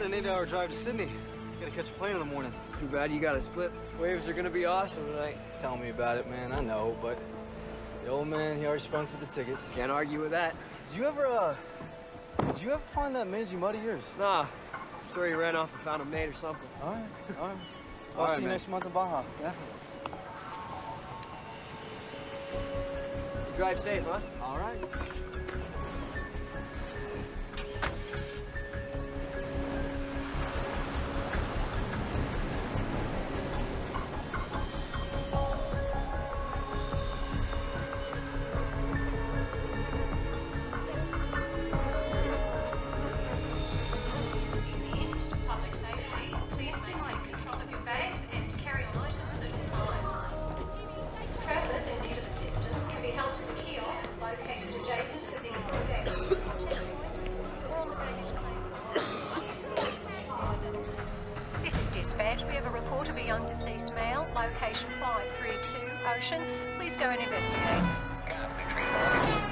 an 8-hour drive to Sydney. Gotta catch a plane in the morning. It's too bad you got to split. Waves are gonna be awesome tonight. Tell me about it, man. I know, but the old man, he already sprung for the tickets. Can't argue with that. Did you ever find that mangy mud of yours? Nah, I'm sure he ran off and found a mate or something. All right, all right. I'll see you next month in Baja. Definitely. You drive safe, huh? All right. Please go and investigate.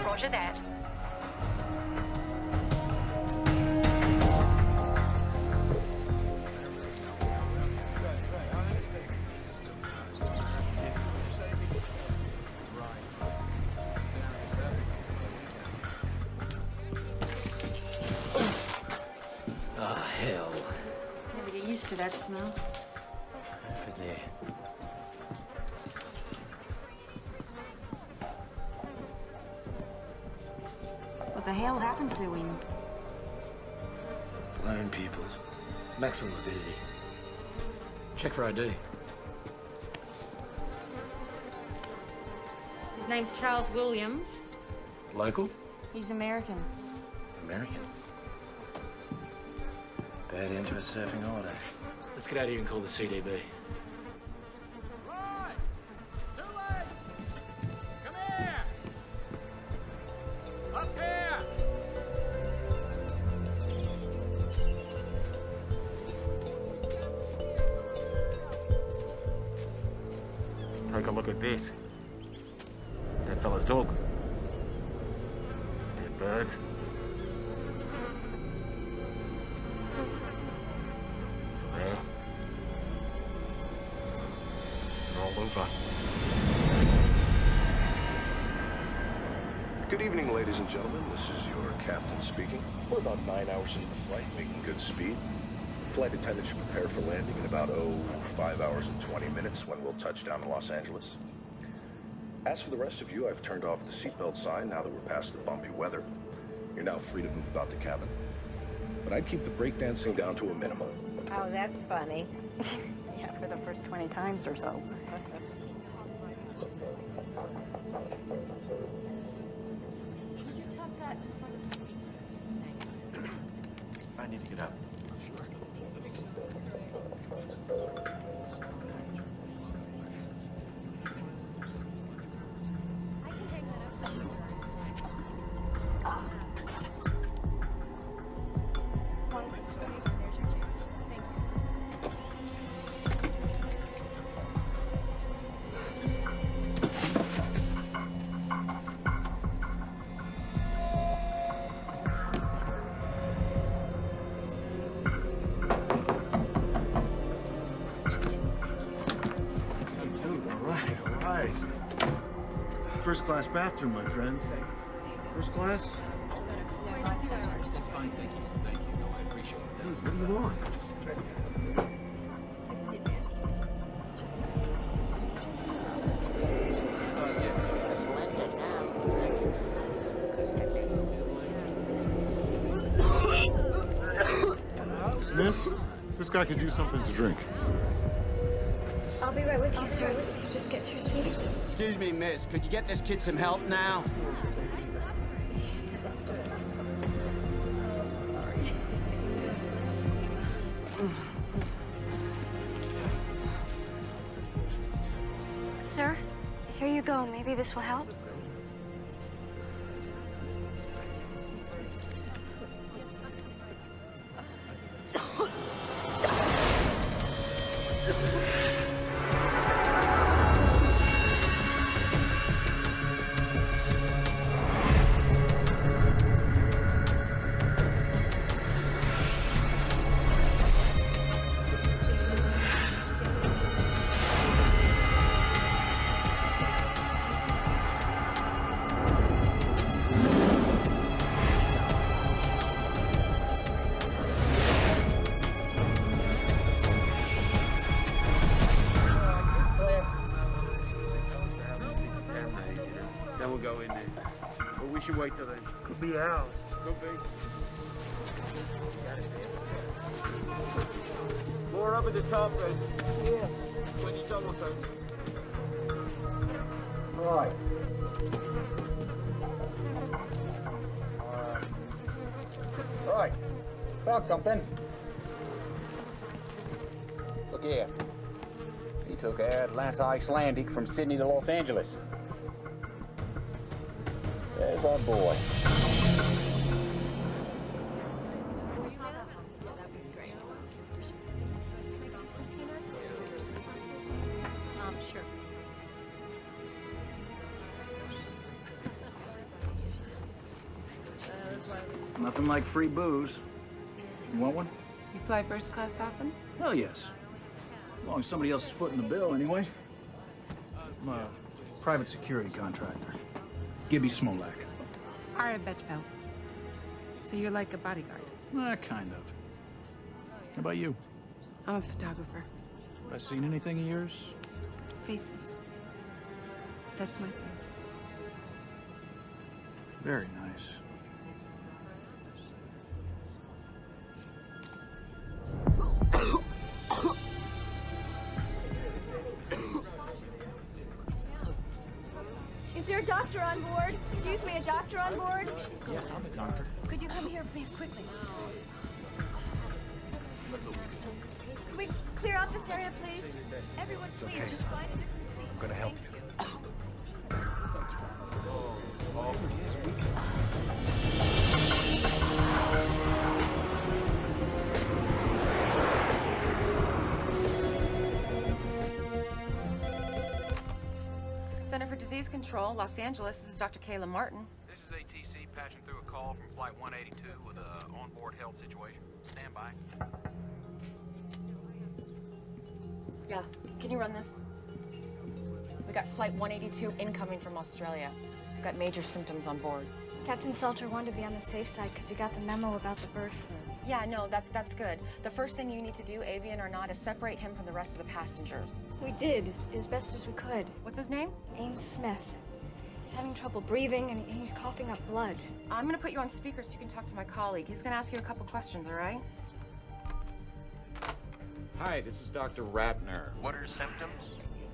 Roger that. Oh, hell. Never get used to that smell. Over there. What the hell happened to him? Lone pupils. Maximum morbidity. Check for ID. His name's Charles Williams. Local? He's American. American. Bad end to a surfing holiday. Let's get out of here and call the CDB. Right! Too late! Come here! Up here! Take a look at this. That fella's dog. Dead birds. There. They're all over. Good evening, ladies and gentlemen. This is your captain speaking. We're about 9 hours into the flight, making good speed. Flight attendant should prepare for landing in about, 5 hours and 20 minutes when we'll touch down in Los Angeles. As for the rest of you, I've turned off the seatbelt sign now that we're past the bumpy weather. You're now free to move about the cabin. But I'd keep the breakdancing down to a minimum. Oh, that's funny. Yeah, for the first 20 times or so. Would you tuck that in front of the seat? I need to get up. I can hang that up. There's your chair. Thank you. All right. First class bathroom, my friend. First class? It's fine, thank you. Thank you. No, I appreciate it. Dude, what do you want? Excuse me. Miss, this guy could use something to drink. I'll be right with you, sir. If you just get to your seat. Excuse me, miss. Could you get this kid some help now? Sir, here you go. Maybe this will help. should wait till then. Could be hours. Could be. More up at the top, then. Yeah. When you double take. Right. Right. Found something. Look here. He took Atlanta Icelandic from Sydney to Los Angeles. There's our boy. Sure. Nothing like free booze. You want one? You fly first class often? Hell yes. As long as somebody else is footing the bill, anyway. I'm a private security contractor. Gibby Smolak. Ara Betchfeld. So you're like a bodyguard? Kind of. How about you? I'm a photographer. Have I seen anything of yours? Faces. That's my thing. Very nice. Is there a doctor on board? Excuse me, a doctor on board? Yes, I'm a doctor. Could you come here, please, quickly? Can we clear out this area, please? Everyone, please, okay, just son. find a different seat. I'm gonna help Thank you. Center for Disease Control, Los Angeles. This is Dr. Kayla Martin. This is ATC patching through a call from Flight 182 with an onboard health situation. Stand by. Yeah, can you run this? We got Flight 182 incoming from Australia. We've got major symptoms on board. Captain Salter wanted to be on the safe side because he got the memo about the bird flu. Yeah, no, that's good. The first thing you need to do, avian or not, is separate him from the rest of the passengers. We did, as best as we could. What's his name? Ames Smith. He's having trouble breathing and he's coughing up blood. I'm gonna put you on speaker so you can talk to my colleague. He's gonna ask you a couple questions, all right? Hi, this is Dr. Ratner. What are symptoms?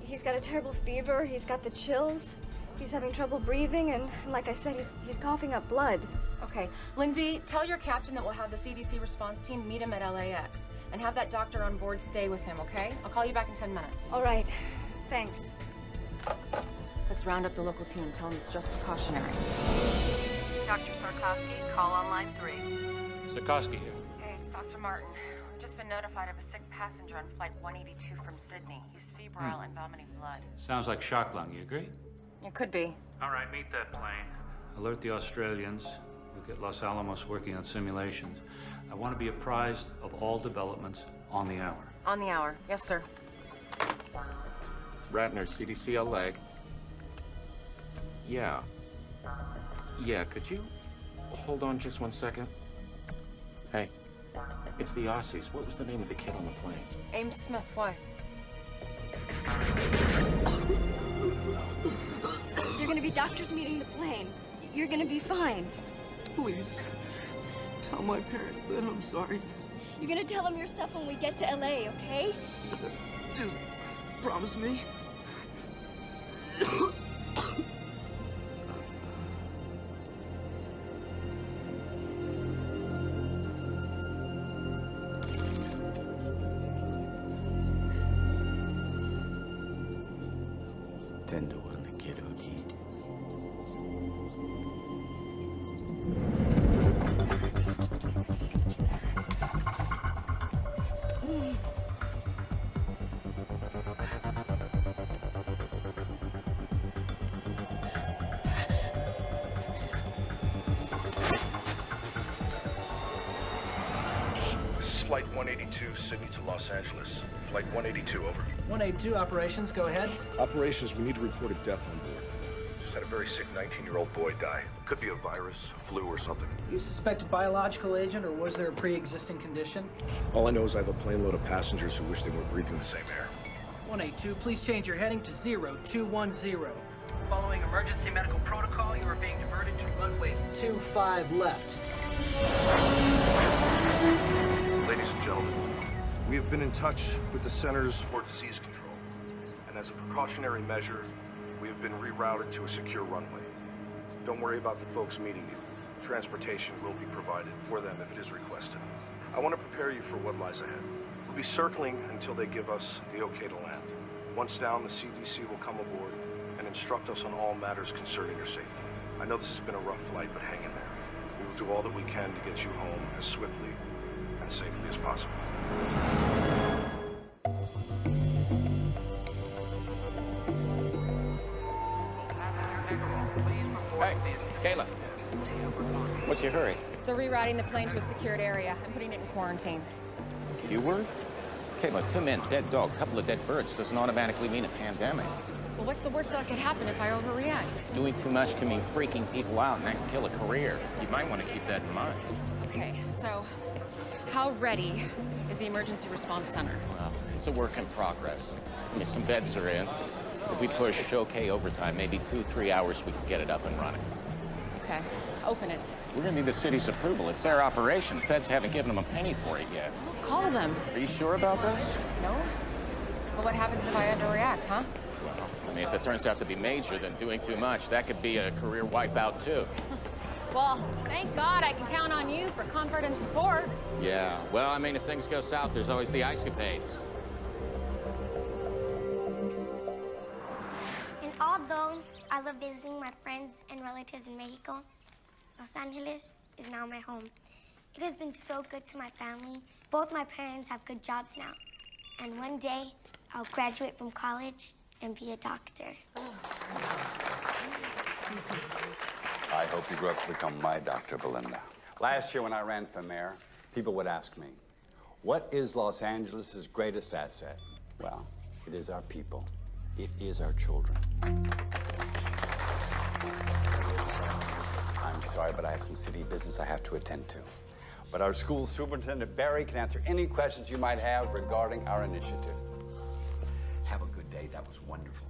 He's got a terrible fever, he's got the chills, he's having trouble breathing, and like I said, he's coughing up blood. Okay, Lindsay, tell your captain that we'll have the CDC response team meet him at LAX and have that doctor on board stay with him, okay? I'll call you back in 10 minutes. All right, thanks. Let's round up the local team. Tell them it's just precautionary. Dr. Sarkowski, call on line 3. Sarkowski here. Hey, it's Dr. Martin. We've just been notified of a sick passenger on Flight 182 from Sydney. He's febrile and vomiting blood. Sounds like shock lung, you agree? It could be. All right, meet that plane. Alert the Australians. We'll get Los Alamos working on simulations. I want to be apprised of all developments on the hour. On the hour. Yes, sir. Ratner, CDC LA. Yeah. Yeah, could you hold on just 1 second? Hey, it's the Aussies. What was the name of the kid on the plane? Ames Smith, why? You're gonna be doctors meeting the plane. You're gonna be fine. Please, tell my parents that I'm sorry. You're gonna tell them yourself when we get to LA, okay? Just promise me. Tender when the kid OD'd. This is Flight 182, Sydney to Los Angeles. Flight 182, over. 182 operations, go ahead. Operations, we need to report a death on board. Just had a very sick 19-year-old boy die. Could be a virus, flu, or something. You suspect a biological agent, or was there a pre-existing condition? All I know is I have a plane load of passengers who wish they were breathing the same air. 182, please change your heading to 0210. Following emergency medical protocol, you are being diverted to runway 25 left. Ladies and gentlemen, we have been in touch with the Centers for Disease Control, and as a precautionary measure, we have been rerouted to a secure runway. Don't worry about the folks meeting you. Transportation will be provided for them if it is requested. I want to prepare you for what lies ahead. We'll be circling until they give us the okay to land. Once down, the CDC will come aboard and instruct us on all matters concerning your safety. I know this has been a rough flight, but hang in there. We will do all that we can to get you home as swiftly and safely as possible. Hey, Kayla. What's your hurry? They're rerouting the plane to a secured area. I'm putting it in quarantine. You were? Kayla, 2 men, dead dog, couple of dead birds doesn't automatically mean a pandemic. Well, what's the worst that could happen if I overreact? Doing too much can mean freaking people out, and that can kill a career. You might want to keep that in mind. Okay, so how ready is the emergency response center? Well, it's a work in progress. I mean, some beds are in. If we push okay overtime, maybe 2-3 hours, we can get it up and running. Okay, open it. We're gonna need the city's approval. It's their operation. Feds haven't given them a penny for it yet. Call them. Are you sure about this? No? Well, what happens if I underreact, huh? Well, I mean, if it turns out to be major, then doing too much, that could be a career wipeout, too. Well, thank God I can count on you for comfort and support. Yeah, well, I mean, if things go south, there's always the ice-capades. And although I love visiting my friends and relatives in Mexico, Los Angeles is now my home. It has been so good to my family. Both my parents have good jobs now. And one day, I'll graduate from college and be a doctor. I hope you grow up to become my Dr. Belinda. Last year when I ran for mayor, people would ask me, what is Los Angeles' greatest asset? Well, it is our people. It is our children. I'm sorry, but I have some city business I have to attend to. But our school superintendent, Barry, can answer any questions you might have regarding our initiative. Have a good day. That was wonderful.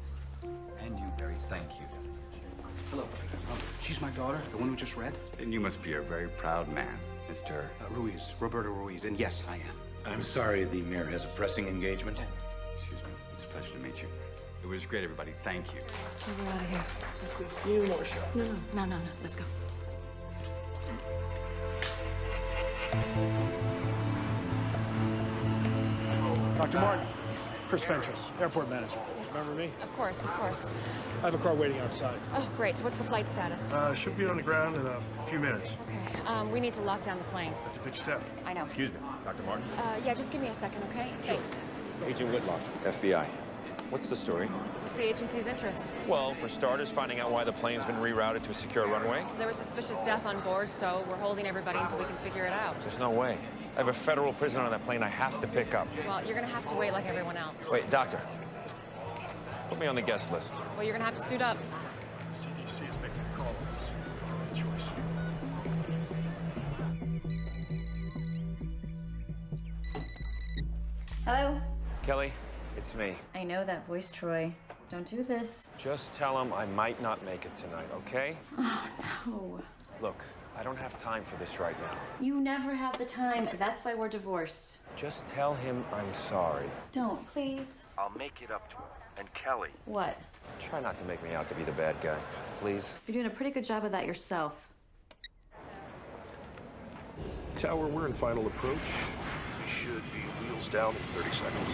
And you, Barry, thank you. Hello. She's my daughter, the one who just read? Then you must be a very proud man, Mr. Ruiz, Roberto Ruiz, and yes, I am. I'm sorry the mayor has a pressing engagement. Excuse me. It's a pleasure to meet you. It was great, everybody. Thank you. Get out of here. Just a few more shots. No. Let's go. Dr. Martin, Chris Fentress, airport manager. Yes. Remember me? Of course. I have a car waiting outside. Oh, great. So what's the flight status? Should be on the ground in a few minutes. Okay. We need to lock down the plane. That's a big step. I know. Excuse me, Dr. Martin. Yeah, just give me a second, okay? Thanks. Agent Whitlock, FBI. What's the story? What's the agency's interest? Well, for starters, finding out why the plane's been rerouted to a secure runway. There was suspicious death on board, so we're holding everybody until we can figure it out. There's no way. I have a federal prisoner on that plane I have to pick up. Well, you're gonna have to wait like everyone else. Wait, doctor. Put me on the guest list. Well, you're gonna have to suit up. CDC is making a call on this. Choice. Hello? Kelly, it's me. I know that voice, Troy. Don't do this. Just tell him I might not make it tonight, okay? Oh, no. Look, I don't have time for this right now. You never have the time. That's why we're divorced. Just tell him I'm sorry. Don't, please. I'll make it up to him. And Kelly. What? Try not to make me out to be the bad guy, please. You're doing a pretty good job of that yourself. Tower, we're in final approach. We should be wheels down in 30 seconds.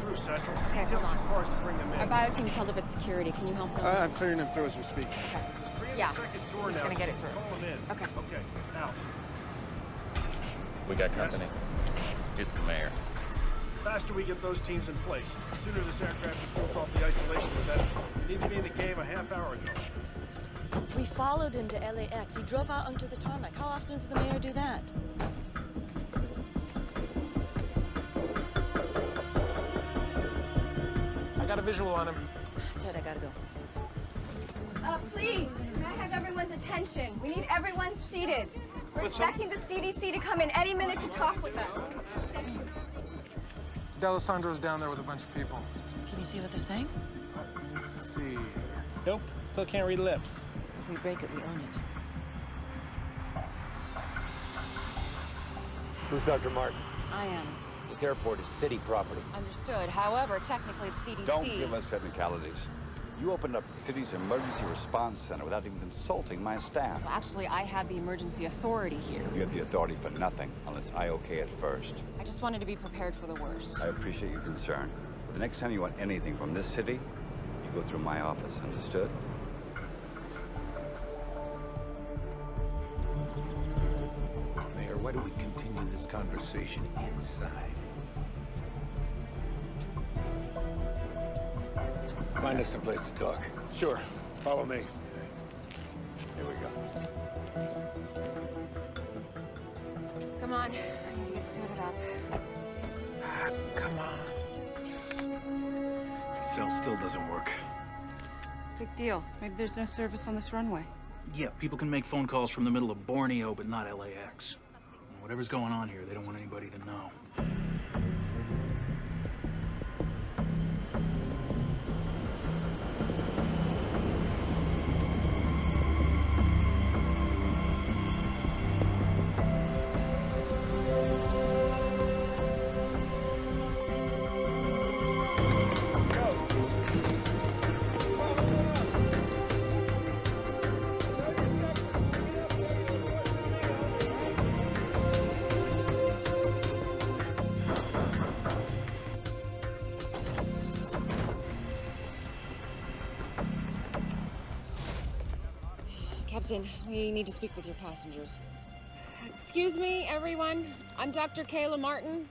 Through Central. Okay, Tell hold on. 2 cars to bring them in. Our bio team's held up at security. Can you help them? I'm clearing them through as we speak. Okay. Yeah. He's gonna get it through. Call them in. Okay. Okay. Now. We got company. It's the mayor. faster we get those teams in place, the sooner this aircraft is moved off the isolation, the better. We need to be in the game a half hour ago. We followed him to LAX. He drove out onto the tarmac. How often does the mayor do that? I got a visual on him. Ted, I gotta go. Please, may I have everyone's attention? We need everyone seated. We're expecting the CDC to come in any minute to talk with us. D'Alessandro's down there with a bunch of people. Can you see what they're saying? Let's see. Nope, still can't read lips. If we break it, we own it. Who's Dr. Martin? I am. This airport is city property. Understood. However, technically the CDC... Don't give us technicalities. You opened up the city's emergency response center without even consulting my staff. Well, actually, I have the emergency authority here. You have the authority for nothing unless I okay it first. I just wanted to be prepared for the worst. I appreciate your concern. The next time you want anything from this city, you go through my office, understood? Mayor, why don't we continue this conversation inside? Find us some place to talk. Sure, follow me. Here we go. Come on. I need to get suited up. Come on. Cell still doesn't work. Big deal. Maybe there's no service on this runway. Yeah, people can make phone calls from the middle of Borneo, but not LAX. Whatever's going on here, they don't want anybody to know. Captain, we need to speak with your passengers. Excuse me, everyone. I'm Dr. Kayla Martin.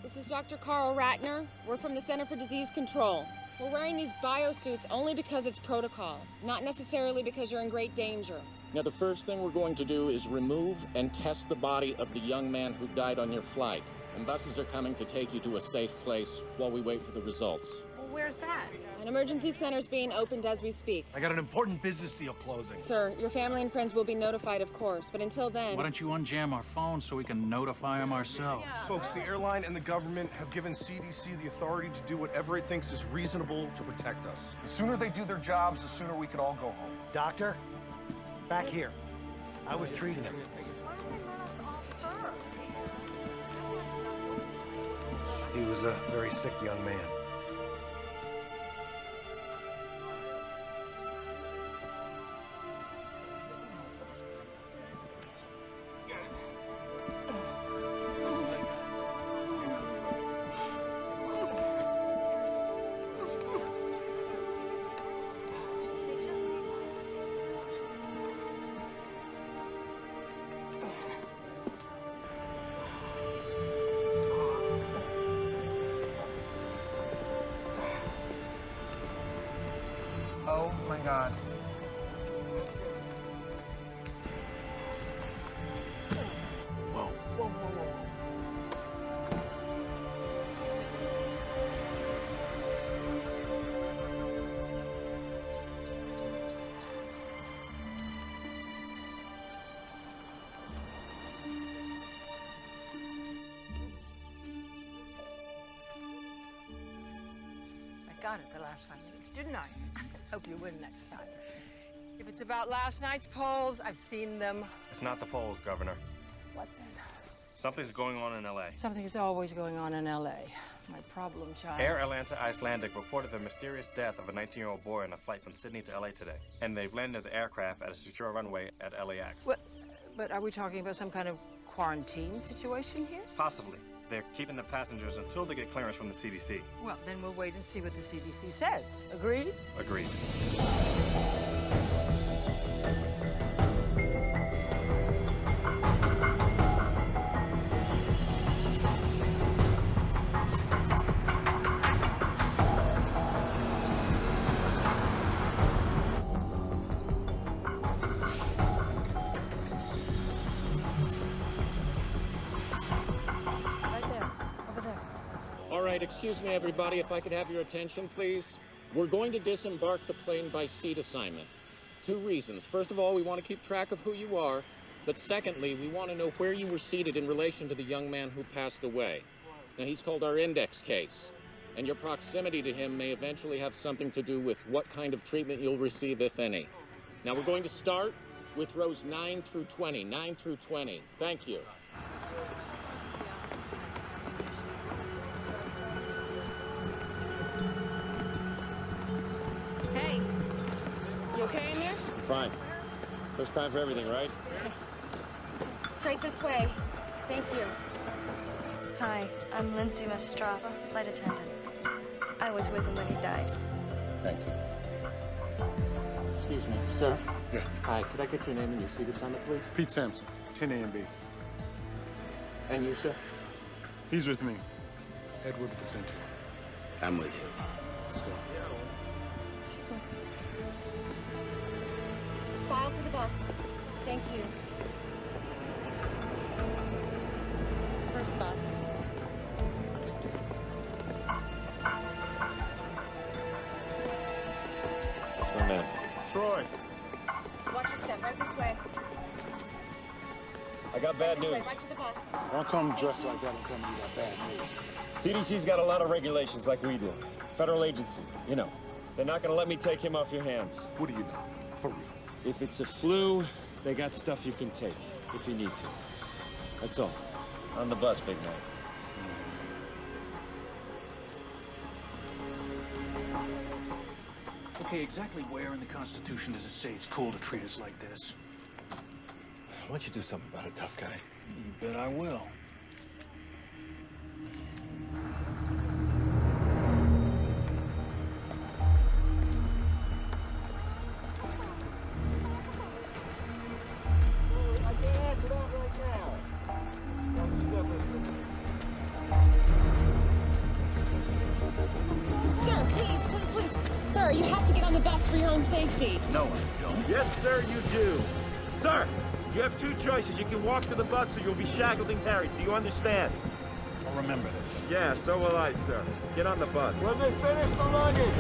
This is Dr. Carl Ratner. We're from the Center for Disease Control. We're wearing these biosuits only because it's protocol, not necessarily because you're in great danger. Now, the first thing we're going to do is remove and test the body of the young man who died on your flight. And buses are coming to take you to a safe place while we wait for the results. Well, where's that? An emergency center's being opened as we speak. I got an important business deal closing. Sir, your family and friends will be notified, of course, but until then... Why don't you unjam our phones so we can notify them ourselves? Folks, the airline and the government have given CDC the authority to do whatever it thinks is reasonable to protect us. The sooner they do their jobs, the sooner we can all go home. Doctor, back here. I was treating him. He was a very sick young man. Oh my God. Whoa, whoa, whoa, whoa, whoa. I got it the last 5 minutes, didn't I? Hope you win next time. If it's about last night's polls, I've seen them. It's not the polls, Governor. What then? Something's going on in L.A. Something is always going on in L.A. My problem child. Air Atlanta Icelandic reported the mysterious death of a 19-year-old boy on a flight from Sydney to L.A. today. And they've landed the aircraft at a secure runway at LAX. But are we talking about some kind of quarantine situation here? Possibly. They're keeping the passengers until they get clearance from the CDC. Well, then we'll wait and see what the CDC says. Agreed? Agreed. right, excuse me, everybody, if I could have your attention, please. We're going to disembark the plane by seat assignment. 2 reasons. First of all, we want to keep track of who you are. But secondly, we want to know where you were seated in relation to the young man who passed away. Now, he's called our index case. And your proximity to him may eventually have something to do with what kind of treatment you'll receive, if any. Now, we're going to start with rows 9 through 20. 9 through 20. Thank you. Hey, you okay in there? I'm fine. First time for everything, right? Straight this way. Thank you. Hi, I'm Lindsay Mastrava, flight attendant. I was with him when he died. Thank you. Excuse me, sir. Yeah. Hi, could I get your name and your seat assignment, please? Pete Sampson, 10 A and B. And you, sir? He's with me. Edward Vicente. I'm with you. Just file to the bus. Thank you. First bus. That's my man. Troy. Watch your step. Right this way. I got bad This way, news. right to the bus. Don't come dressed like that and tell me you got bad news. CDC's got a lot of regulations like we do. Federal agency, you know. They're not gonna let me take him off your hands. What do you know? For real. If it's a flu, they got stuff you can take if you need to. That's all. On the bus, big man. Okay, exactly where in the Constitution does it say it's cool to treat us like this? Why don't you do something about it, tough guy? You bet I will. I can't answer that right now. Sir, please. Sir, you have to get on the bus for your own safety. No, I don't. Yes, sir, you do. Sir, you have 2 choices. You can walk to the bus or you'll be shackled and carried. Do you understand? I'll remember this. Yeah, so will I, sir. Get on the bus. When they finish the luggage.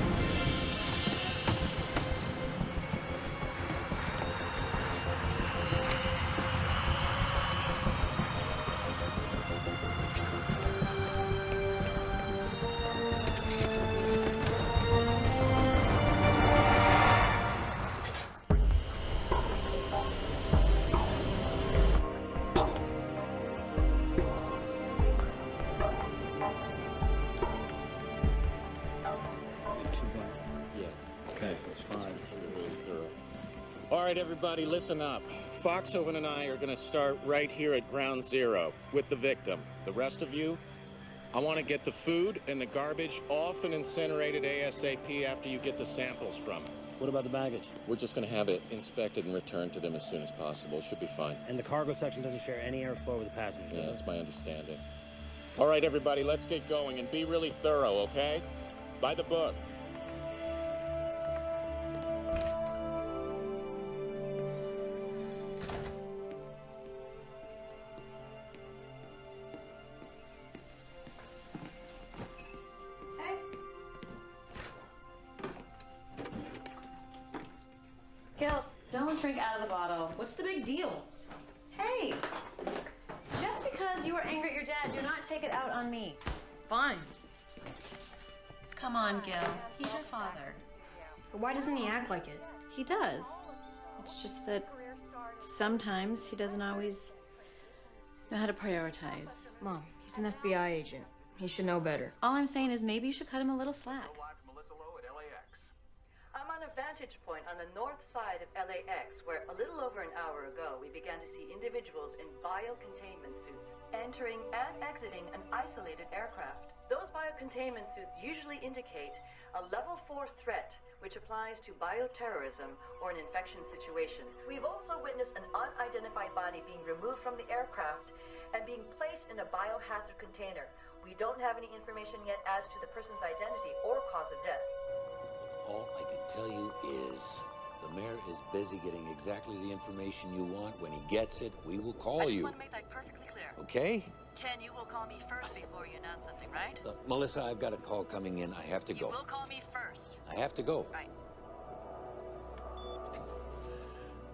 All right, everybody, listen up. Foxhoven and I are going to start right here at ground zero with the victim. The rest of you, I want to get the food and the garbage off and incinerated ASAP after you get the samples from it. What about the baggage? We're just going to have it inspected and returned to them as soon as possible. Should be fine. And the cargo section doesn't share any airflow with the passengers, Yeah, does that's it? my understanding. All right, everybody, let's get going and be really thorough, okay? By the book. Gil, don't drink out of the bottle. What's the big deal? Hey, just because you were angry at your dad, do not take it out on me. Fine. Come on, Gil. He's your father. But why doesn't he act like it? He does. It's just that sometimes he doesn't always know how to prioritize. Mom, he's an FBI agent. He should know better. All I'm saying is maybe you should cut him a little slack. I'm on a vantage point on the north side of LAX, where a little over an hour ago, we began to see individuals in biocontainment suits entering and exiting an isolated aircraft. Those biocontainment suits usually indicate a level 4 threat, which applies to bioterrorism or an infection situation. We've also witnessed an unidentified body being removed from the aircraft and being placed in a biohazard container. We don't have any information yet as to the person's identity or cause of death. All I can tell you is the mayor is busy getting exactly the information you want. When he gets it, we will call you. I just want to make that perfectly clear. Okay? Ken, you will call me first before you announce something, right? Melissa, I've got a call coming in. I have to go. You will call me first. I have to go. Right.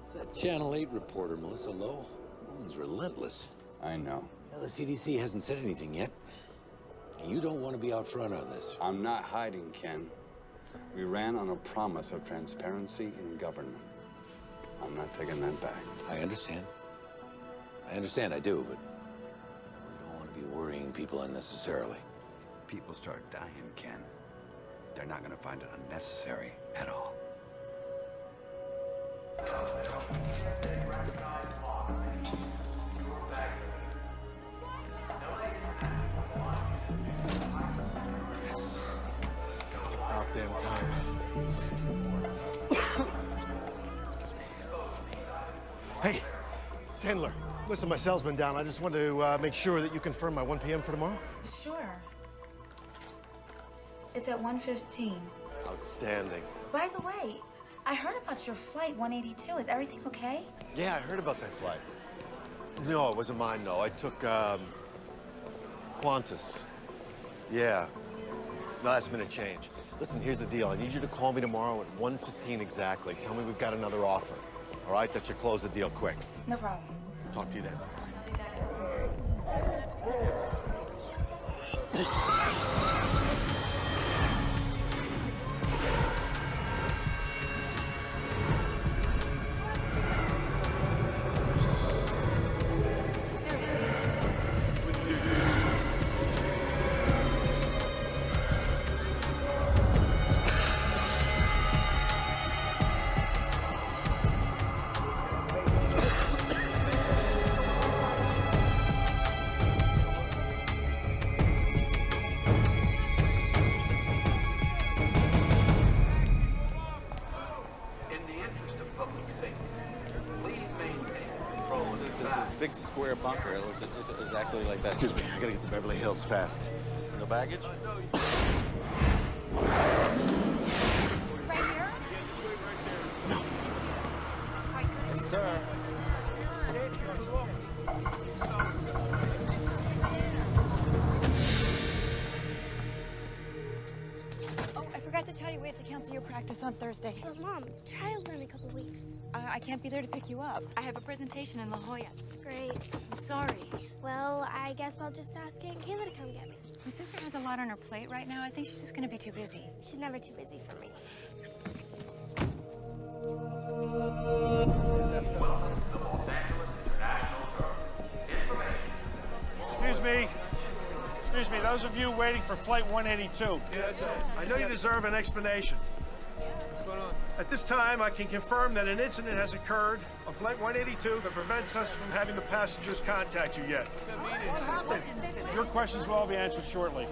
It's that Channel 8 reporter, Melissa Lowe. Woman's relentless. I know. Well, the CDC hasn't said anything yet. You don't want to be out front on this. I'm not hiding, Ken. We ran on a promise of transparency in government. I'm not taking that back. I understand. I do, but we don't want to be worrying people unnecessarily. People start dying, Ken. They're not going to find it unnecessary at all. Yes. It's about damn time. Hey, it's Handler. Listen, my cell's been down. I just wanted to make sure that you confirm my 1 p.m. for tomorrow. Sure. It's at 1:15. Outstanding. By the way, I heard about your flight 182. Is everything okay? Yeah, I heard about that flight. No, it wasn't mine, no. I took, Qantas. Yeah. Last-minute change. Listen, here's the deal. I need you to call me tomorrow at 1:15 exactly. Tell me we've got another offer. All right? That should close the deal quick. No problem. Talk to you then. Big square bunker. It looks just exactly like that. Excuse me, I gotta get to Beverly Hills fast. No baggage? Right here? No. Yes, sir. Oh, I forgot to tell you, we have to cancel your practice on Thursday. But Mom, trial's in a couple weeks. I can't be there to pick you up. I have a presentation in La Jolla. Great. I'm sorry. Well, I guess I'll just ask Aunt Kayla to come get me. My sister has a lot on her plate right now. I think she's just gonna be too busy. She's never too busy for me. Welcome to the Los Angeles International Terminal. Information. Excuse me, those of you waiting for Flight 182. Yes, I know you deserve an explanation. At this time, I can confirm that an incident has occurred on Flight 182 that prevents us from having the passengers contact you yet. What happened? Your questions will all be answered shortly.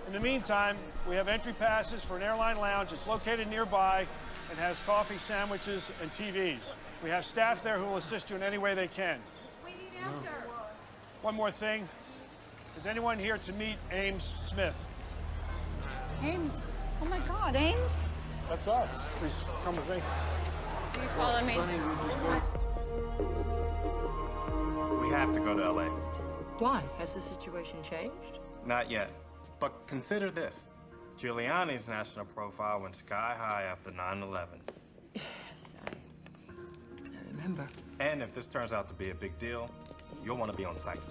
In the meantime, we have entry passes for an airline lounge. It's located nearby and has coffee, sandwiches, and TVs. We have staff there who will assist you in any way they can. We need answers. One more thing. Is anyone here to meet Ames Smith? Ames? Oh my God, Ames? That's us. Please come with me. Do you follow me? We have to go to LA. Why? Has the situation changed? Not yet. But consider this. Giuliani's national profile went sky high after 9/11. Yes, I remember. And if this turns out to be a big deal, you'll want to be on site.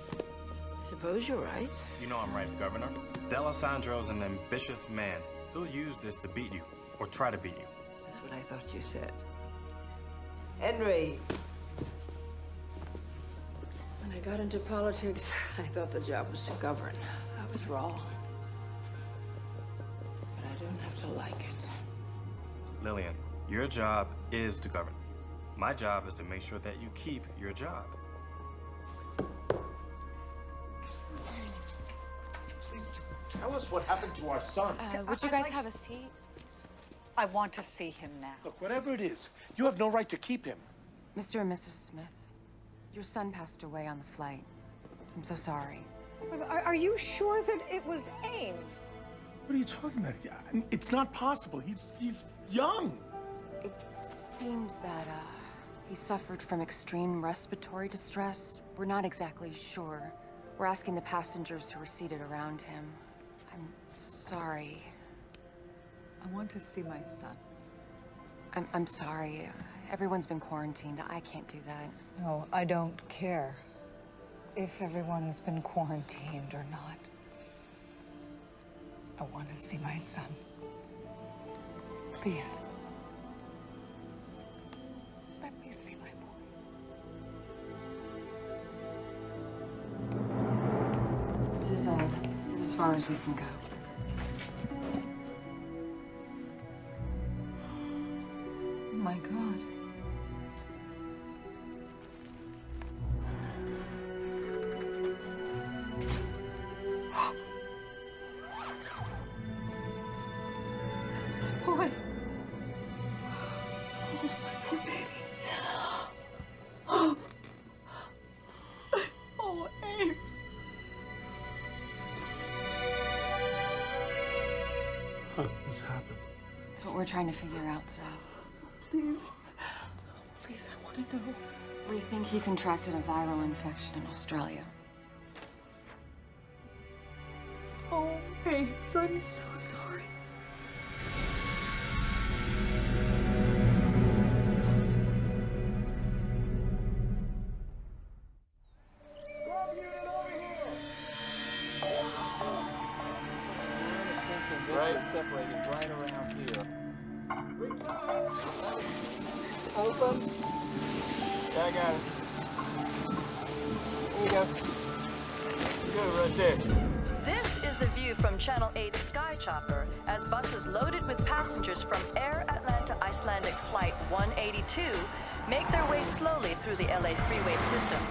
Suppose you're right. You know I'm right, Governor. D'Alessandro's an ambitious man. He'll use this to beat you, or try to beat you. That's what I thought you said. Henry. When I got into politics, I thought the job was to govern. I was wrong. But I don't have to like it. Lillian, your job is to govern. My job is to make sure that you keep your job. Please tell us what happened to our son. Would you guys have a seat? I want to see him now. Look, whatever it is, you have no right to keep him. Mr. and Mrs. Smith, your son passed away on the flight. I'm so sorry. Are you sure that it was Ames? What are you talking about? It's not possible. He's young. It seems that he suffered from extreme respiratory distress. We're not exactly sure. We're asking the passengers who were seated around him. I'm sorry. I want to see my son. I'm sorry. Everyone's been quarantined. I can't do that. No, I don't care if everyone's been quarantined or not. I want to see my son. Please. Let me see my boy. This is as far as we can go. Oh my God. That's my boy. Oh, my poor baby. Oh, Ames. How did this happen? It's what we're trying to figure out, Sal. Please. Please, I want to know. We think he contracted a viral infection in Australia. Oh, Ames, I'm so sorry. Right, separated right around here. Open. Yeah, I got it. There you go. Good, right there. This is the view from Channel 8 Sky Chopper as buses loaded with passengers from Air Atlanta Icelandic Flight 182 make their way slowly through the LA freeway system.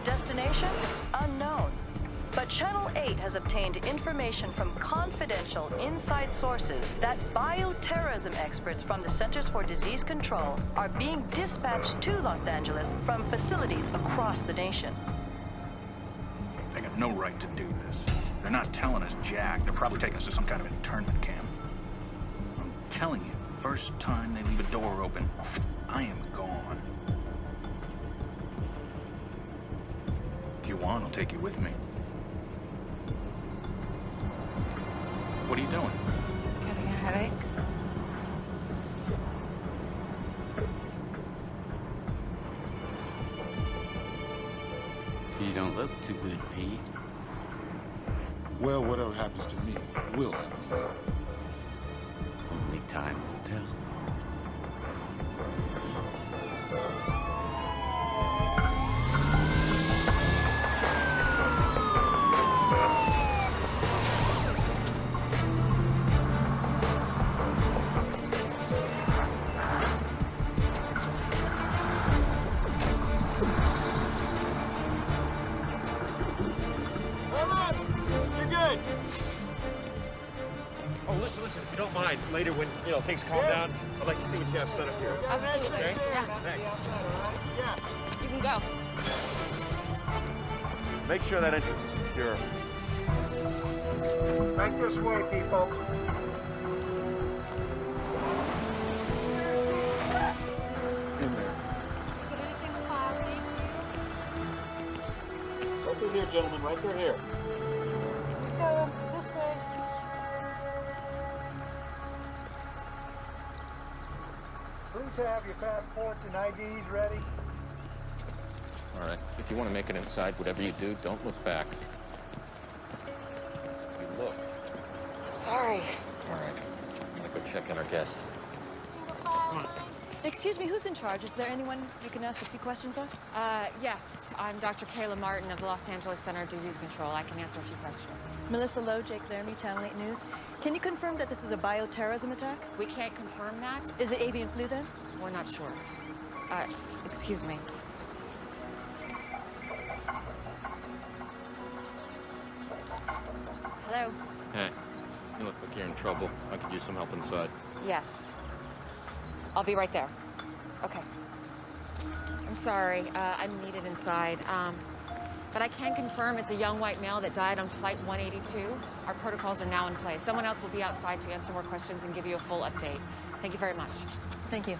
Destination? Unknown. But Channel 8 has obtained information from confidential inside sources that bioterrorism experts from the Centers for Disease Control are being dispatched to Los Angeles from facilities across the nation. They got no right to do this. They're not telling us jack. They're probably taking us to some kind of internment camp. I'm telling you, first time they leave a door open, I am gone. If you want, I'll take you with me. What are you doing? Getting a headache? You don't look too good, Pete. Well, whatever happens to me will happen to you. Only time will tell. If you don't mind, later when, things calm down, I'd like to see what you have set up here. Absolutely. Okay? Yeah. Thanks. You can go. Make sure that entrance is secure. Right this way, people. In there. Right through here, gentlemen, right through here. Go this way. Please have your passports and IDs ready. All right. If you want to make it inside, whatever you do, don't look back. You look. Sorry. All right. I'm gonna go check on our guests. Come on. Excuse me, who's in charge? Is there anyone you can ask a few questions of? Yes. I'm Dr. Kayla Martin of the Los Angeles Center of Disease Control. I can answer a few questions. Melissa Lowe, Jake Laramie, Channel 8 News. Can you confirm that this is a bioterrorism attack? We can't confirm that. Is it avian flu then? We're not sure. Excuse me. Hello? Hey, you look like you're in trouble. I could use some help inside. Yes. I'll be right there. Okay. I'm sorry. I'm needed inside. But I can confirm it's a young white male that died on Flight 182. Our protocols are now in place. Someone else will be outside to answer more questions and give you a full update. Thank you very much. Thank you.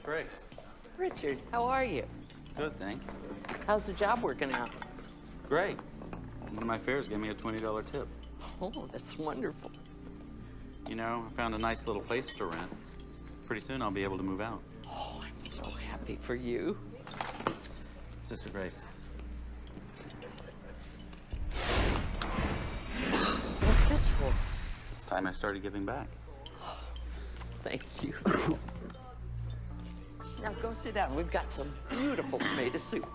Grace. Richard, how are you? Good, thanks. How's the job working out? Great. One of my fares gave me a $20 tip. Oh, that's wonderful. You know, I found a nice little place to rent. Pretty soon I'll be able to move out. Oh, I'm so happy for you. Sister Grace. What's this for? It's time I started giving back. Thank you. Now go sit down. We've got some beautiful tomato soup.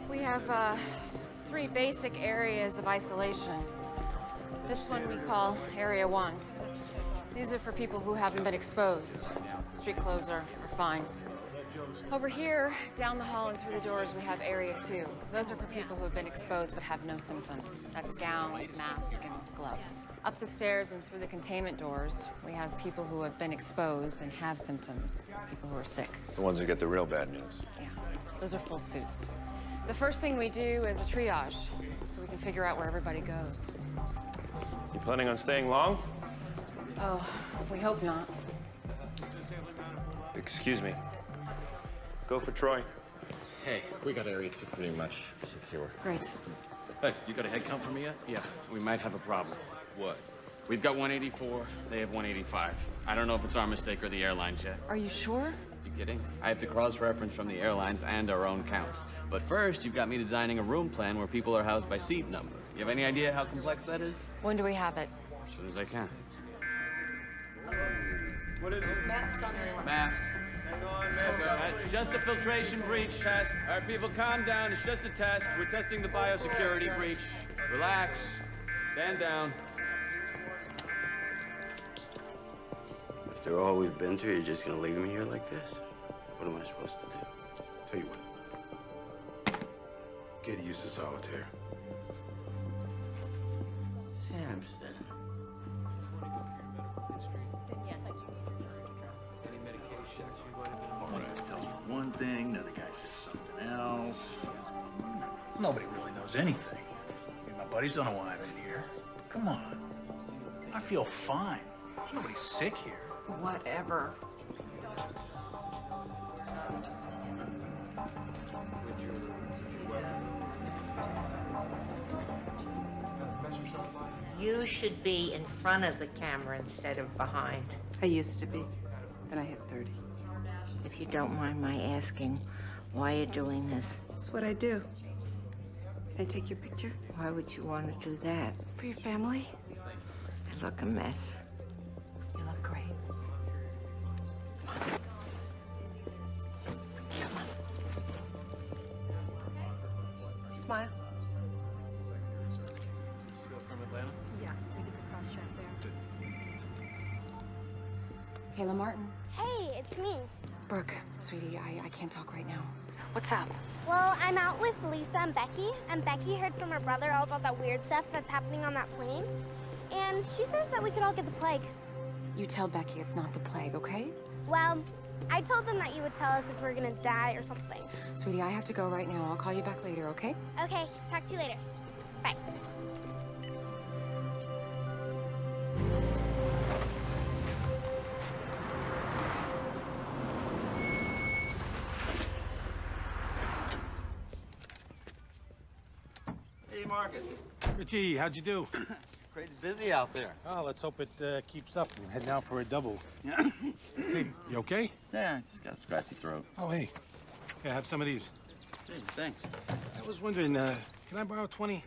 We have 3 basic areas of isolation. This one we call Area 1. These are for people who haven't been exposed. Street clothes are fine. Over here, down the hall and through the doors, we have Area 2. Those are for people who have been exposed but have no symptoms. That's gowns, masks, and gloves. Up the stairs and through the containment doors, we have people who have been exposed and have symptoms, people who are sick. The ones who get the real bad news. Yeah, those are full suits. The first thing we do is a triage, so we can figure out where everybody goes. You planning on staying long? Oh, we hope not. Excuse me. Go for Troy. Hey, we got Area 2 pretty much secure. Great. Hey, you got a head count for me yet? Yeah, we might have a problem. What? We've got 184, they have 185. I don't know if it's our mistake or the airlines yet. Are you sure? You kidding? I have to cross-reference from the airlines and our own counts. But first, you've got me designing a room plan where people are housed by seat number. You have any idea how complex that is? When do we have it? As soon as I can. What is it? Masks on everyone. Masks. Hang on, man. It's just a filtration breach test. All right, people, calm down. It's just a test. We're testing the biosecurity breach. Relax. Stand down. After all we've been through, you're just gonna leave me here like this? What am I supposed to do? Tell you what. Get used to solitaire. Samson. Yes, I do need your Any medication? One guy tells me one thing, another guy says something else. Nobody really knows anything. I mean, my buddies don't know why I'm in here. Come on. I feel fine. There's nobody sick here. Whatever. You should be in front of the camera instead of behind. I used to be, then I hit 30. If you don't mind my asking, why you're doing this? It's what I do. Can I take your picture? Why would you want to do that? For your family? I look a mess. You look great. Come on. Smile. From Atlanta? Yeah, we did the cross-check there. Kayla Martin. Hey, it's me. Brooke, sweetie, I can't talk right now. What's up? Well, I'm out with Lisa and Becky heard from her brother all about that weird stuff that's happening on that plane. And she says that we could all get the plague. You tell Becky it's not the plague, okay? Well, I told them that you would tell us if we're gonna die or something. Sweetie, I have to go right now. I'll call you back later, okay? Okay, talk to you later. Bye. Hey, Marcus. Richie, how'd you do? Crazy busy out there. Oh, let's hope it keeps up. I'm heading out for a double. Hey, you okay? Yeah, I just got a scratchy throat. Oh, hey. Yeah, have some of these. Hey, thanks. I was wondering, can I borrow 20?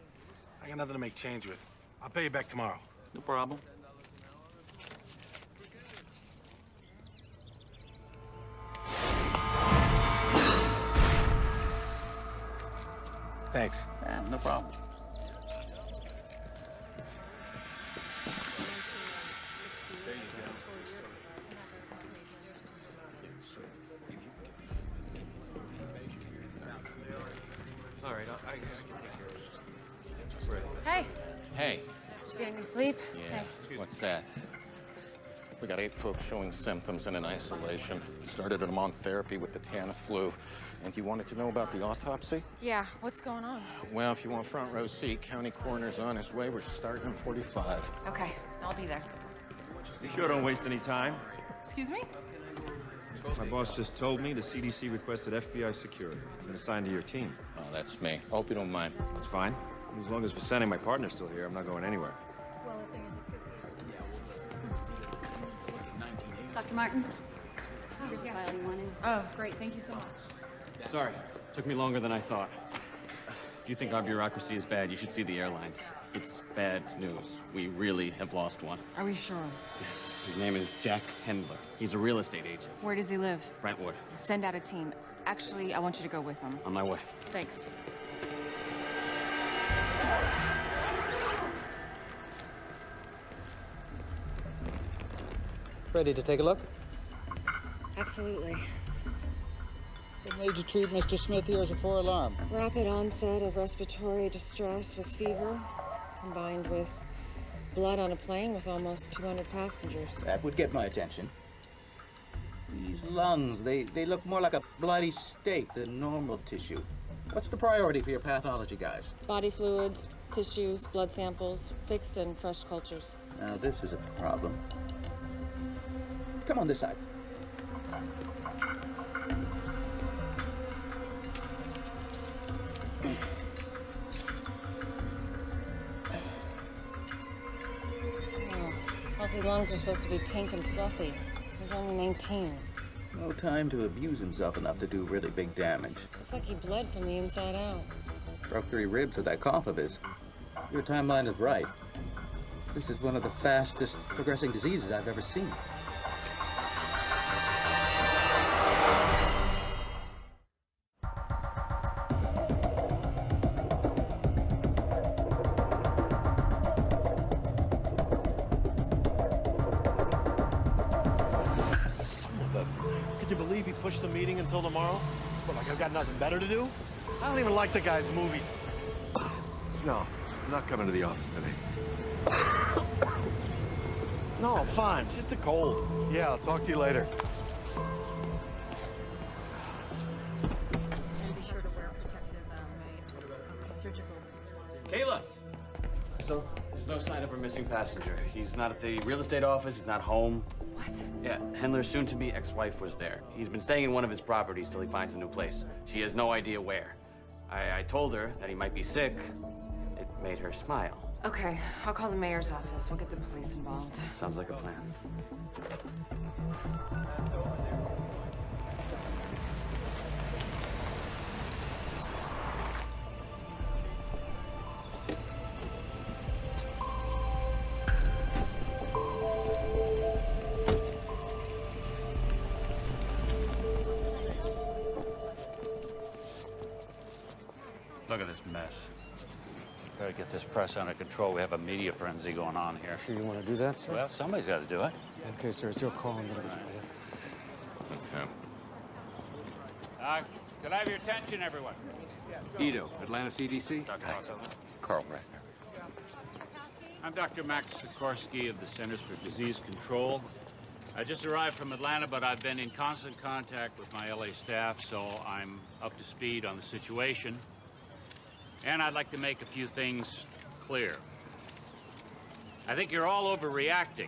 I got nothing to make change with. I'll pay you back tomorrow. No problem. Thanks. Yeah, no problem. All right, I guess I can take care of it. Hey. Hey, Did you get any sleep? Yeah. What's that? We got 8 folks showing symptoms and in isolation. Started them on therapy with the Tana flu. And you wanted to know about the autopsy? Yeah, what's going on? Well, if you want front row seat, county coroner's on his way. We're starting in 45. Okay, I'll be there. You sure don't waste any time? Excuse me? My boss just told me the CDC requested FBI security. I'm assigned to your team. Oh, that's me. Hope you don't mind. It's fine. As long as Vincent, my partner's still here, I'm not going anywhere. Dr. Martin? Oh, great. Thank you so much. Sorry, took me longer than I thought. If you think our bureaucracy is bad, you should see the airlines. It's bad news. We really have lost one. Are we sure? Yes. His name is Jack Hendler. He's a real estate agent. Where does he live? Brentwood. Send out a team. Actually, I want you to go with him. On my way. Thanks. Ready to take a look? Absolutely. What made you treat Mr. Smith here as a 4-alarm? Rapid onset of respiratory distress with fever, combined with blood on a plane with almost 200 passengers. That would get my attention. These lungs, they look more like a bloody steak than normal tissue. What's the priority for your pathology guys? Body fluids, tissues, blood samples, fixed and fresh cultures. Now this is a problem. Come on this side. Healthy lungs are supposed to be pink and fluffy. He's only 19. No time to abuse himself enough to do really big damage. It's like he bled from the inside out. Broke 3 ribs with that cough of his. Your timeline is right. This is one of the fastest progressing diseases I've ever seen. Push the meeting until tomorrow? What, like I've got nothing better to do? I don't even like the guy's movies. No, I'm not coming to the office today. No, I'm fine. It's just a cold. Yeah, I'll talk to you later. Be sure to wear protective surgical. Kayla! So, there's no sign of her missing passenger. He's not at the real estate office, he's not home. What? Yeah, Hendler's soon-to-be ex-wife was there. He's been staying in one of his properties till he finds a new place. She has no idea where. I told her that he might be sick. It made her smile. Okay, I'll call the mayor's office. We'll get the police involved. Sounds like a plan. Look at this mess. Gotta get this press under control. We have a media frenzy going on here. Sure you want to do that, sir? Well, somebody's got to do it. Okay, sir, it's your call. I'm gonna That's him. Can I have your attention, everyone? Edo, Atlanta CDC. Dr. Carl Ratner. I'm Dr. Max Sikorsky of the Centers for Disease Control. I just arrived from Atlanta, but I've been in constant contact with my LA staff, so I'm up to speed on the situation. And I'd like to make a few things clear. I think you're all overreacting.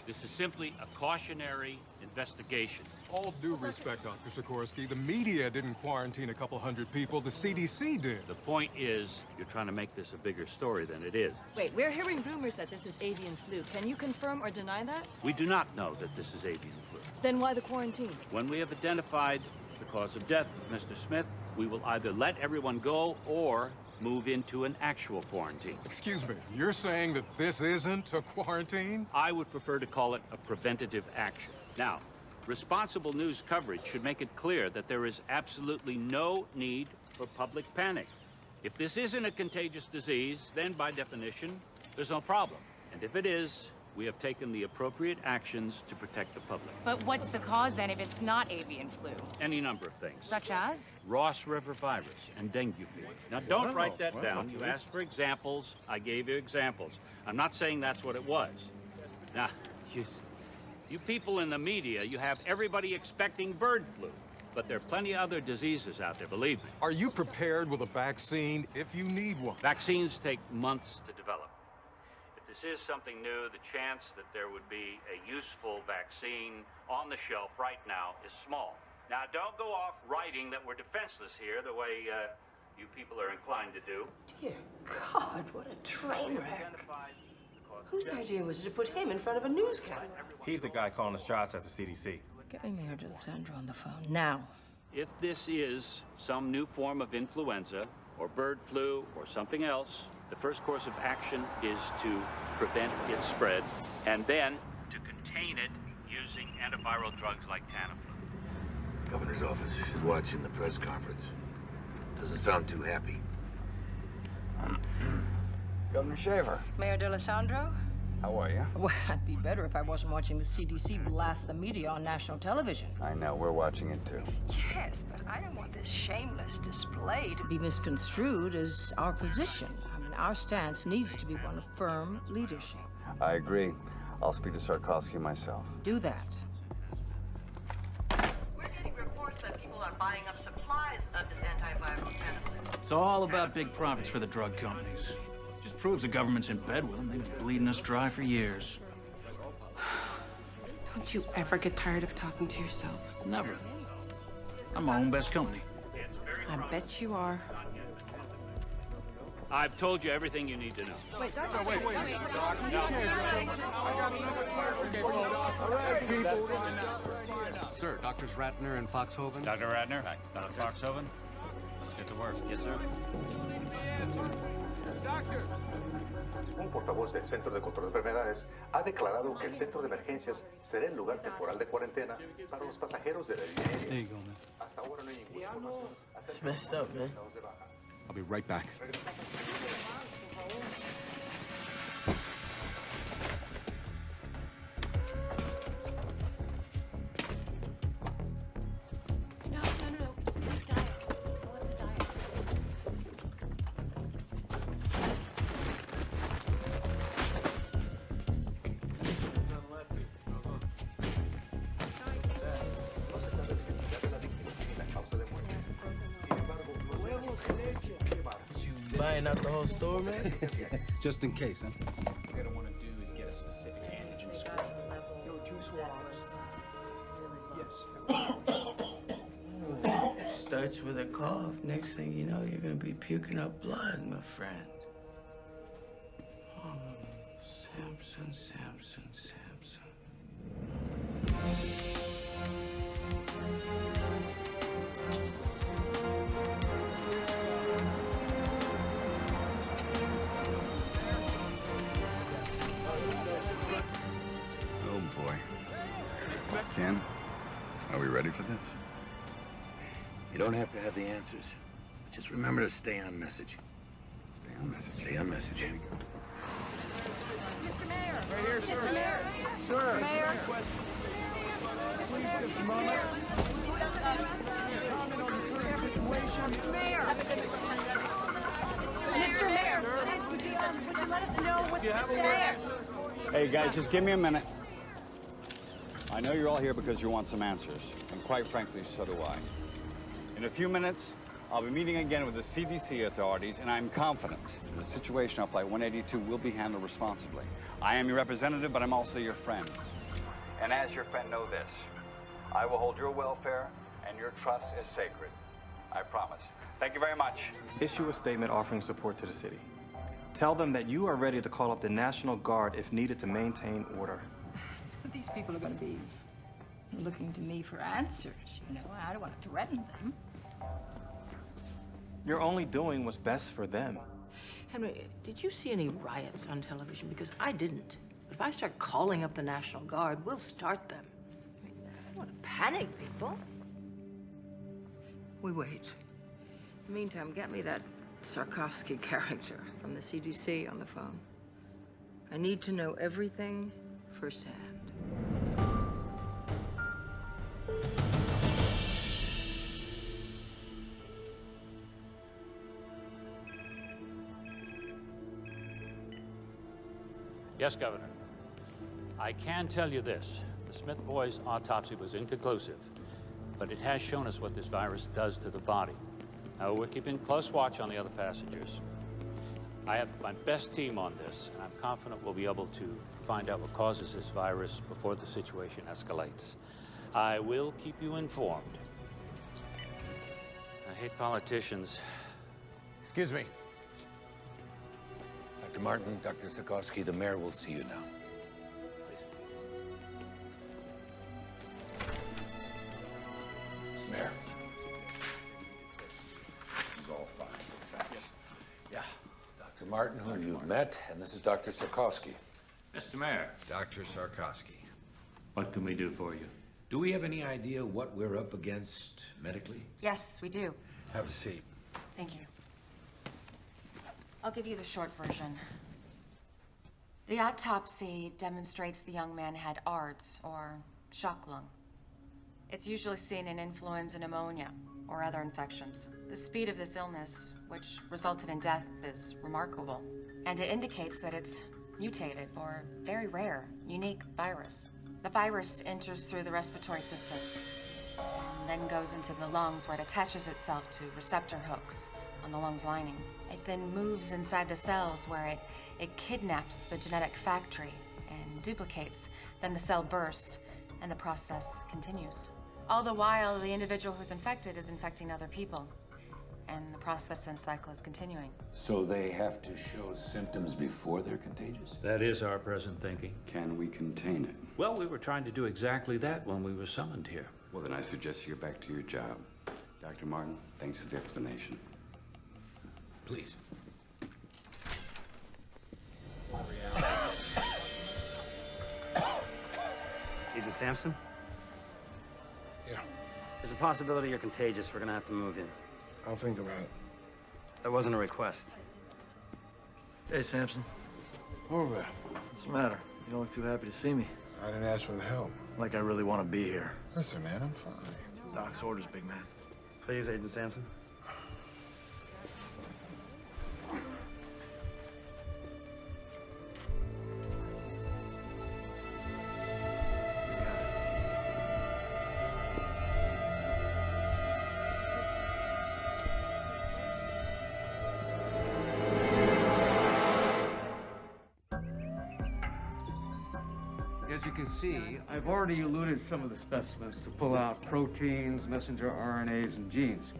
This is simply a cautionary investigation. All due respect, Dr. Sikorsky, the media didn't quarantine a couple hundred people, the CDC did. The point is, you're trying to make this a bigger story than it is. Wait, we're hearing rumors that this is avian flu. Can you confirm or deny that? We do not know that this is avian flu. Then why the quarantine? When we have identified the cause of death of Mr. Smith, we will either let everyone go or move into an actual quarantine. Excuse me, you're saying that this isn't a quarantine? I would prefer to call it a preventative action. Now, responsible news coverage should make it clear that there is absolutely no need for public panic. If this isn't a contagious disease, then by definition, there's no problem. And if it is, we have taken the appropriate actions to protect the public. But what's the cause then if it's not avian flu? Any number of things. Such as? Ross River virus and dengue fever. Now, don't write that down. You asked for examples. I gave you examples. I'm not saying that's what it was. Now, you people in the media, you have everybody expecting bird flu. But there are plenty of other diseases out there, believe me. Are you prepared with a vaccine if you need one? Vaccines take months to develop. If this is something new, the chance that there would be a useful vaccine on the shelf right now is small. Now, don't go off writing that we're defenseless here the way you people are inclined to do. Dear God, what a train wreck. Whose idea was it to put him in front of a news camera? He's the guy calling the shots at the CDC. Get me Mayor D'Alessandro on the phone, now. If this is some new form of influenza or bird flu or something else, the first course of action is to prevent its spread and then to contain it using antiviral drugs like Tamiflu. Governor's office is watching the press conference. Doesn't sound too happy. Governor Shaver. Mayor D'Alessandro? How are you? Well, I'd be better if I wasn't watching the CDC blast the media on national television. I know, we're watching it too. Yes, but I don't want this shameless display to be misconstrued as our position. I mean, our stance needs to be one of firm leadership. I agree. I'll speak to Sarkovsky myself. Do that. We're getting reports that people are buying up supplies of this antiviral Tamiflu. It's all about big profits for the drug companies. Just proves the government's in bed with them. They've been bleeding us dry for years. Don't you ever get tired of talking to yourself? Never. I'm my own best company. I bet you are. I've told you everything you need to know. Wait, Doctor, wait. Sir, Doctors Ratner and Foxhoven. Dr. Ratner. Hi. Dr. Foxhoven. Let's get to work. Yes, sir. Un portavoz del Centro de Control de Enfermedades ha declarado que el centro de emergencias será el lugar temporal de cuarentena para los pasajeros de la línea. There you go, man. Hasta ahora no hay ninguna información It's messed up, man. I'll be right back. No. Leave diet. I want the diet. Buying out the whole store, man? Just in case, huh? What you're gonna want to do is get a specific antigen screen. Starts with a cough. Next thing you know, you're gonna be puking up blood, my friend. Oh, Samson. Oh boy. Ken, are we ready for this? You don't have to have the answers. Just remember to stay on message. Stay on message. Stay on message. Here we go. Mr. Mayor. Right here, sir. Mr. Mayor. Sir. Mayor. Please, just a moment. Mr. Mayor. Would you let us know what's Mr. Mayor? Hey, guys, just give me a minute. I know you're all here because you want some answers, and quite frankly, so do I. In a few minutes, I'll be meeting again with the CDC authorities, and I'm confident the situation on Flight 182 will be handled responsibly. I am your representative, but I'm also your friend. And as your friend, know this. I will hold your welfare, and your trust is sacred. I promise. Thank you very much. Issue a statement offering support to the city. Tell them that you are ready to call up the National Guard if needed to maintain order. But these people are going to be looking to me for answers, you know. I don't want to threaten them. You're only doing what's best for them. Henry, did you see any riots on television? Because I didn't. But if I start calling up the National Guard, we'll start them. I mean, I don't want to panic people. We wait. In the meantime, get me that Sarkovsky character from the CDC on the phone. I need to know everything firsthand. Yes, Governor. I can tell you this. The Smith boys' autopsy was inconclusive, but it has shown us what this virus does to the body. Now, we're keeping close watch on the other passengers. I have my best team on this, and I'm confident we'll be able to find out what causes this virus before the situation escalates. I will keep you informed. I hate politicians. Excuse me. Dr. Martin, Dr. Sikorsky, the mayor will see you now. Please. Mr. Mayor. This is all fine. Yeah. This is Dr. Martin, who you've met, and this is Dr. Sikorsky. Mr. Mayor. Dr. Sikorsky. What can we do for you? Do we have any idea what we're up against medically? Yes, we do. Have a seat. Thank you. I'll give you the short version. The autopsy demonstrates the young man had ARDS, or shock lung. It's usually seen in influenza pneumonia or other infections. The speed of this illness, which resulted in death, is remarkable. And it indicates that it's mutated or very rare, unique virus. The virus enters through the respiratory system and then goes into the lungs, where it attaches itself to receptor hooks on the lungs lining. It then moves inside the cells, where it kidnaps the genetic factory and duplicates. Then the cell bursts and the process continues. All the while, the individual who's infected is infecting other people, and the process and cycle is continuing. So they have to show symptoms before they're contagious? That is our present thinking. Can we contain it? Well, we were trying to do exactly that when we were summoned here. Well, then I suggest you get back to your job. Dr. Martin, thanks for the explanation. Please. Agent Sampson? Yeah. There's a possibility you're contagious. We're gonna have to move in. I'll think about it. That wasn't a request. Hey, Sampson. Over. What's the matter? You don't look too happy to see me. I didn't ask for the help. Like I really want to be here. Listen, man, I'm fine. Doc's orders, big man. Please, Agent Sampson. As you can see, I've already eluted some of the specimens to pull out proteins, messenger RNAs, and genes.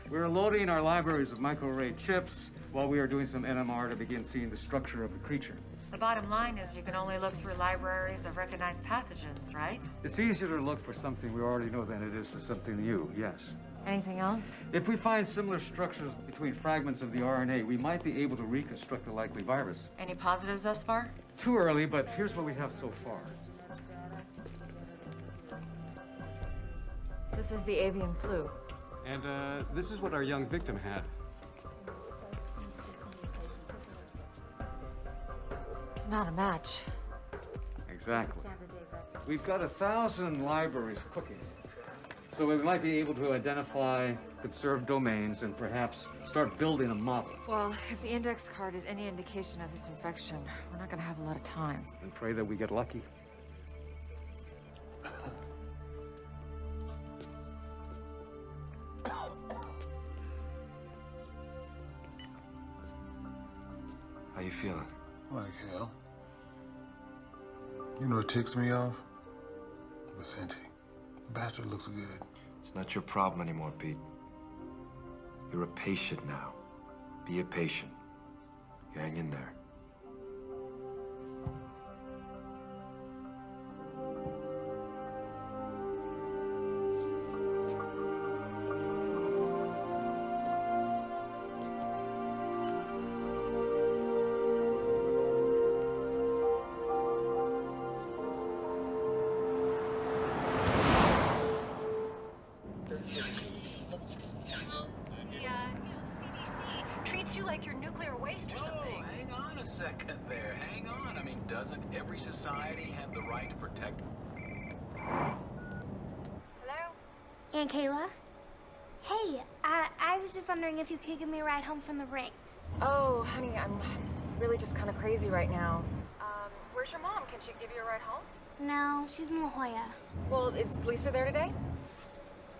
We're loading our libraries of microarray chips while we are doing some NMR to begin seeing the structure of the creature. The bottom line is you can only look through libraries of recognized pathogens, right? It's easier to look for something we already know than it is for something new, yes. Anything else? If we find similar structures between fragments of the RNA, we might be able to reconstruct the likely virus. Any positives thus far? Too early, but here's what we have so far. This is the avian flu. And this is what our young victim had. It's not a match. Exactly. We've got 1,000 libraries cooking. So we might be able to identify conserved domains and perhaps start building a model. Well, if the index card is any indication of this infection, we're not gonna have a lot of time. And pray that we get lucky. How you feeling? Like hell. You know what ticks me off? Vicente. The bastard looks good. It's not your problem anymore, Pete. You're a patient now. Be a patient. You hang in there. treats you like your nuclear waste or something. Hang on a second there. Hang on. I mean, doesn't every society have the right to protect? Hello? Aunt Kayla? Hey, I was just wondering if you could give me a ride home from the rink. Oh, honey, I'm really just kind of crazy right now. Where's your mom? Can she give you a ride home? No, she's in La Jolla. Well, is Lisa there today?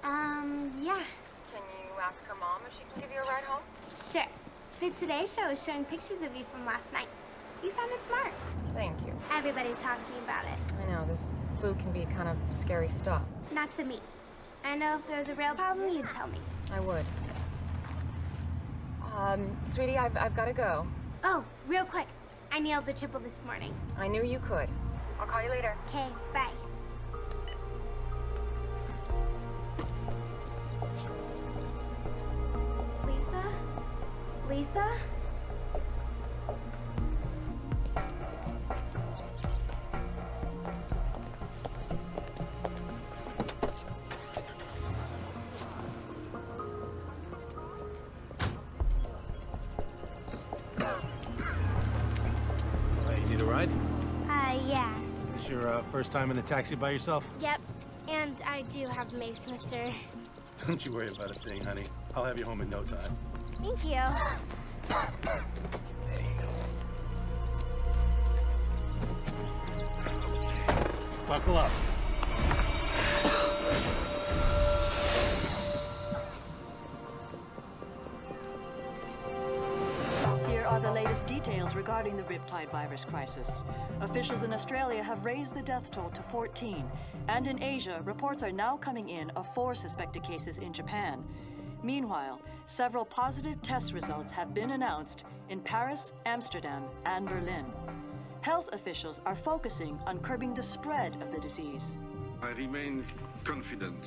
Yeah. Can you ask her mom if she can give you a ride home? Sure. The Today Show is showing pictures of you from last night. You sounded smart. Thank you. Everybody's talking about it. I know, this flu can be kind of scary stuff. Not to me. I know if there was a real problem, you'd tell me. I would. Sweetie, I've got to go. Oh, real quick. I nailed the triple this morning. I knew you could. I'll call you later. Okay, bye. Lisa? Lisa? You need a ride? Yeah. This your first time in a taxi by yourself? Yep. And I do have Mace, mister. Don't you worry about a thing, honey. I'll have you home in no time. Thank you. Buckle up. Here are the latest details regarding the Riptide virus crisis. Officials in Australia have raised the death toll to 14, and in Asia, reports are now coming in of 4 suspected cases in Japan. Meanwhile, several positive test results have been announced in Paris, Amsterdam, and Berlin. Health officials are focusing on curbing the spread of the disease. I remain confident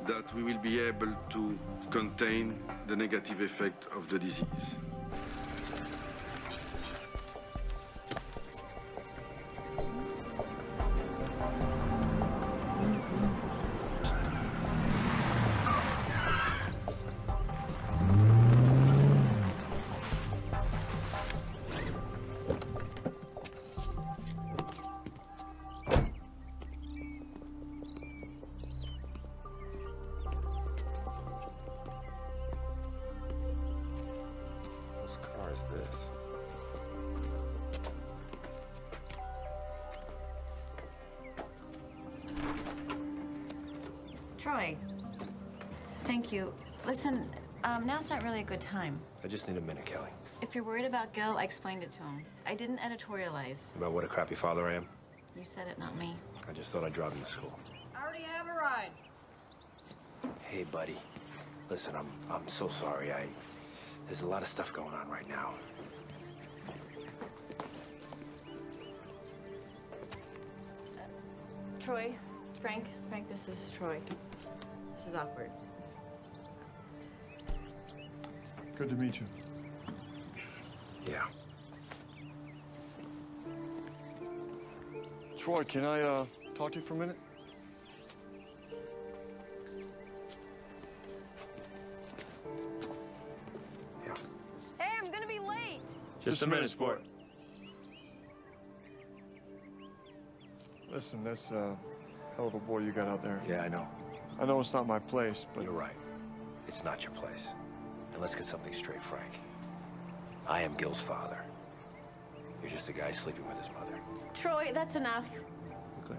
that we will be able to contain the negative effect of the disease. Troy, thank you. Listen, now's not really a good time. I just need a minute, Kelly. If you're worried about Gil, I explained it to him. I didn't editorialize. About what a crappy father I am? You said it, not me. I just thought I'd drive him to school. I already have a ride. Hey, buddy. Listen, I'm so sorry. There's a lot of stuff going on right now. Troy, Frank, this is Troy. This is awkward. Good to meet you. Yeah. Troy, can I talk to you for a minute? Hey, I'm gonna be late. Just a minute, sport. Listen, that's a hell of a boy you got out there. Yeah, I know. I know it's not my place, but... You're right. It's not your place. And let's get something straight, Frank. I am Gil's father. You're just a guy sleeping with his mother. Troy, that's enough. Okay.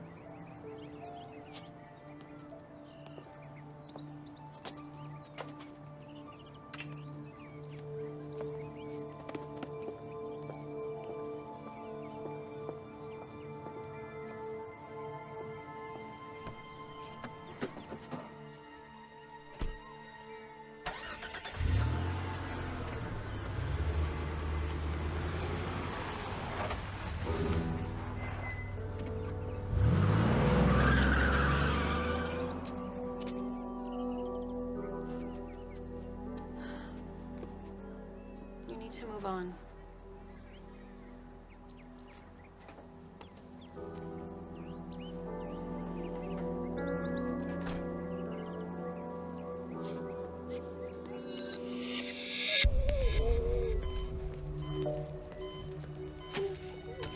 You need to move on.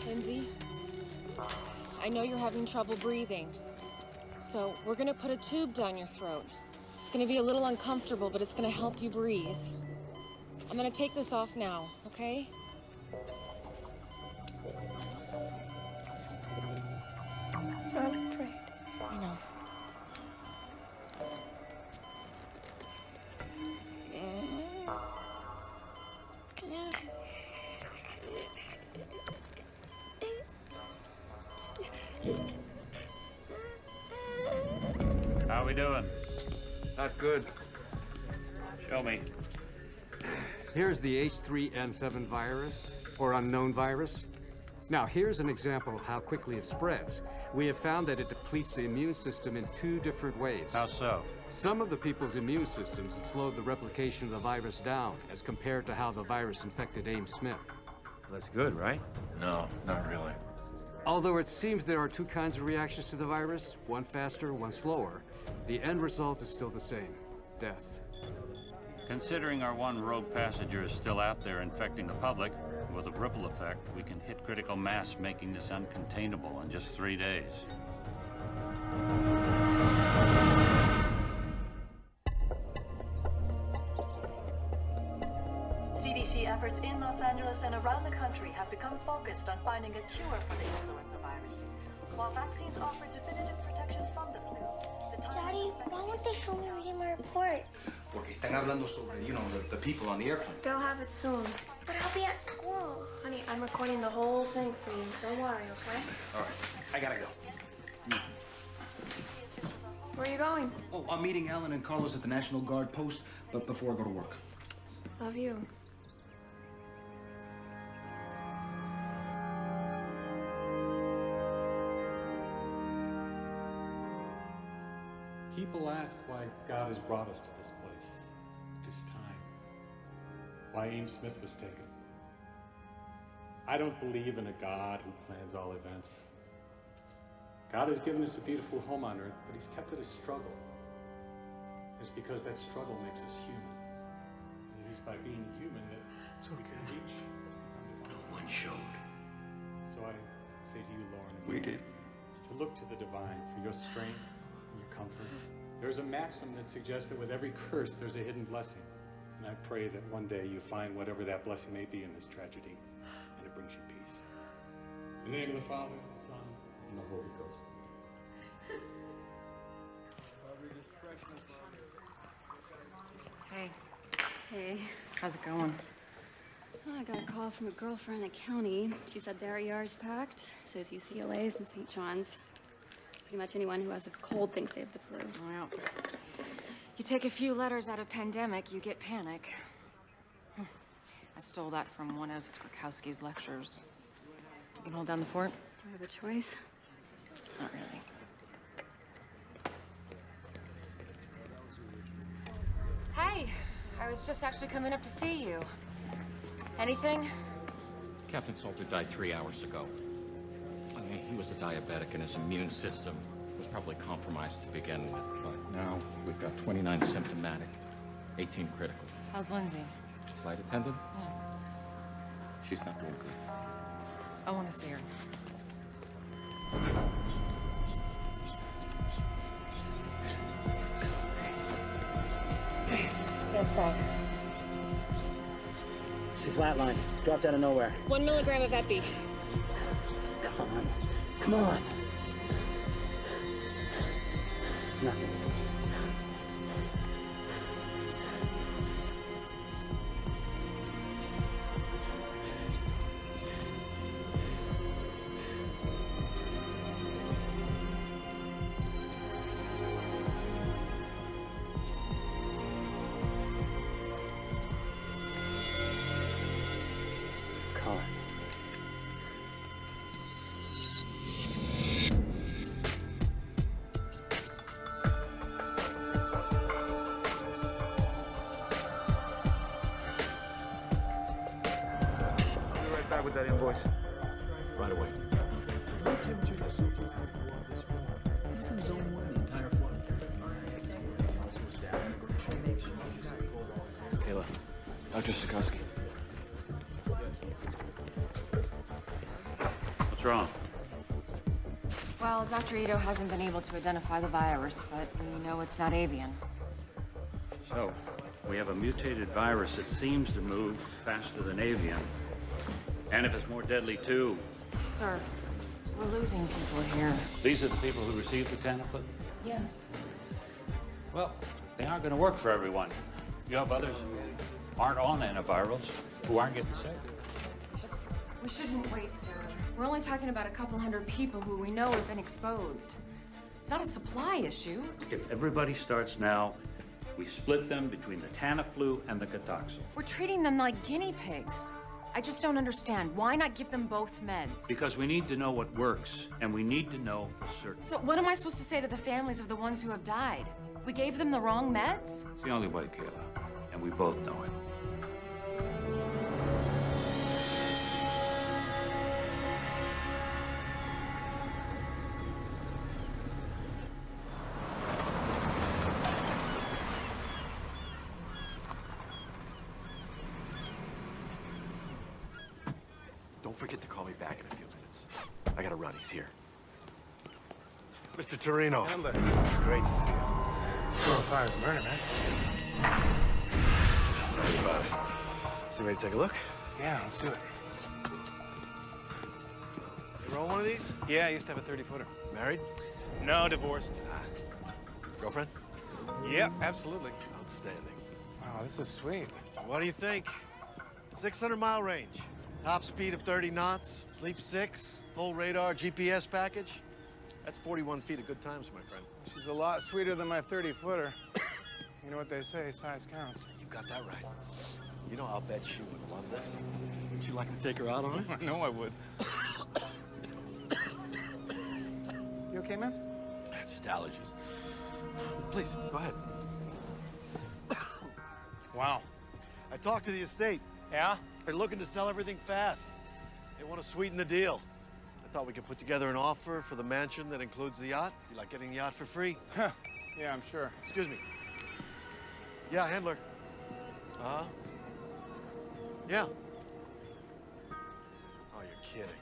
Lindsay, I know you're having trouble breathing. So we're gonna put a tube down your throat. It's gonna be a little uncomfortable, but it's gonna help you breathe. I'm gonna take this off now, okay? I'm afraid. I know. How we doing? Not good. Show me. Here's the H3N7 virus, or unknown virus. Now, here's an example of how quickly it spreads. We have found that it depletes the immune system in 2 different ways. How so? Some of the people's immune systems have slowed the replication of the virus down as compared to how the virus infected Ames Smith. That's good, right? No, not really. Although it seems there are 2 kinds of reactions to the virus, one faster, one slower, the end result is still the same: death. Considering our one rogue passenger is still out there infecting the public, with a ripple effect, we can hit critical mass, making this uncontainable in just 3 days. CDC efforts in Los Angeles and around the country have become focused on finding a cure for the influenza virus. While vaccines offer definitive protection from the flu, Daddy, why won't they show me reading my reports? Porque están hablando sobre, you know, the people on the airplane. They'll have it soon. But I'll be at school. Honey, I'm recording the whole thing for you. Don't worry, okay? All right, I gotta go. Where are you going? Oh, I'm meeting Alan and Carlos at the National Guard post, but before I go to work. Love you. People ask why God has brought us to this place, this time, why Ames Smith was taken. I don't believe in a God who plans all events. God has given us a beautiful home on earth, but he's kept it a struggle. It's because that struggle makes us human. And it is by being human that we can reach. No one showed. So I say to you, Lauren, We did. to look to the divine for your strength and your comfort. There's a maxim that suggests that with every curse, there's a hidden blessing. And I pray that one day you find whatever that blessing may be in this tragedy, and it brings you peace. In the name of the Father, the Son, and the Holy Ghost. Hey. Hey. How's it going? Well, I got a call from a girlfriend at County. She said their ER's packed, so is UCLA's and St. John's. Pretty much anyone who has a cold thinks they have the flu. Well, you take a few letters out of pandemic, you get panic. I stole that from one of Skrzykowski's lectures. You can hold down the fort? Do I have a choice? Not really. Hey, I was just actually coming up to see you. Anything? Captain Salter died 3 hours ago. I mean, he was a diabetic and his immune system was probably compromised to begin with, but now we've got 29 symptomatic, 18 critical. How's Lindsay? Flight attendant? Yeah. She's not doing good. I want to see her. Stay aside. She flatlined. Dropped out of nowhere. 1 milligram of epi. Come on. Come on. Nothing. Colin. I'll be right back with that invoice. Right away. He's in zone 1 the entire flight. Kayla, Dr. Sikorsky. What's wrong? Well, Dr. Ito hasn't been able to identify the virus, but we know it's not avian. So, we have a mutated virus that seems to move faster than avian. And if it's more deadly, too. Sir, we're losing people here. These are the people who received the Tamiflu? Yes. Well, they aren't going to work for everyone. You have others who aren't on antivirals who aren't getting sick. We shouldn't wait, sir. We're only talking about a couple hundred people who we know have been exposed. It's not a supply issue. If everybody starts now, we split them between the Tamiflu and the Cotoxil. We're treating them like guinea pigs. I just don't understand. Why not give them both meds? Because we need to know what works, and we need to know for certain. So what am I supposed to say to the families of the ones who have died? We gave them the wrong meds? It's the only way, Kayla, and we both know it. Don't forget to call me back in a few minutes. I gotta run, he's here. Mr. Torino. It's great to see you. Chlorofire's murder, man. Tell me about it. So you ready to take a look? Yeah, let's do it. You roll one of these? Yeah, I used to have a 30-footer. Married? No, divorced. Girlfriend? Yep, absolutely. Outstanding. Wow, this is sweet. So what do you think? 600-mile range. Top speed of 30 knots, sleep 6, full radar, GPS package. That's 41 feet of good times, my friend. She's a lot sweeter than my 30-footer. You know what they say, size counts. You got that right. You know, I'll bet she would love this. Would you like to take her out on it? I know I would. You okay, man? It's just allergies. Please, go ahead. Wow. I talked to the estate. Yeah? They're looking to sell everything fast. They want to sweeten the deal. I thought we could put together an offer for the mansion that includes the yacht. You like getting the yacht for free? Yeah, I'm sure. Excuse me. Yeah, handler. Uh-huh. Yeah. Oh, you're kidding.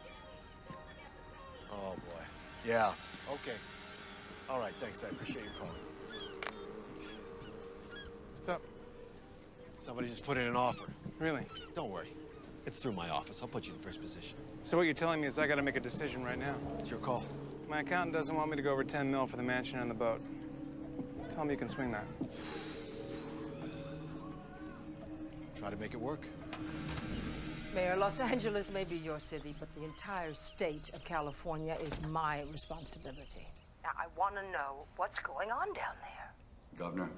Oh, boy. Yeah, okay. All right, thanks. I appreciate your call. What's up? Somebody just put in an offer. Really? Don't worry. It's through my office. I'll put you in first position. So what you're telling me is I gotta make a decision right now. It's your call. My accountant doesn't want me to go over 10 mil for the mansion and the boat. Tell me you can swing that. Try to make it work. Mayor, Los Angeles may be your city, but the entire state of California is my responsibility. Now, I want to know what's going on down there. Governor,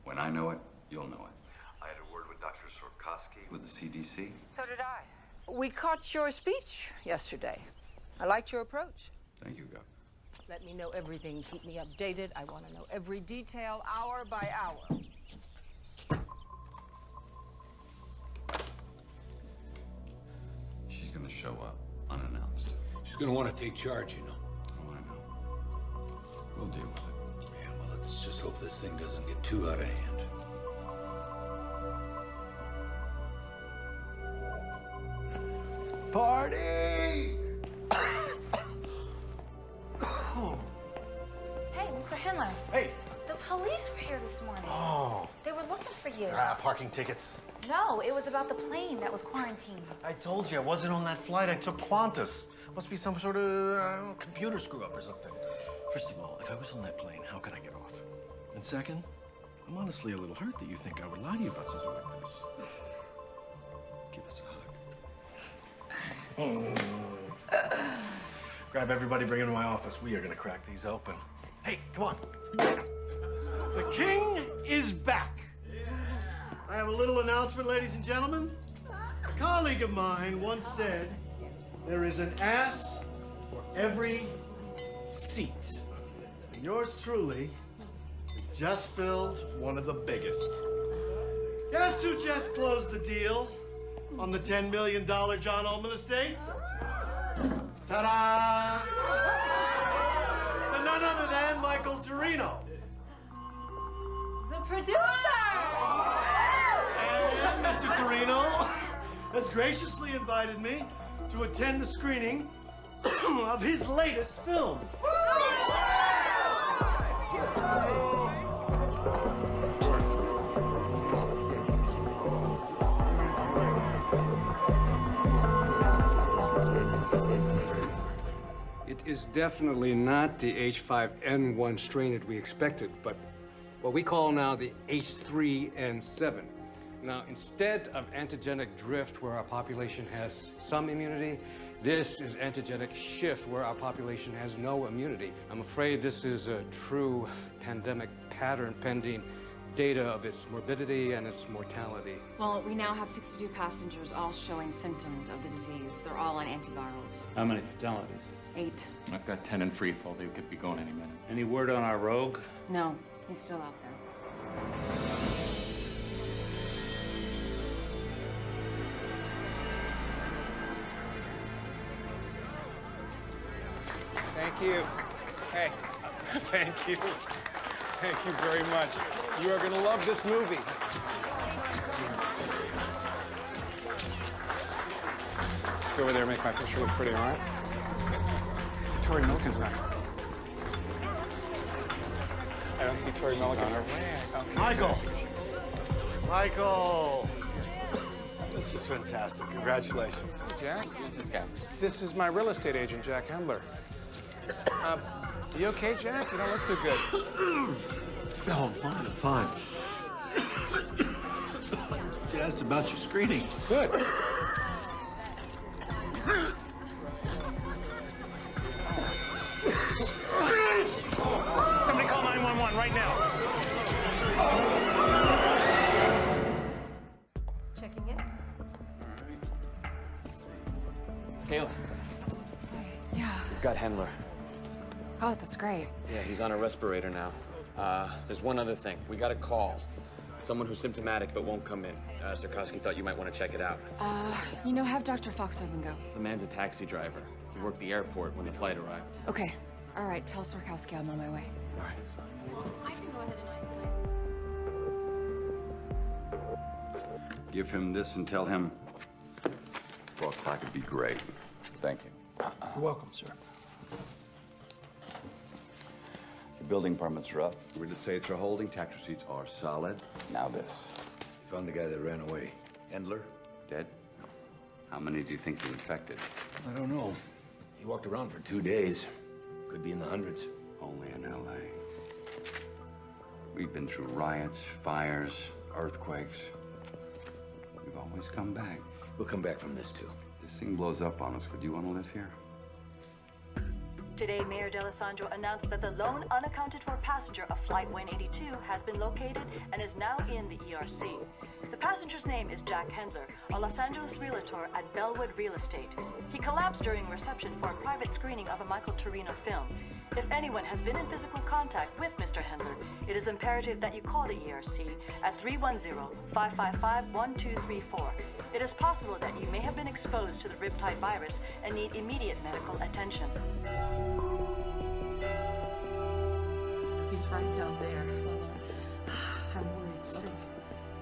when I know it, you'll know it. I had a word with Dr. Soderbergh with the CDC. So did I. We caught your speech yesterday. I liked your approach. Thank you, Governor. Let me know everything. Keep me updated. I want to know every detail, hour by hour. She's gonna show up unannounced. She's gonna want to take charge, you know. Oh, I know. We'll deal with it. Yeah, well, let's just hope this thing doesn't get too out of hand. Party! Hey, Mr. Henler. Hey. The police were here this morning. Oh. They were looking for you. Parking tickets. No, it was about the plane that was quarantined. I told you, I wasn't on that flight. I took Qantas. Must be some sort of computer screw-up or something. First of all, if I was on that plane, how could I get off? And second, I'm honestly a little hurt that you think I would lie to you about something like this. Give us a hug. Grab everybody, bring them to my office. We are gonna crack these open. Hey, come on. The king is back. I have a little announcement, ladies and gentlemen. A colleague of mine once said, there is an ass for every seat. And yours truly has just filled one of the biggest. Guess who just closed the deal on the $10 million John Ullman estate? Ta-da! To none other than Michael Torino. The producer! And Mr. Torino has graciously invited me to attend the screening of his latest film. It is definitely not the H5N1 strain that we expected, but what we call now the H3N7. Now, instead of antigenic drift where our population has some immunity, this is antigenic shift where our population has no immunity. I'm afraid this is a true pandemic pattern pending data of its morbidity and its mortality. Well, we now have 62 passengers all showing symptoms of the disease. They're all on antivirals. How many fatalities? 8. I've got 10 in free fall. They could be going any minute. Any word on our rogue? No, he's still out there. Thank you. Hey, thank you. Thank you very much. You are gonna love this movie. Let's go over there and make my picture look pretty, all right? Tori Milken's not. I don't see Tori Milken. Okay. Michael! Michael! This is fantastic. Congratulations. Jack? Who's this guy? This is my real estate agent, Jack Hembler. You okay, Jack? You don't look too good. No, I'm fine. You asked about your screening. Good. Somebody call 911 right now. Checking in. Kayla. Yeah. We've got Hendler. Oh, that's great. Yeah, he's on a respirator now. There's one other thing. We got a call. Someone who's symptomatic but won't come in. Sarkowski thought you might want to check it out. Have Dr. Foxhaven go. The man's a taxi driver. He worked the airport when the flight arrived. Okay. All right, tell Sarkowski I'm on my way. All right. I can go ahead and isolate. Give him this and tell him 4 o'clock would be great. Thank you. You're welcome, sir. Your building permits are up. Real estates are holding. Tax receipts are solid. Now this. Found the guy that ran away. Endler, dead? How many do you think you infected? I don't know. He walked around for 2 days. Could be in the hundreds. Only in L.A. We've been through riots, fires, earthquakes. We've always come back. We'll come back from this, too. This thing blows up on us. Would you want to live here? Today, Mayor D'Alessandro announced that the lone unaccounted-for passenger of Flight 182 has been located and is now in the ERC. The passenger's name is Jack Hendler, a Los Angeles realtor at Bellwood Real Estate. He collapsed during a reception for a private screening of a Michael Torino film. If anyone has been in physical contact with Mr. Hendler, it is imperative that you call the ERC at 310-555-1234. It is possible that you may have been exposed to the riptide virus and need immediate medical attention. He's right down there. I'm worried sick.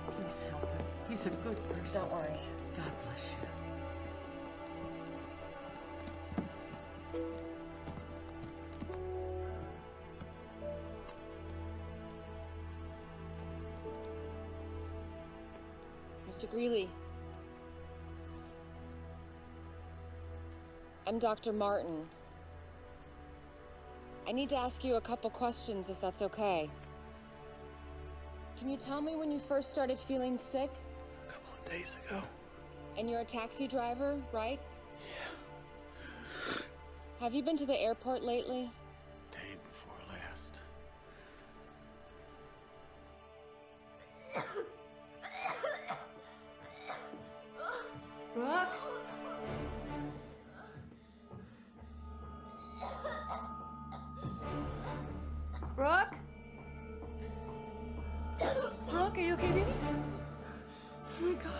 Please help him. He's a good person. Don't worry. God bless you. Mr. Greeley. I'm Dr. Martin. I need to ask you a couple questions, if that's okay. Can you tell me when you first started feeling sick? A couple of days ago. And you're a taxi driver, right? Yeah. Have you been to the airport lately? Day before last. Brooke? Brooke? Brooke, are you okay, baby? Oh my God.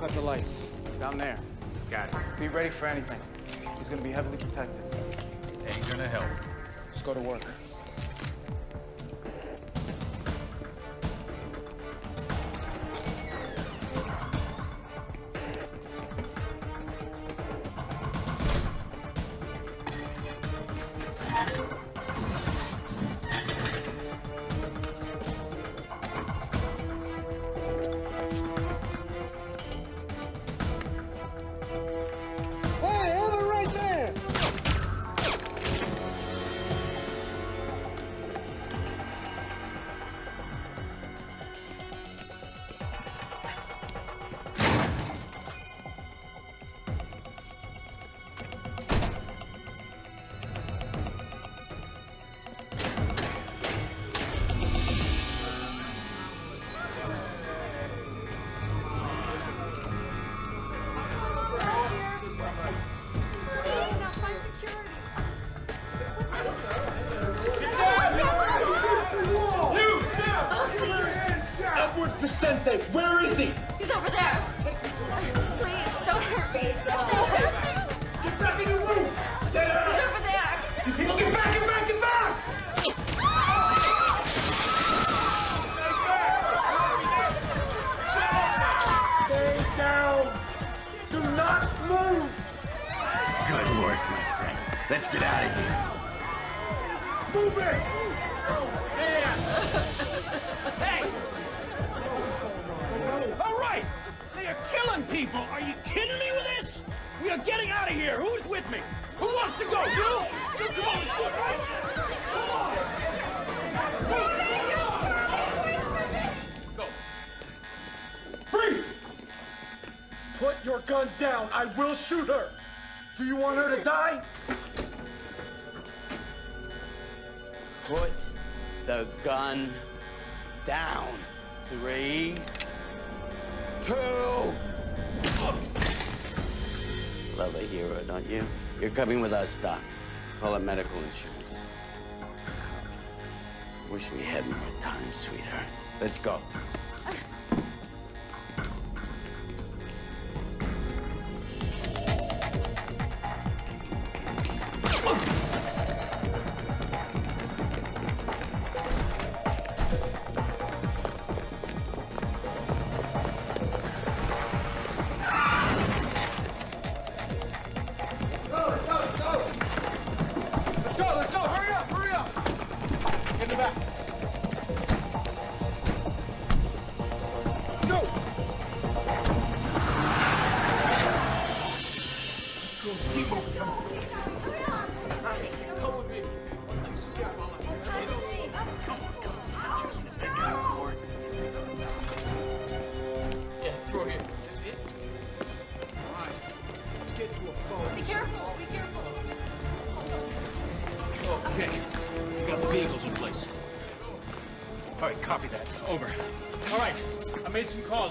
cut the lights. Down there. Got it. Be ready for anything. He's gonna be heavily protected. Ain't gonna help. Let's go to work. Where is he? He's over there. Please, don't hurt me. Get back in your room! Stay there! He's over there. Get back, get back, get back! Stay down! Do not move! Good work, my friend. Let's get out of here. Move it! Hey! All right! They are killing people! Are you kidding me with this? We are getting out of here! Who's with me? Who wants to go? You? Come on! Go! Freeze! Put your gun down! I will shoot her! Do you want her to die? Put the gun down. 3, 2. Love a hero, don't you? You're coming with us, Doc. Call it medical insurance. Wish we had more time, sweetheart. Let's go.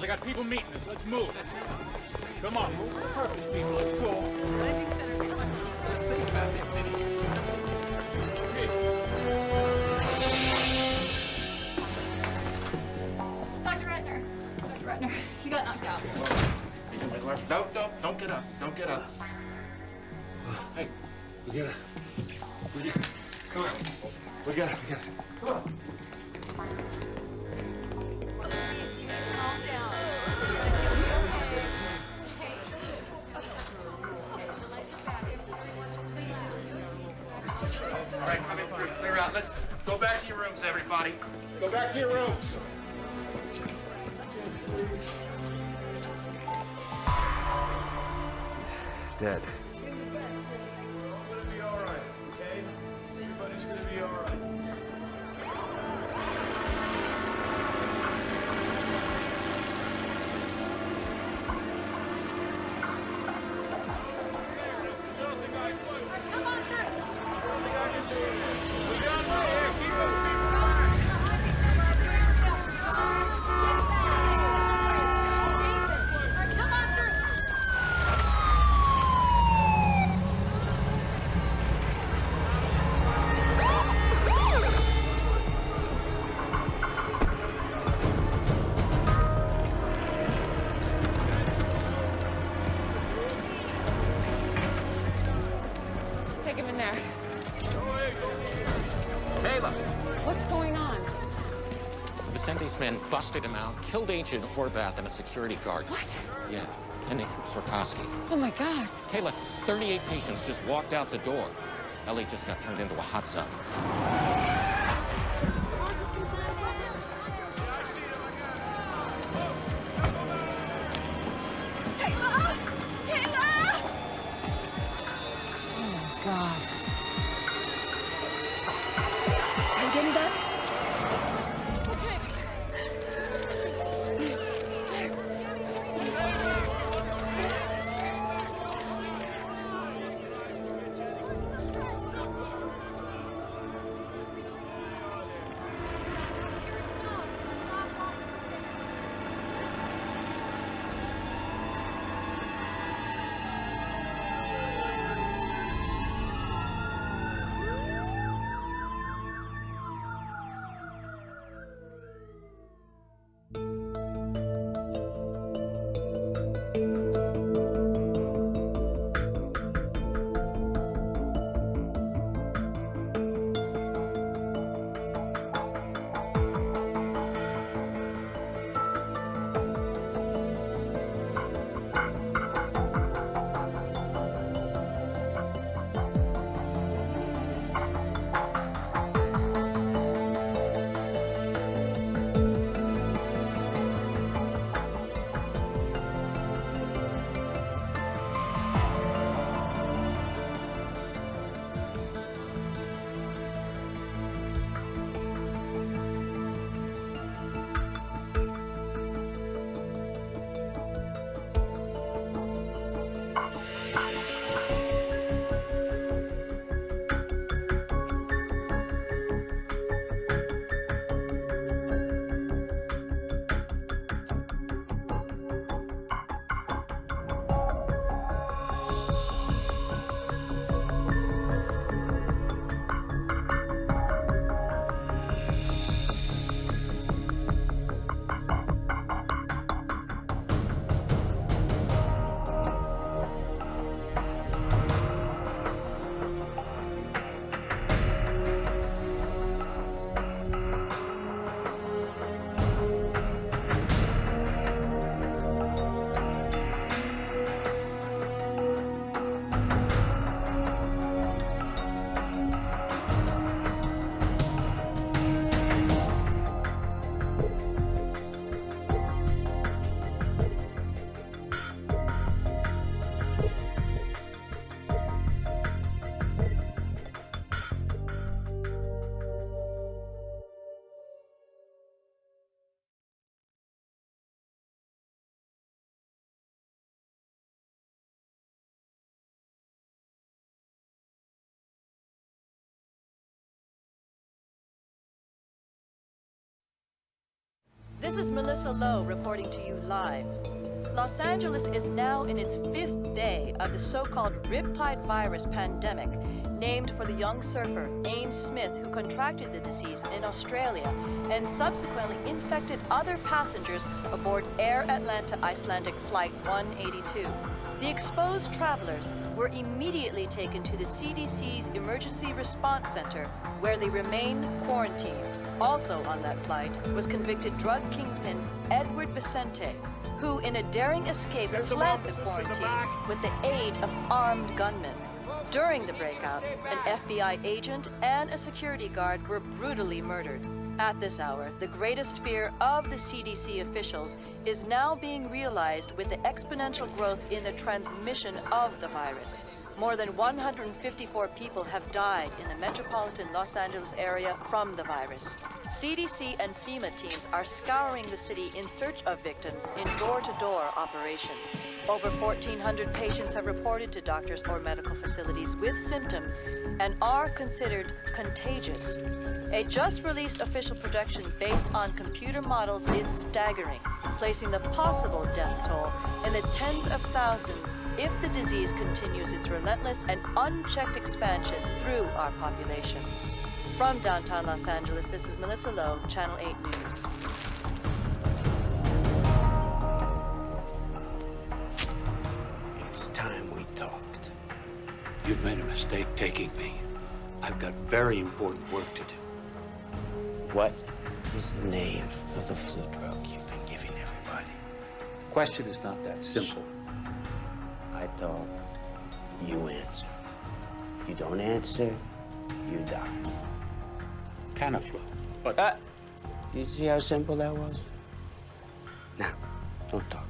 I got people meeting us. Let's move. Come on, move with purpose, people. Let's go. Let's think about this city. Dr. Ratner. Dr. Ratner, you got knocked out. No, don't get up. Don't get up. Hey, we gotta. Come on. We gotta. Come on. All right, come in through. Clear out. Let's go back to your rooms, everybody. Go back to your rooms. Dead. Everybody's gonna be all right, okay? Everybody's gonna be all right. Vicenti's men busted him out, killed Agent Horvath and a security guard. What? Yeah, and they took Swarkowski. Oh my God. Kayla, 38 patients just walked out the door. Ehle just got turned into a hot zone. Kayla! Kayla! Oh my God. Are you getting that? This is Melissa Lowe reporting to you live. Los Angeles is now in its 5th day of the so-called Riptide virus pandemic, named for the young surfer Ames Smith, who contracted the disease in Australia and subsequently infected other passengers aboard Air Atlanta Icelandic Flight 182. The exposed travelers were immediately taken to the CDC's Emergency Response Center, where they remain quarantined. Also on that flight was convicted drug kingpin Edward Vicente, who in a daring escape fled the quarantine with the aid of armed gunmen. During the breakout, an FBI agent and a security guard were brutally murdered. At this hour, the greatest fear of the CDC officials is now being realized with the exponential growth in the transmission of the virus. More than 154 people have died in the metropolitan Los Angeles area from the virus. CDC and FEMA teams are scouring the city in search of victims in door-to-door operations. Over 1,400 patients have reported to doctors or medical facilities with symptoms and are considered contagious. A just-released official projection based on computer models is staggering, placing the possible death toll in the tens of thousands if the disease continues its relentless and unchecked expansion through our population. From downtown Los Angeles, this is Melissa Lowe, Channel 8 News. It's time we talked. You've made a mistake taking me. I've got very important work to do. What is the name of the flu drug you've been giving everybody? Question is not that simple. I talk, you answer. You don't answer, you die. Tamiflu, but... You see how simple that was? Now, don't talk.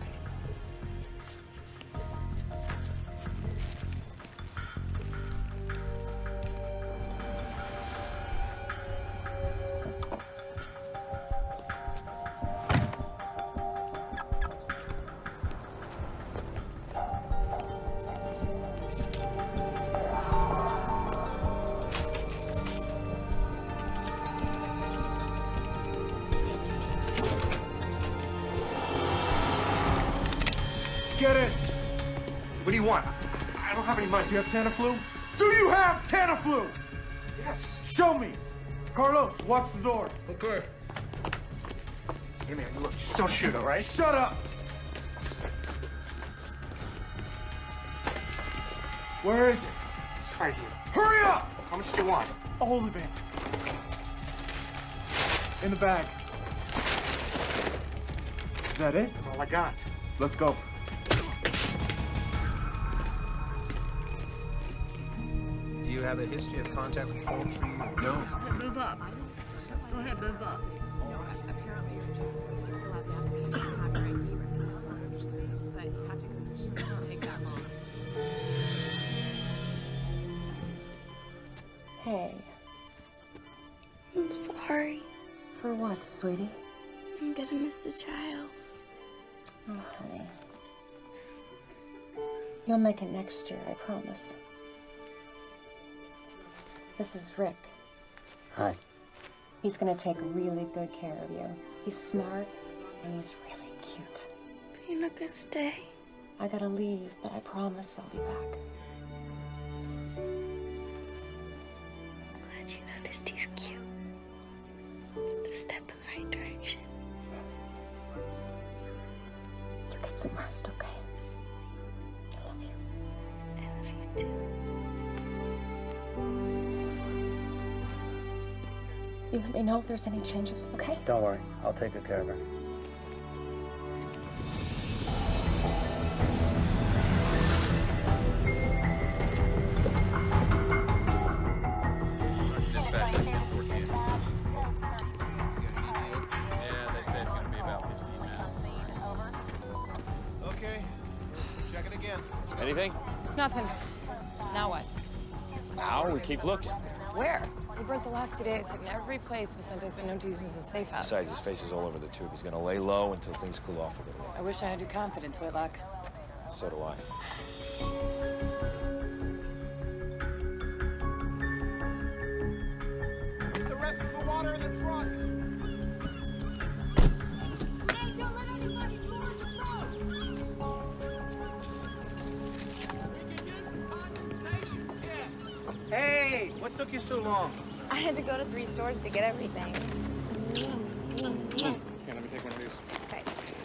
Get it! What do you want? I don't have any money. Do you have Tamiflu? Do you have Tamiflu? Yes. Show me. Carlos, watch the door. Okay. Hey, man, look, just don't shoot, all right? Shut up! Where is it? It's right here. Hurry up! How much do you want? All of it. In the bag. Is that it? That's all I got. Let's go. Do you have a history of contact with poultry? No. Move up. Go ahead, move up. No, apparently you're just supposed to fill out the application and have your ID ready. But you have to go. It won't take that long. Hey. I'm sorry. For what, sweetie? I'm gonna miss the trials. Oh, honey. You'll make it next year, I promise. This is Rick. Hi. He's gonna take really good care of you. He's smart and he's really cute. You're not gonna stay. I gotta leave, but I promise I'll be back. I'm glad you noticed he's cute. It's a step in the right direction. You get some rest, okay? I love you. I love you too. You let me know if there's any changes, okay? Don't worry, I'll take good care of her. Dispatch 1014 this time. Yeah, they say it's gonna be about 15 minutes. Okay, check it again. Anything? Nothing. Now what? Now we keep looking. Where? We burnt the last 2 days, hitting every place Vicente's been known to use as a safe house. Besides, his face is all over the tube. He's gonna lay low until things cool off a little. I wish I had your confidence, Whitlock. So do I. The rest of the water in the trunk. Hey, don't let anybody board the boat! Hey, what took you so long? I had to go to 3 stores to get everything. Here, let me take one of these. Okay.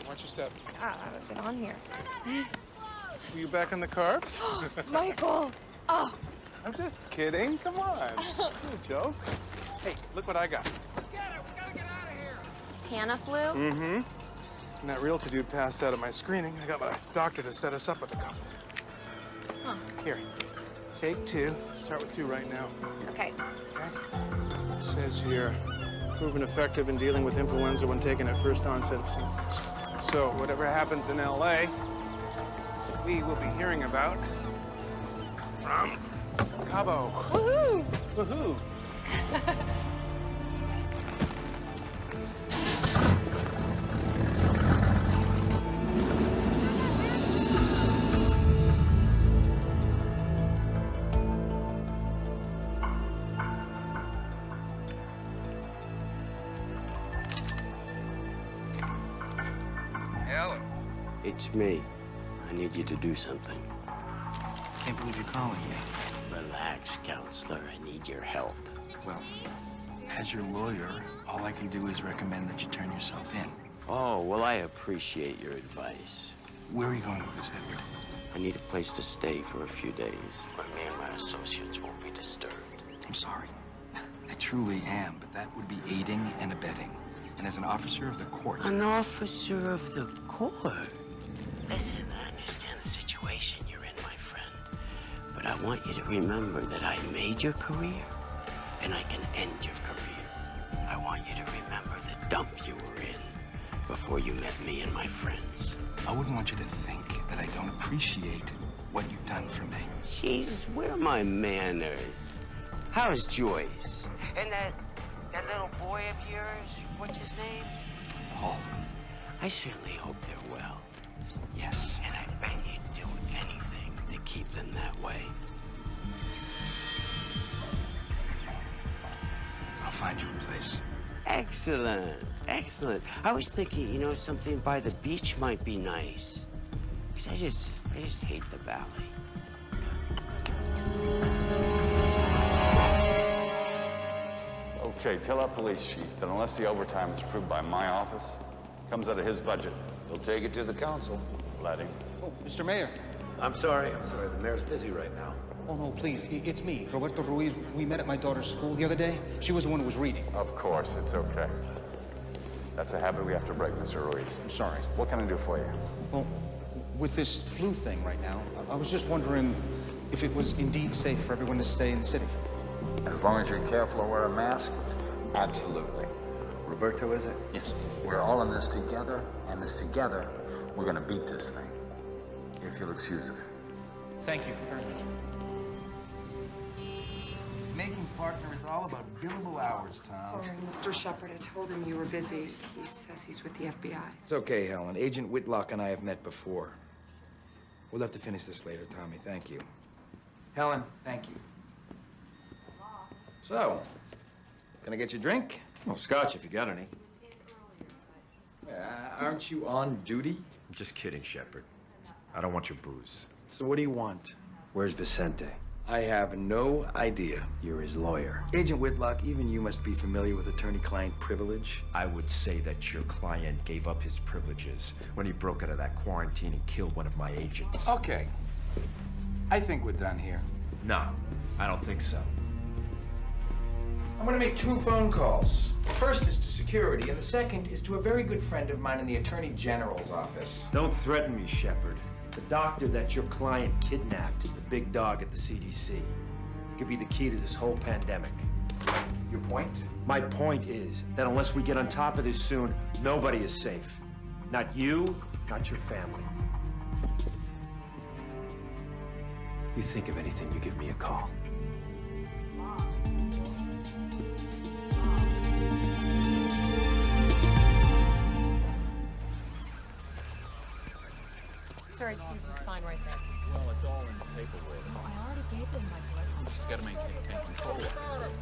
Watch your step. I've been on here. Were you back on the carbs? Michael! Oh! I'm just kidding. Come on. No joke. Hey, look what I got. Tamiflu? Mm-hmm. And that realtor dude passed out at my screening. I got my doctor to set us up with a couple. Huh. Here, take 2. Start with 2 right now. Okay. It says here, proven effective in dealing with influenza when taken at first onset of symptoms. So whatever happens in LA, we will be hearing about from Cabo. Woohoo! Woohoo! Ellen. It's me. I need you to do something. Can't believe you're calling me. Relax, counselor. I need your help. Well, as your lawyer, all I can do is recommend that you turn yourself in. Oh, well, I appreciate your advice. Where are you going with this, Edward? I need a place to stay for a few days where me and my associates won't be disturbed. I'm sorry. I truly am, but that would be aiding and abetting. and as an officer of the court. An officer of the court? Listen, I understand the situation you're in, my friend. But I want you to remember that I made your career, and I can end your career. I want you to remember the dump you were in before you met me and my friends. I wouldn't want you to think that I don't appreciate what you've done for me. Jesus, where are my manners? How's Joyce? And that little boy of yours, what's his name? Paul. I certainly hope they're well. Yes. And I bet you'd do anything to keep them that way. I'll find you a place. Excellent, excellent. I was thinking, you know, something by the beach might be nice. Because I just hate the valley. Okay, tell our police chief that unless the overtime is approved by my office, comes out of his budget. He'll take it to the council. Let him. Oh, Mr. Mayor. I'm sorry. The mayor's busy right now. Oh, no, please. It's me, Roberto Ruiz. We met at my daughter's school the other day. She was the one who was reading. Of course, it's okay. That's a habit we have to break, Mr. Ruiz. I'm sorry. What can I do for you? Well, with this flu thing right now, I was just wondering if it was indeed safe for everyone to stay in the city. As long as you're careful to wear a mask, absolutely. Roberto, is it? Yes. We're all in this together, and this together, we're gonna beat this thing. If you'll excuse us. Thank you very much. Making partner is all about billable hours, Tom. Sorry, Mr. Shepard. I told him you were busy. He says he's with the FBI. It's okay, Helen. Agent Whitlock and I have met before. We'll have to finish this later, Tommy. Thank you. Helen, thank you. So, gonna get you a drink? Well, scotch if you got any. Aren't you on duty? I'm just kidding, Shepard. I don't want your booze. So what do you want? Where's Vicente? I have no idea. You're his lawyer. Agent Whitlock, even you must be familiar with attorney-client privilege. I would say that your client gave up his privileges when he broke out of that quarantine and killed one of my agents. Okay. I think we're done here. No, I don't think so. I'm gonna make 2 phone calls. The first is to security, and the second is to a very good friend of mine in the Attorney General's office. Don't threaten me, Shepard. The doctor that your client kidnapped is the big dog at the CDC. He could be the key to this whole pandemic. Your point? My point is that unless we get on top of this soon, nobody is safe. Not you, not your family. You think of anything, you give me a call. Sir, I just need you to sign right there. Well, it's all in the paperwork. I already gave them my blessing. You just gotta maintain control of it. That's it.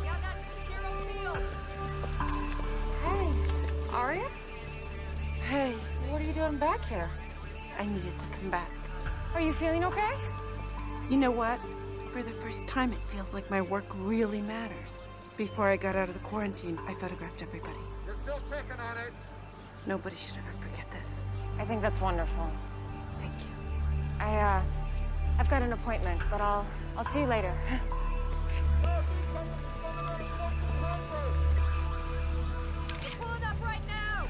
Yeah, that's zero field. Hey, Aria? Hey, What are you doing back here? I needed to come back. Are you feeling okay? You know what? For the first time, it feels like my work really matters. Before I got out of the quarantine, I photographed everybody. You're still checking on it. Nobody should ever forget this. I think that's wonderful. Thank you. I've got an appointment, but I'll see you later. Pull it up right now.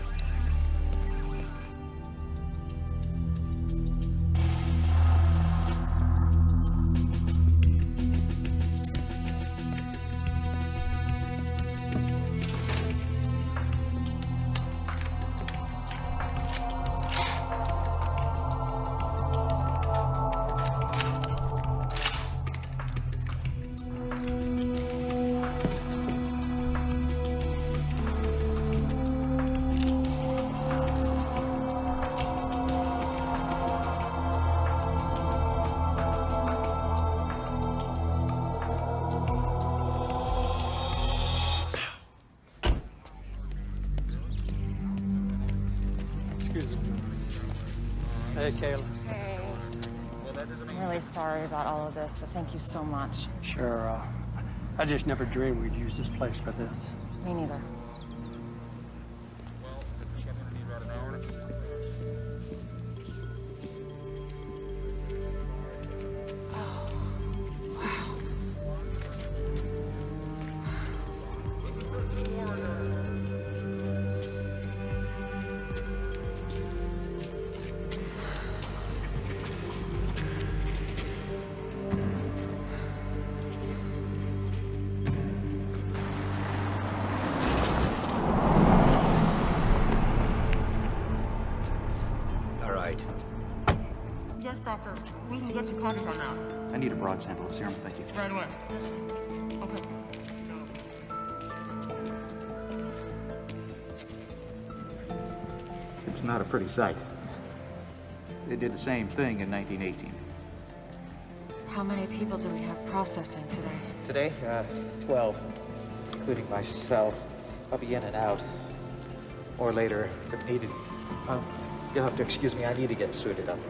Hey, Kayla. Hey. I'm really sorry about all of this, but thank you so much. Sure, I just never dreamed we'd use this place for this. Me neither. doctor. We can get you copies on that. I need a broad sample of serum, thank you. Right away. Okay. It's not a pretty sight. They did the same thing in 1918. How many people do we have processing today? Today, 12, including myself. I'll be in and out. Or later, if needed. You'll have to excuse me, I need to get suited up.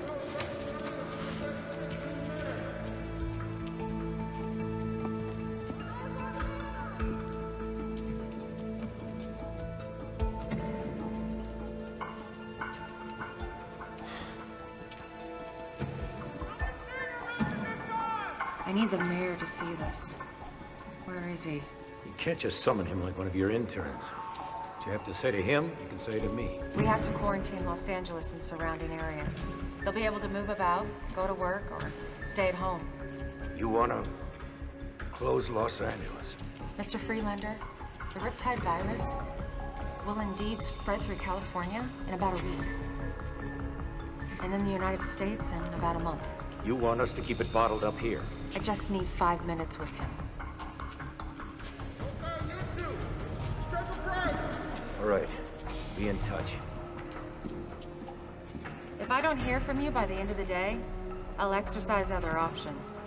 I need the mayor to see this. Where is he? You can't just summon him like one of your interns. What you have to say to him, you can say to me. We have to quarantine Los Angeles and surrounding areas. They'll be able to move about, go to work, or stay at home. You want to close Los Angeles? Mr. Freelander, the Riptide virus will indeed spread through California in about a week. And then the United States in about a month. You want us to keep it bottled up here? I just need 5 minutes with him. All right, be in touch. If I don't hear from you by the end of the day, I'll exercise other options.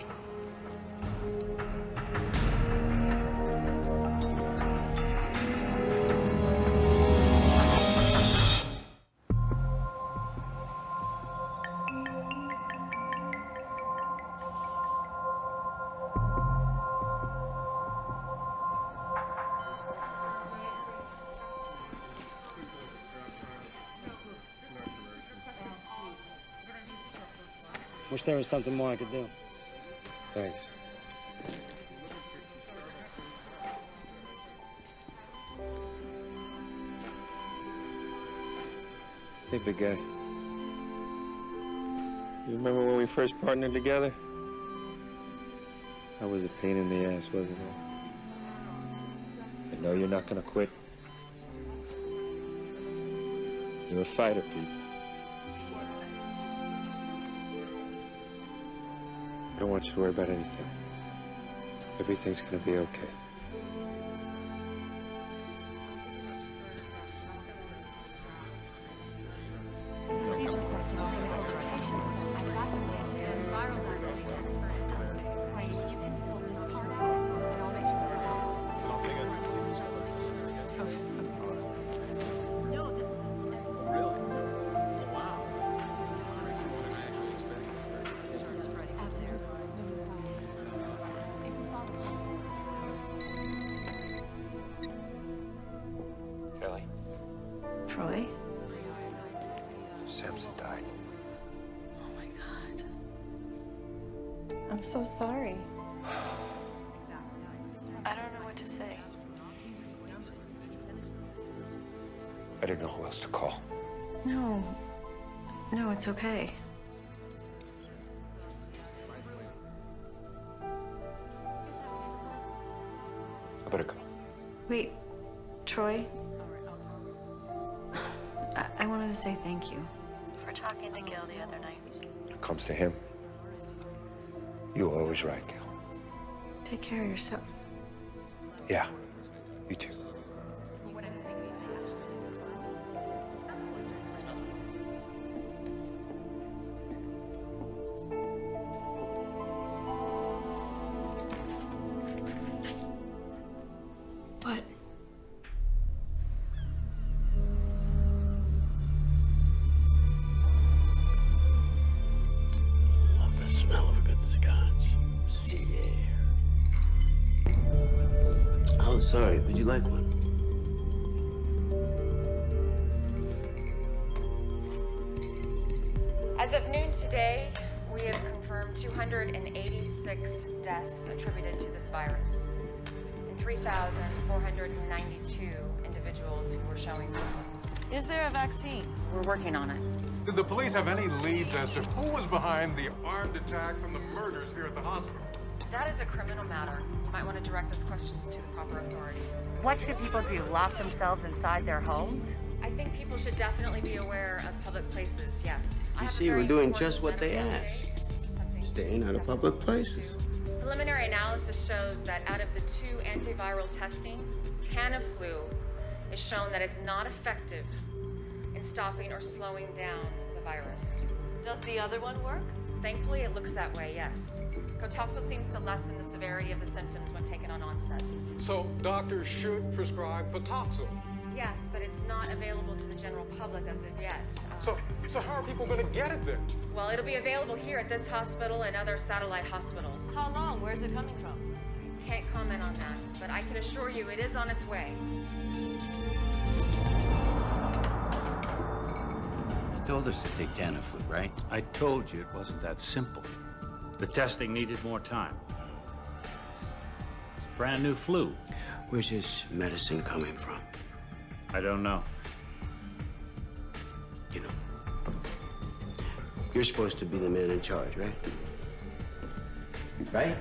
Wish there was something more I could do. Thanks. Hey, big guy. You remember when we first partnered together? That was a pain in the ass, wasn't it? I know you're not gonna quit. You're a fighter, Pete. I don't want you to worry about anything. Everything's gonna be okay. CDC's requesting clinical rotations. I've got them in here. Viral wait, you can fill this part out, and I'll make sure this No, this was this one. Really? Oh, wow. More than I actually expected. Kelly, Troy? Samson died. Oh my God. I'm so sorry. I don't know what to say. I didn't know who else to call. No. No, it's okay. I better go. Wait, Troy? I wanted to say thank you for talking to Gil the other night. When it comes to him, you're always right, Gil. Take care of yourself. Yeah, you too. What? Love the smell of a good scotch. Sea air. Oh, sorry. Would you like one? As of noon today, we have confirmed 286 deaths attributed to this virus, and 3,492 individuals who were showing symptoms. Is there a vaccine? We're working on it. Did the police have any leads as to who was behind the armed attacks and the murders here at the hospital? That is a criminal matter. You might want to direct those questions to the proper authorities. What should people do? Lock themselves inside their homes? I I think people should definitely be aware of public places, yes. You see, we're doing just what they asked. Staying out of public places. Preliminary analysis shows that out of the 2 antiviral testing, Tamiflu is shown that it's not effective in stopping or slowing down the virus. Does the other one work? Thankfully, it looks that way, yes. Cotoxo seems to lessen the severity of the symptoms when taken on onset. So doctors should prescribe Patoxil. Yes, but it's not available to the general public as of yet. So how are people going to get it then? Well, it'll be available here at this hospital and other satellite hospitals. How long? Where's it coming from? Can't comment on that, but I can assure you it is on its way. You told us to take Tamiflu, right? I told you it wasn't that simple. The testing needed more time. It's a brand new flu. Where's this medicine coming from? I don't know. You know, you're supposed to be the man in charge, right? Right?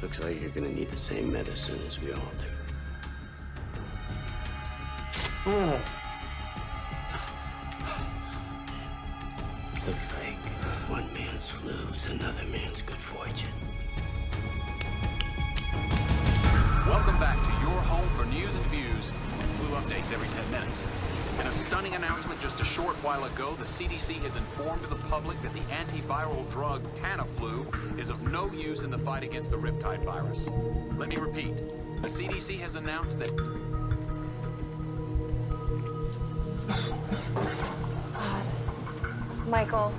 Looks like you're gonna need the same medicine as we all do. Looks like one man's flu is another man's good fortune. Welcome back to your home for news and views and flu updates every 10 minutes. In a stunning announcement just a short while ago, the CDC has informed the public that the antiviral drug Tamiflu is of no use in the fight against the riptide virus. Let me repeat. The CDC has announced that... Michael.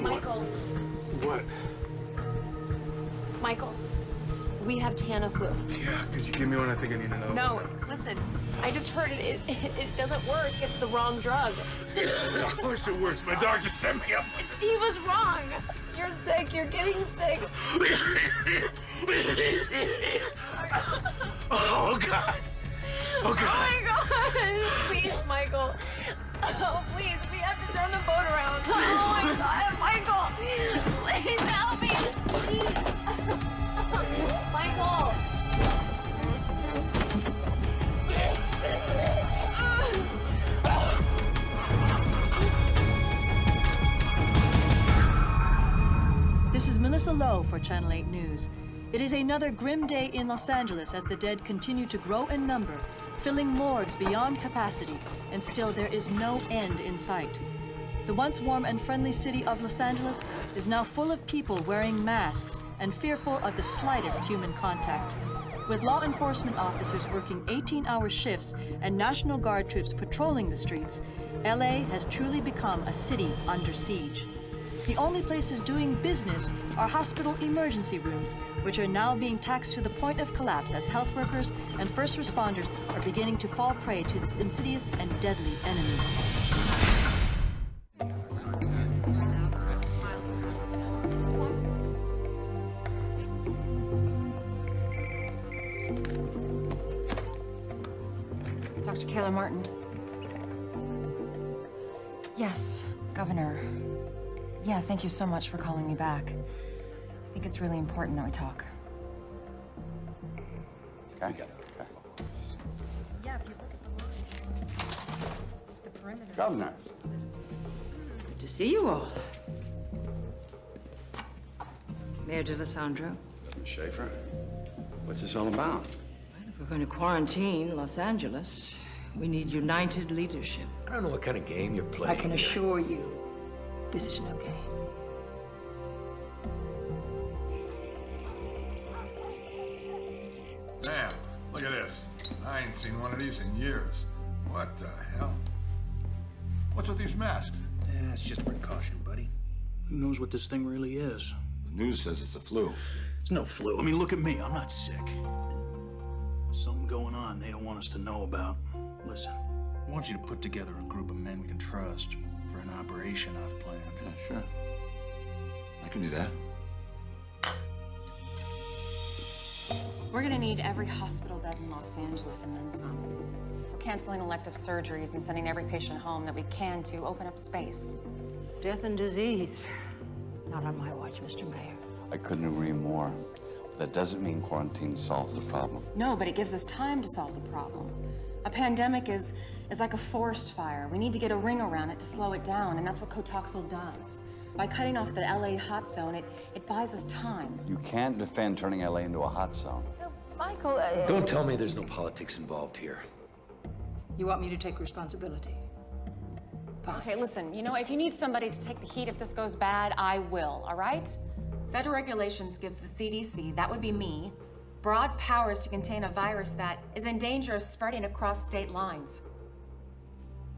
Michael. What? Michael. We have Tamiflu. Yeah, could you give me one? I think I need another No, one. listen. I just heard it. It doesn't work. It's the wrong drug. Of course it works. My doctor sent me up. He was wrong. You're sick. You're getting sick. Oh, God. Oh, God. Oh, my God. Please, Michael. Oh, please. We have to turn the boat around. Oh, my God. Michael. Please help me. Please. Michael. This is Melissa Lowe for Channel 8 News. It is another grim day in Los Angeles as the dead continue to grow in number, filling morgues beyond capacity, and still there is no end in sight. The once warm and friendly city of Los Angeles is now full of people wearing masks and fearful of the slightest human contact. With law enforcement officers working 18-hour shifts and National Guard troops patrolling the streets, LA has truly become a city under siege. The only places doing business are hospital emergency rooms, which are now being taxed to the point of collapse as health workers and first responders are beginning to fall prey to this insidious and deadly enemy. Dr. Kayla Martin. Yes, Governor. Yeah, thank you so much for calling me back. I think it's really important that we talk. Okay. Yeah, if you look at the perimeter. Governor. Good to see you all. Mayor D'Alessandro. Schaefer, what's this all about? If we're going to quarantine Los Angeles, we need united leadership. I don't know what kind of game you're playing. I can assure you, this is no game. Damn, look at this. I ain't seen one of these in years. What the hell? What's with these masks? Yeah, it's just a precaution, buddy. Who knows what this thing really is? The news says it's the flu. It's no flu. I mean, look at me. I'm not sick. Something going on they don't want us to know about. Listen, I want you to put together a group of men we can trust for an operation I've planned. Yeah, sure. I can do that. We're gonna need every hospital bed in Los Angeles and then some. We're canceling elective surgeries and sending every patient home that we can to open up space. Death and disease. Not on my watch, Mr. Mayor. I couldn't agree more. That doesn't mean quarantine solves the problem. No, but it gives us time to solve the problem. A pandemic is like a forest fire. We need to get a ring around it to slow it down, and that's what Cotoxel does. By cutting off the LA hot zone, it buys us time. You can't defend turning LA into a hot zone. Michael, Don't tell me there's no politics involved here. You want me to take responsibility? Fine. Okay, listen, you know, if you need somebody to take the heat if this goes bad, I will, all right? Federal regulations gives the CDC, that would be me, broad powers to contain a virus that is in danger of spreading across state lines.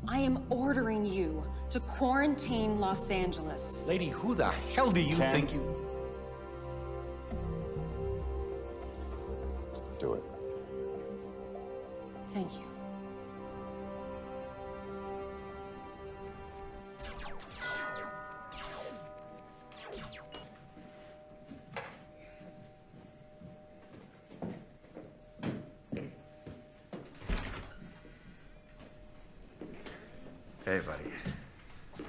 I am ordering you to quarantine Los Angeles. Lady, who the hell do you think you... Do it. Thank you. Hey, buddy.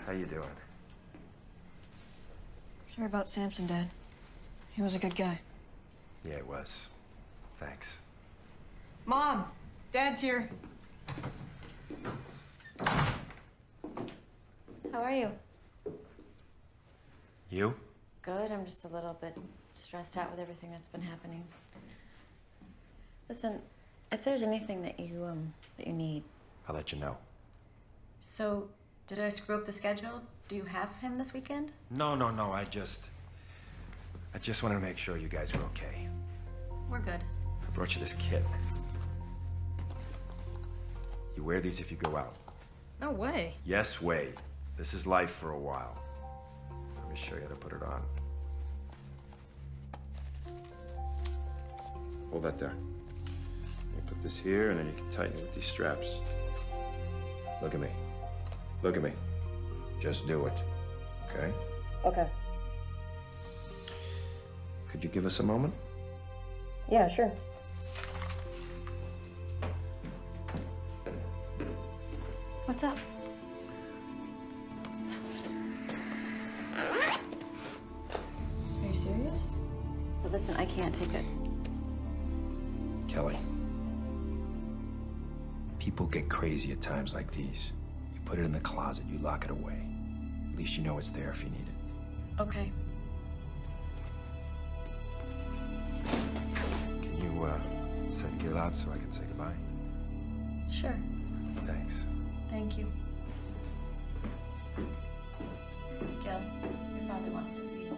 How you doing? Sorry about Samson, Dad. He was a good guy. Yeah, it was. Thanks. Mom, Dad's here. How are you? You? Good. I'm just a little bit stressed out with everything that's been happening. Listen, if there's anything that you need. I'll let you know. So, did I screw up the schedule? Do you have him this weekend? No. I just wanted to make sure you guys were okay. We're good. I brought you this kit. You wear these if you go out. No way. Yes, way. This is life for a while. Let me show you how to put it on. Hold that there. You put this here, and then you can tighten it with these straps. Look at me. Look at me. Just do it. Okay? Okay. Could you give us a moment? Yeah, sure. What's up? Are you serious? But listen, I can't take it. Kelly. People get crazy at times like these. You put it in the closet, you lock it away. At least you know it's there if you need it. Okay. Can you, set Gil out so I can say goodbye? Sure. Thanks. Thank you. Gil, your father wants to see you.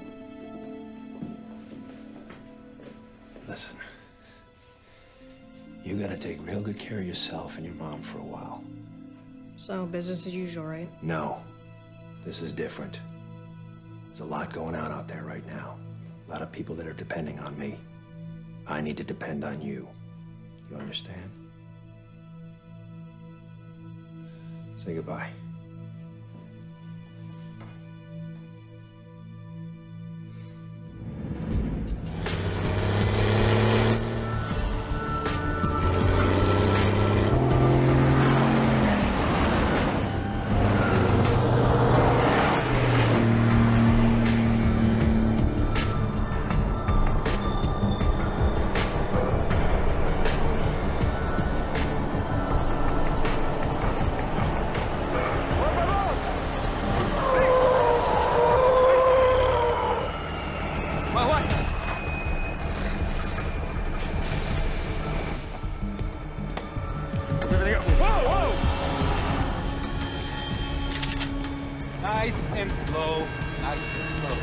Listen. You gotta take real good care of yourself and your mom for a while. So, business as usual, right? No. This is different. There's a lot going on out there right now. A lot of people that are depending on me. I need to depend on you. You understand? Say goodbye. Nice and slow. Nice and slow.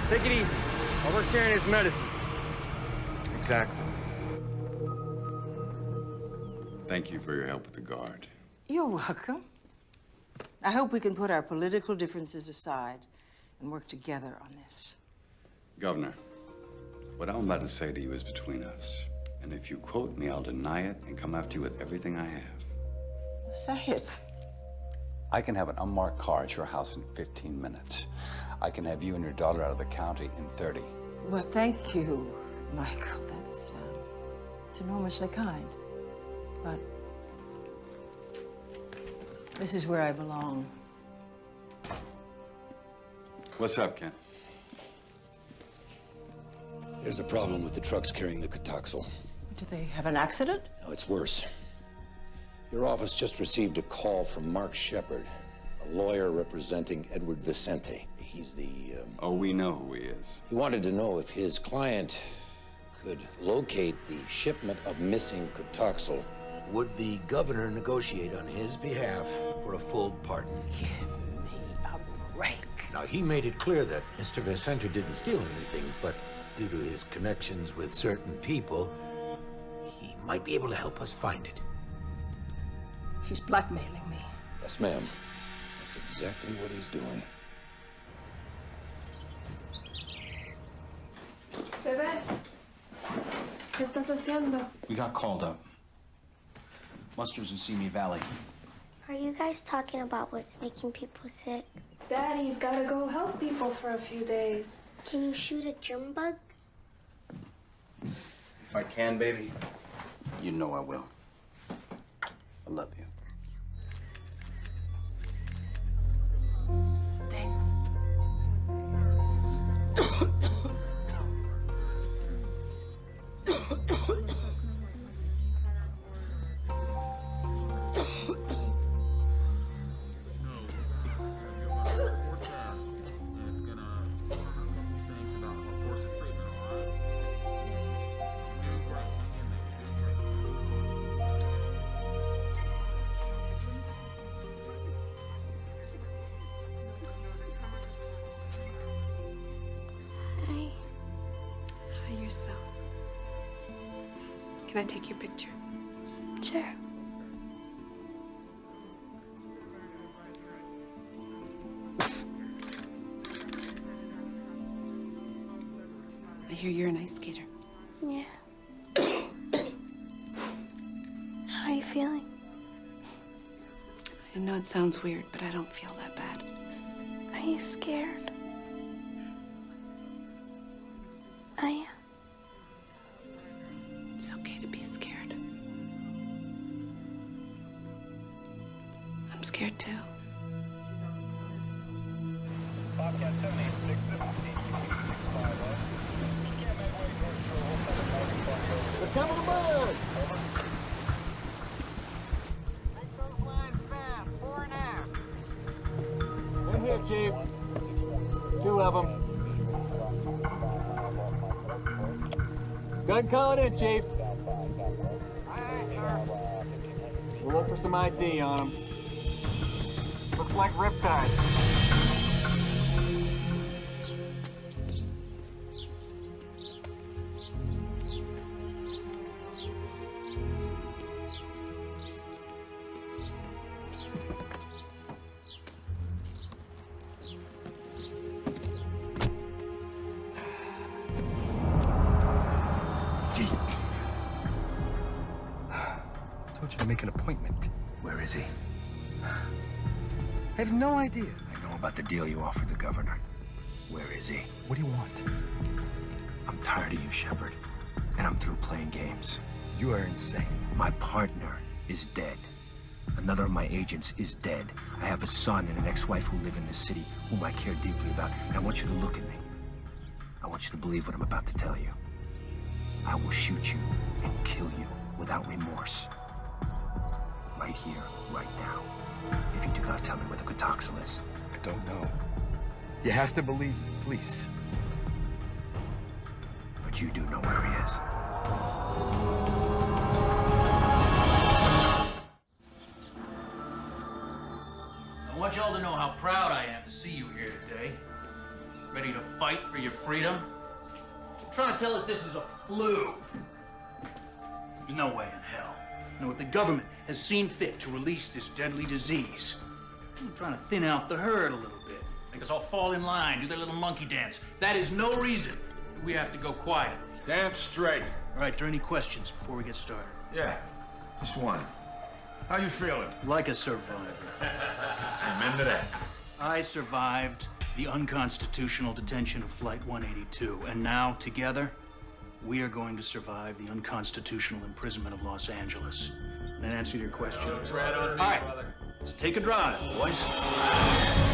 Take it easy. All we're carrying is medicine. Exactly. Thank you for your help with the guard. You're welcome. I hope we can put our political differences aside and work together on this. Governor, what I'm about to say to you is between us. And if you quote me, I'll deny it and come after you with everything I have. Say it. I can have an unmarked car at your house in 15 minutes. I can have you and your daughter out of the county in 30. Well, thank you, Michael. That's it's enormously kind. But this is where I belong. What's up, Ken? There's a problem with the trucks carrying the Cotoxel. Do they have an accident? No, it's worse. Your office just received a call from Mark Shepard, a lawyer representing Edward Vicente. He's the, Oh, we know who he is. He wanted to know if his client could locate the shipment of missing Cotoxel. Would the governor negotiate on his behalf for a full pardon? Give me a break. Now, he made it clear that Mr. Vicente didn't steal anything, but due to his connections with certain people, he might be able to help us find it. He's blackmailing me. Yes, ma'am. That's exactly what he's doing. Bebé, ¿qué estás haciendo? We got called up. Muster's in Simi Valley. Are you guys talking about what's making people sick? Daddy's gotta go help people for a few days. Can you shoot a germ bug? If I can, baby, you know I will. I love you. Thanks. Hi yourself. Can I take your picture? Sure. I hear you're an ice skater. Yeah. How are you feeling? I know it sounds weird, but I don't feel that bad. Are you scared? I am. It's okay to be scared. I'm scared too. We're coming aboard! In here, Chief. 2 of them. Gun calling in, Chief. We'll look for some ID on them. Looks like Riptide. Told you to make an appointment. Where is he? I have no idea. I know about the deal you offered the governor. Where is he? What do you want? I'm tired of you, Shepard. And I'm through playing games. You are insane. My partner is dead. Another of my agents is dead. I have a son and an ex-wife who live in this city, whom I care deeply about. And I want you to look at me. I want you to believe what I'm about to tell you. I will shoot you and kill you without remorse. Right here, right now. If you do not tell me where the Cotoxel is. I don't know. You have to believe me, please. But you do know where he is. I want y'all to know how proud I am to see you here today. Ready to fight for your freedom? You're trying to tell us this is a flu. There's no way in hell. No, if the government has seen fit to release this deadly disease, I'm trying to thin out the herd a little bit. Make us all fall in line, do their little monkey dance. That is no reason we have to go quiet. Damn straight. All right, are there any questions before we get started? Yeah, just one. How you feeling? Like a survivor. I'm into that. I survived the unconstitutional detention of Flight 182, and now, together, we are going to survive the unconstitutional imprisonment of Los Angeles. That answered your question? Tread on me, All right, brother. let's take a drive, boys.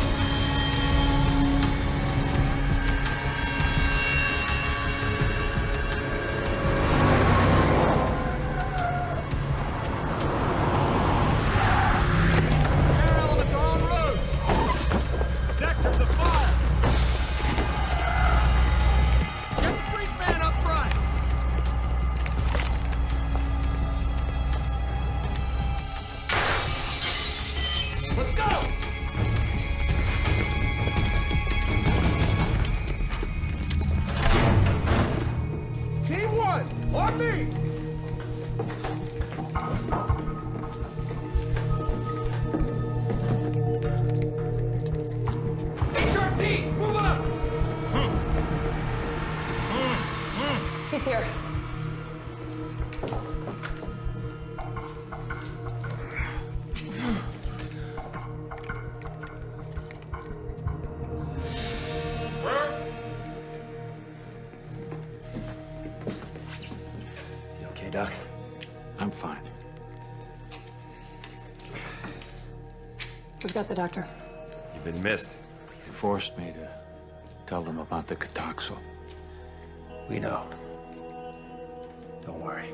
He's here. You okay, Doc? I'm fine. We've got the doctor. You've been missed. You forced me to tell them about the Catoxel. We know. Don't worry.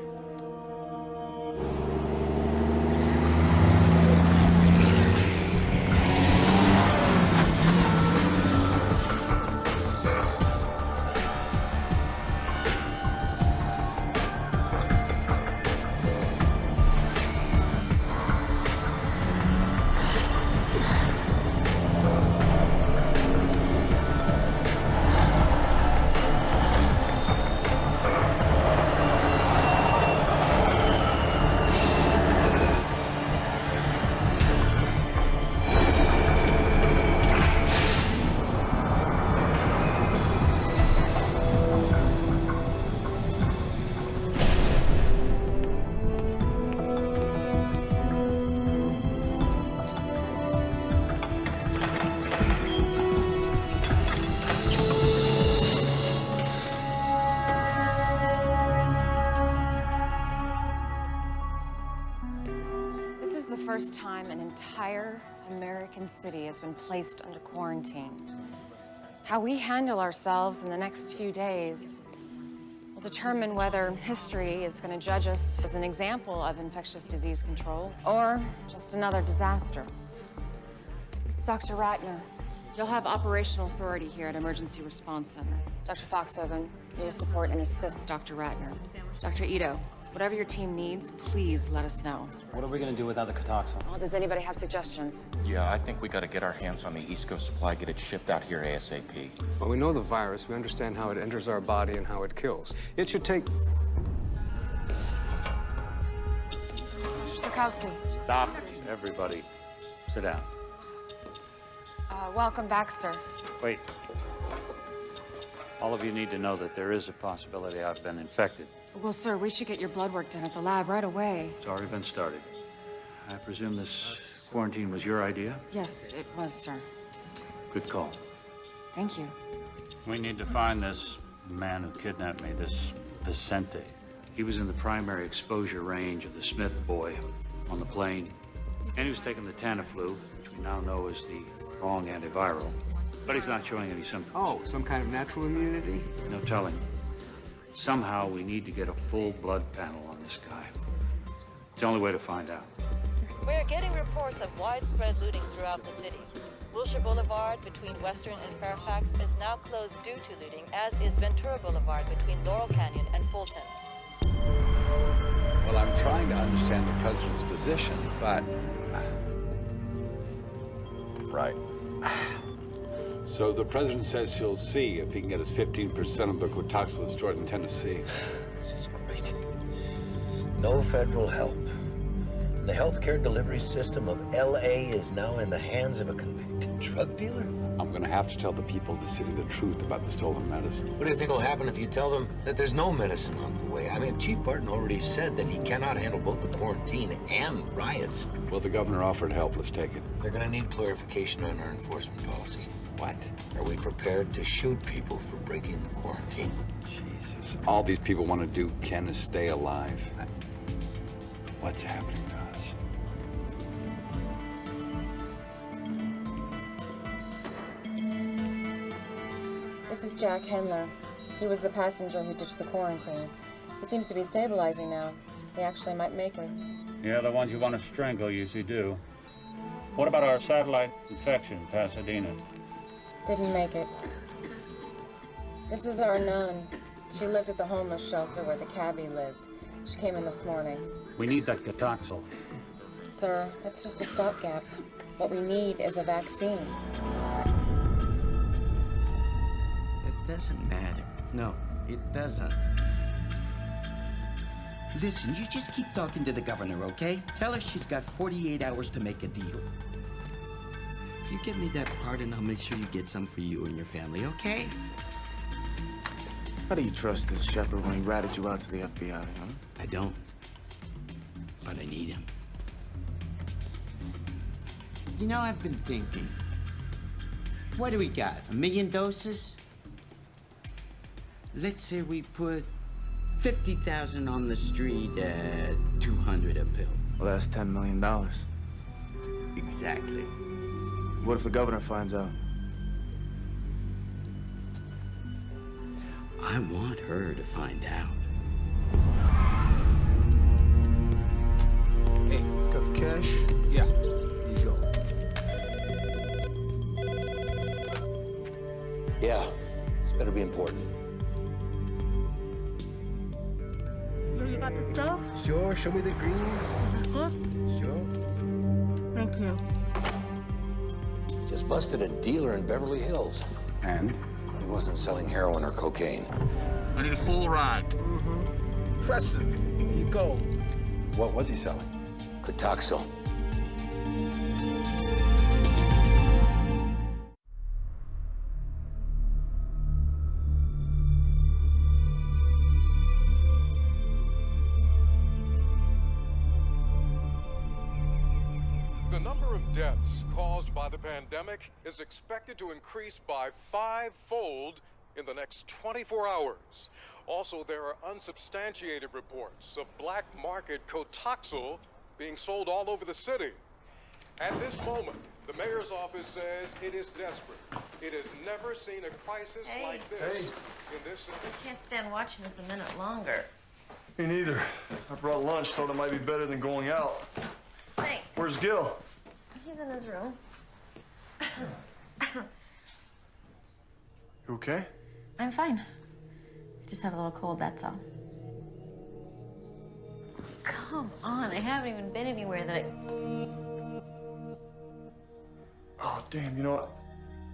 First time an entire American city has been placed under quarantine. How we handle ourselves in the next few days will determine whether history is going to judge us as an example of infectious disease control or just another disaster. Dr. Ratner, you'll have operational authority here at Emergency Response Center. Dr. Foxhoven, you'll support and assist Dr. Ratner. Dr. Ito, whatever your team needs, please let us know. What are we gonna do without the Catoxel? Well, does anybody have suggestions? Yeah, I think we gotta get our hands on the East Coast supply, get it shipped out here ASAP. Well, we know the virus. We understand how it enters our body and how it kills. It should take... Sirkowski. Stop, everybody. Sit down. Welcome back, sir. Wait. All of you need to know that there is a possibility I've been infected. Well, sir, we should get your blood work done at the lab right away. It's already been started. I presume this quarantine was your idea? Yes, it was, sir. Good call. Thank you. We need to find this man who kidnapped me, this Vicente. He was in the primary exposure range of the Smith boy on the plane. And he was taking the Tamiflu, which we now know is the wrong antiviral. But he's not showing any symptoms. Oh, some kind of natural immunity? No telling. Somehow we need to get a full blood panel on this guy. It's the only way to find out. We're getting reports of widespread looting throughout the city. Wilshire Boulevard between Western and Fairfax is now closed due to looting, as is Ventura Boulevard between Laurel Canyon and Fulton. Well, I'm trying to understand the president's position, but... Right. So the president says he'll see if he can get his 15% of the Catoxel destroyed in Tennessee. This is great. No federal help. The healthcare delivery system of L.A. is now in the hands of a convicted drug dealer? I'm gonna have to tell the people of the city the truth about the stolen medicine. What do you think will happen if you tell them that there's no medicine on the way? I mean, Chief Barton already said that he cannot handle both the quarantine and riots. Well, the governor offered help. Let's take it. They're gonna need clarification on our enforcement policy. What? Are we prepared to shoot people for breaking the quarantine? Jesus. All these people want to do, Ken, is stay alive. What's happening to us? This is Jack Hendler. He was the passenger who ditched the quarantine. He seems to be stabilizing now. He actually might make it. Yeah, the ones you want to strangle usually do. What about our satellite infection, Pasadena? Didn't make it. This is our nun. She lived at the homeless shelter where the cabbie lived. She came in this morning. We need that Gatoxel. Sir, that's just a stopgap. What we need is a vaccine. It doesn't matter. No, it doesn't. Listen, you just keep talking to the governor, okay? Tell her she's got 48 hours to make a deal. You give me that pardon, I'll make sure you get some for you and your family, okay? How do you trust this shepherd when he ratted you out to the FBI, huh? I don't. But I need him. You know, I've been thinking. What do we got? 1 million doses? Let's say we put 50,000 on the street at 200 a pill. Well, that's $10 million. Exactly. What if the governor finds out? I want her to find out. Hey, got the cash? Yeah. Here you go. Yeah, this better be important. You got the stuff? Sure, show me the green. Is this good? Sure. Thank you. Just busted a dealer in Beverly Hills. And? He wasn't selling heroin or cocaine. I need a full ride. Impressive. Here you go. What was he selling? Gatoxel. The number of deaths caused by the pandemic is expected to increase by 5-fold in the next 24 hours. Also, there are unsubstantiated reports of black market Cotoxel being sold all over the city. At this moment, the mayor's office says it is desperate. It has never seen a crisis like this in this city. I can't stand watching this a minute longer. Me neither. I brought lunch, thought it might be better than going out. Thanks. Where's Gil? He's in his room. You okay? I'm fine. Just have a little cold, that's all. Come on, I haven't even been anywhere that I... Oh, damn, you know what?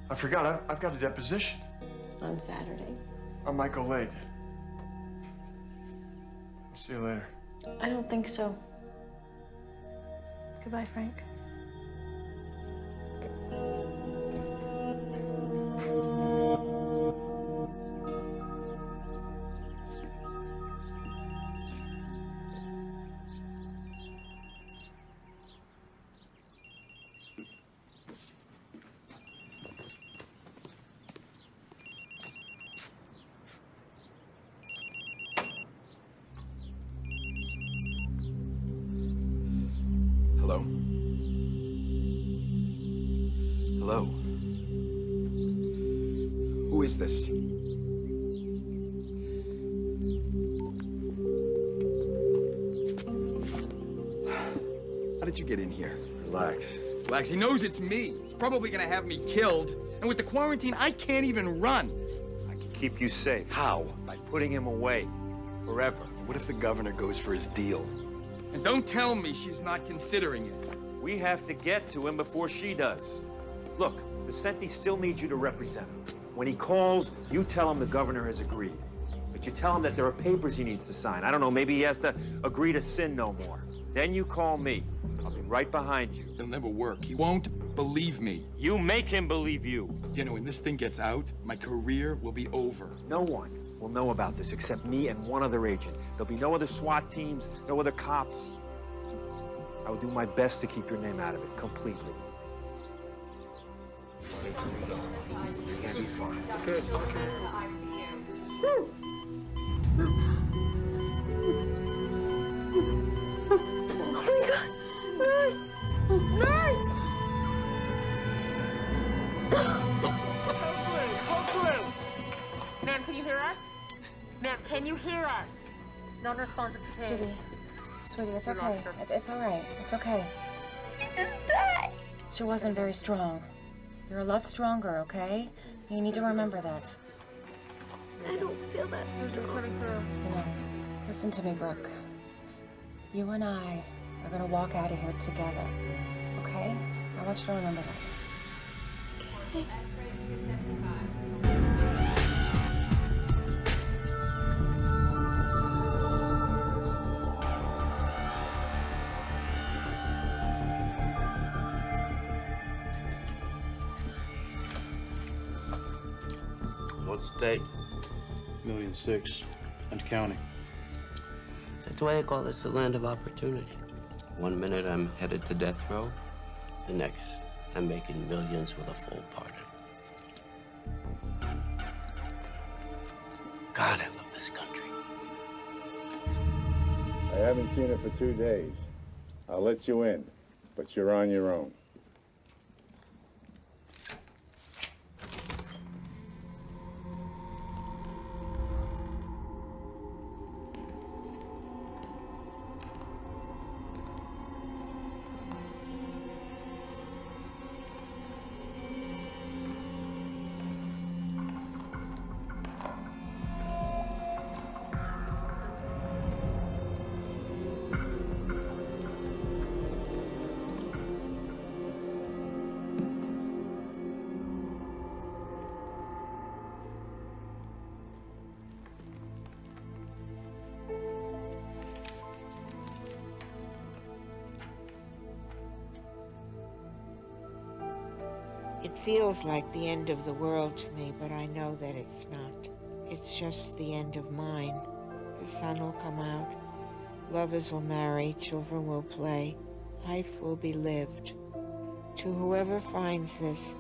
I forgot, I've got a deposition. On Saturday? I might go late. I'll see you later. I don't think so. Goodbye, Frank. Hello? Hello? Who is this? How did you get in here? Relax. Relax, he knows it's me. He's probably gonna have me killed. And with the quarantine, I can't even run. I can keep you safe. How? By putting him away. Forever. What if the governor goes for his deal? And don't tell me she's not considering it. We have to get to him before she does. Look, Vicente still needs you to represent him. When he calls, you tell him the governor has agreed. But you tell him that there are papers he needs to sign. I don't know, maybe he has to agree to sin no more. Then you call me. right behind you. It'll never work. He won't believe me. You make him believe you. You know, when this thing gets out, my career will be over. No one will know about this except me and one other agent. There'll be no other SWAT teams, no other cops. I will do my best to keep your name out of it completely. You're gonna be fine. Good. Oh my God! Nurse! Nurse! Ma'am, can you hear us? Ma'am, can you hear us? Non-responsive to pain. Sweetie, it's okay. It's all right. It's okay. She just died. She wasn't very strong. You're a lot stronger, okay? You need to remember that. I don't feel that strong. You know, listen to me, Brooke. You and I are gonna walk out of here together, okay? I want you to remember that. Okay. What's the date? 1.6 million and counting. That's why they call this the land of opportunity. One minute I'm headed to death row, the next I'm making millions with a full pardon. God, I love this country. I haven't seen it for 2 days. I'll let you in, but you're on your own. It feels like the end of the world to me, but I know that it's not. It's just the end of mine. The sun will come out, lovers will marry, children will play, life will be lived. To whoever finds this,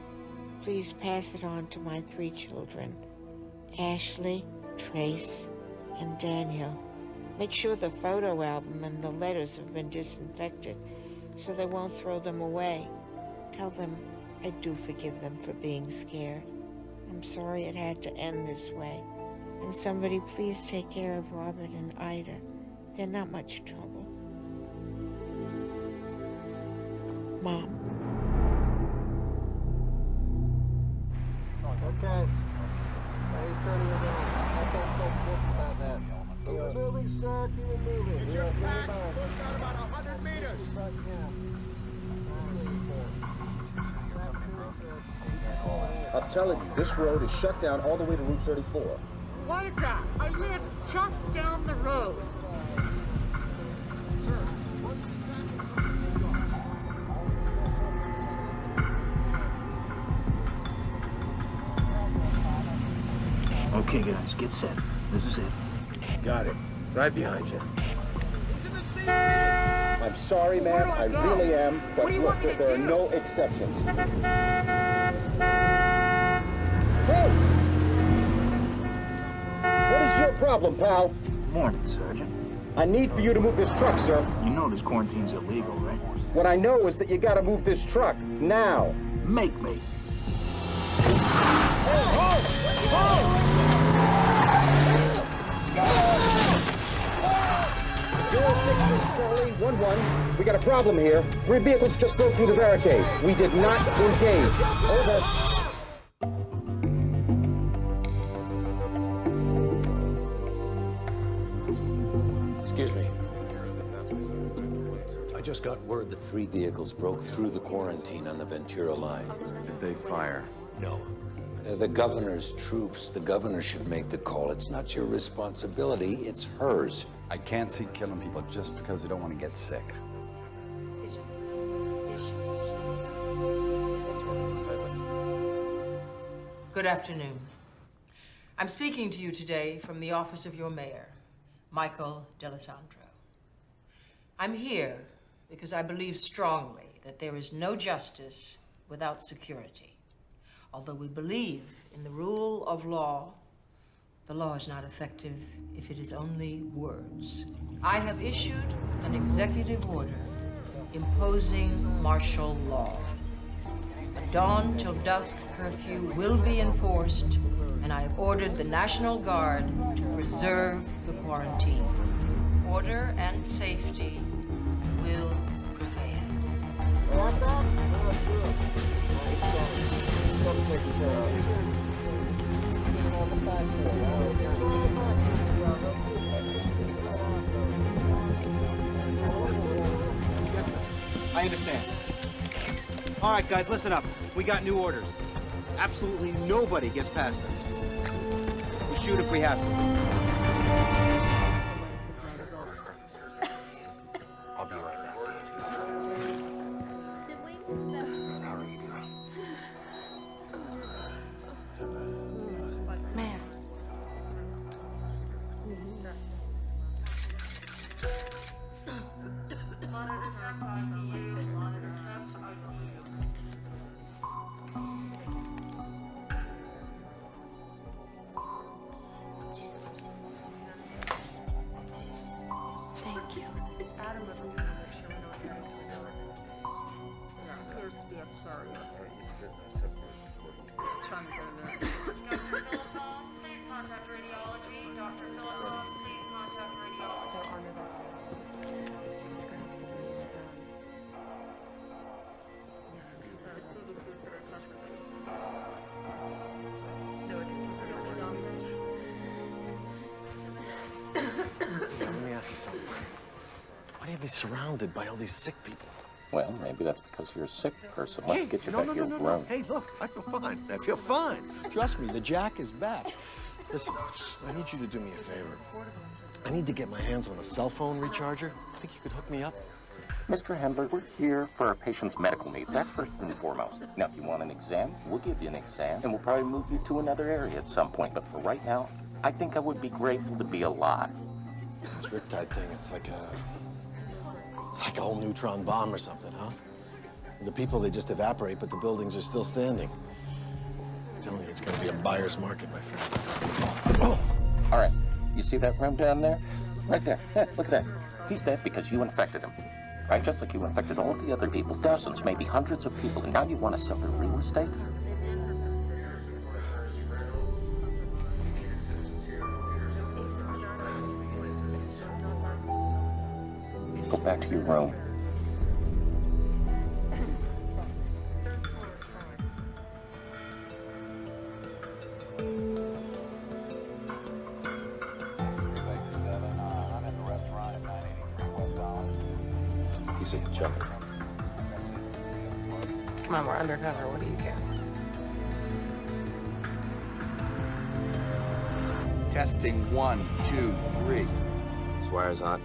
please pass it on to my 3 children, Ashley, Trace, and Daniel. Make sure the photo album and the letters have been disinfected so they won't throw them away. Tell them I do forgive them for being scared. I'm sorry it had to end this way. And somebody please take care of Robert and Ida. They're not much trouble. Mom. Okay. He's turning it down. I can't so quick about that. Keep it moving, sir. Keep it moving. Get your packs pushed out about 100 meters. I'm telling you, this road is shut down all the way to Route 34. Why is that? I live just down the road. Sir, what's exactly Okay, guys, get set. This is it. Got it. Right behind you. He's in the same vehicle. I'm sorry, ma'am. I really am. But look, there are no exceptions. Hey! What is your problem, pal? Morning, Sergeant. I need for you to move this truck, sir. You know this quarantine's illegal, right? What I know is that you gotta move this truck, now. Make me. This Charlie, 1-1. We got a problem here. 3 vehicles just broke through the barricade. We did not engage. Over. Excuse me. I just got word that 3 vehicles broke through the quarantine on the Ventura line. Did they fire? No. They're the governor's troops. The governor should make the call. It's not your responsibility, it's hers. I can't see killing people just because they don't want to get sick. Good afternoon. I'm speaking to you today from the office of your mayor, Michael D'Alessandro. I'm here because I believe strongly that there is no justice without security. Although we believe in the rule of law, the law is not effective if it is only words. I have issued an executive order imposing martial law. A dawn till dusk curfew will be enforced, and I have ordered the National Guard to preserve the quarantine. Order and safety will prevail. I understand. All right, guys, listen up. We got new orders. Absolutely nobody gets past us. We shoot if we have to. I'll be right back. Ma'am. Thank you. Let me ask you something. Why do you have me surrounded by all these sick people? Well, maybe that's because you're a sick person. Let's get you back to your room. No. Hey, look, I feel fine. I feel fine. Trust me, the Jack is back. Listen, I need you to do me a favor. I need to get my hands on a cell phone recharger. Think you could hook me up? Mr. Hendler, we're here for our patient's medical needs. That's first and foremost. Now, if you want an exam, we'll give you an exam, and we'll probably move you to another area at some point. But for right now, I think I would be grateful to be alive. This riptide thing, it's like a whole neutron bomb or something, huh? The people, they just evaporate, but the buildings are still standing. I'm telling you, it's gonna be a buyer's market, my friend. Oh! All right, you see that room down there? Right there. Yeah, look at that. He's dead because you infected him. Right? Just like you infected all the other people, dozens, maybe hundreds of people, and now you want to sell their real estate? Go back to your room. He's a joke. Come on, we're undercover. What do you care? Testing 1, 2, 3. This wire's hot.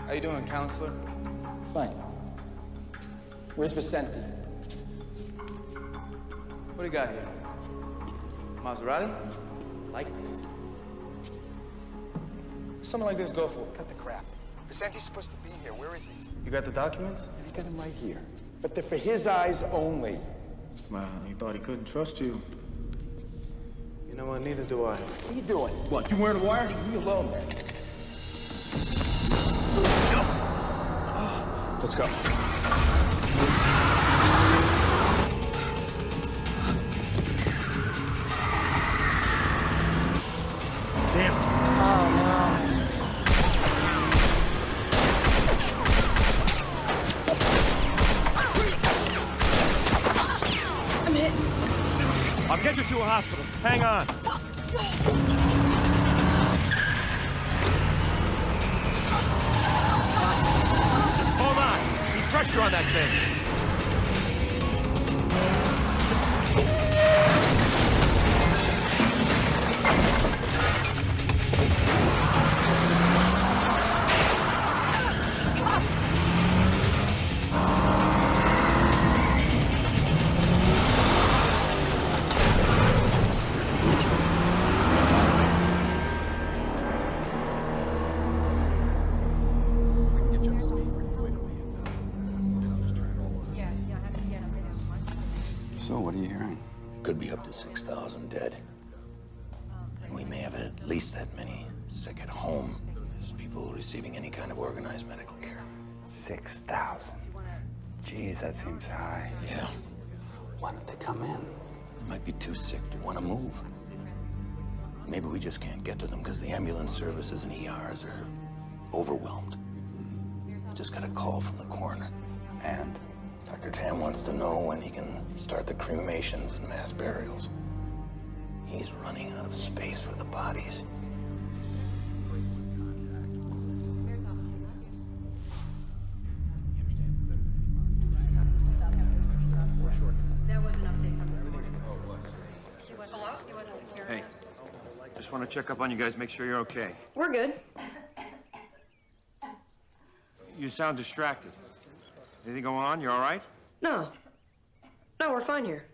How you doing, counselor? Fine. Where's Vicente? What do you got here? Maserati? Like this. What's something like this go for? Cut the crap. Vicente's supposed to be here. Where is he? You got the documents? I got him right here. But they're for his eyes only. Well, he thought he couldn't trust you. You know what? Neither do I. What are you doing? What, you wearing a wire? Leave me alone, man. Let's go. Damn. Oh, no. I'm hit. I'll get you to a hospital. Hang on. Just hold on. Keep pressure on that thing. So, what are you hearing? Could be up to 6,000 dead. And we may have at least that many sick at home. There's people receiving any kind of organized medical care. 6,000. Jeez, that seems high. Yeah. Why don't they come in? They might be too sick to want to move. Maybe we just can't get to them because the ambulance services and ERs are overwhelmed. Just got a call from the coroner. And? Dr. Tam wants to know when he can start the cremations and mass burials. He's running out of space for the bodies. Hey, just want to check up on you guys, make sure you're okay. We're good. You sound distracted. Anything going on? You all right? No. No, we're fine here.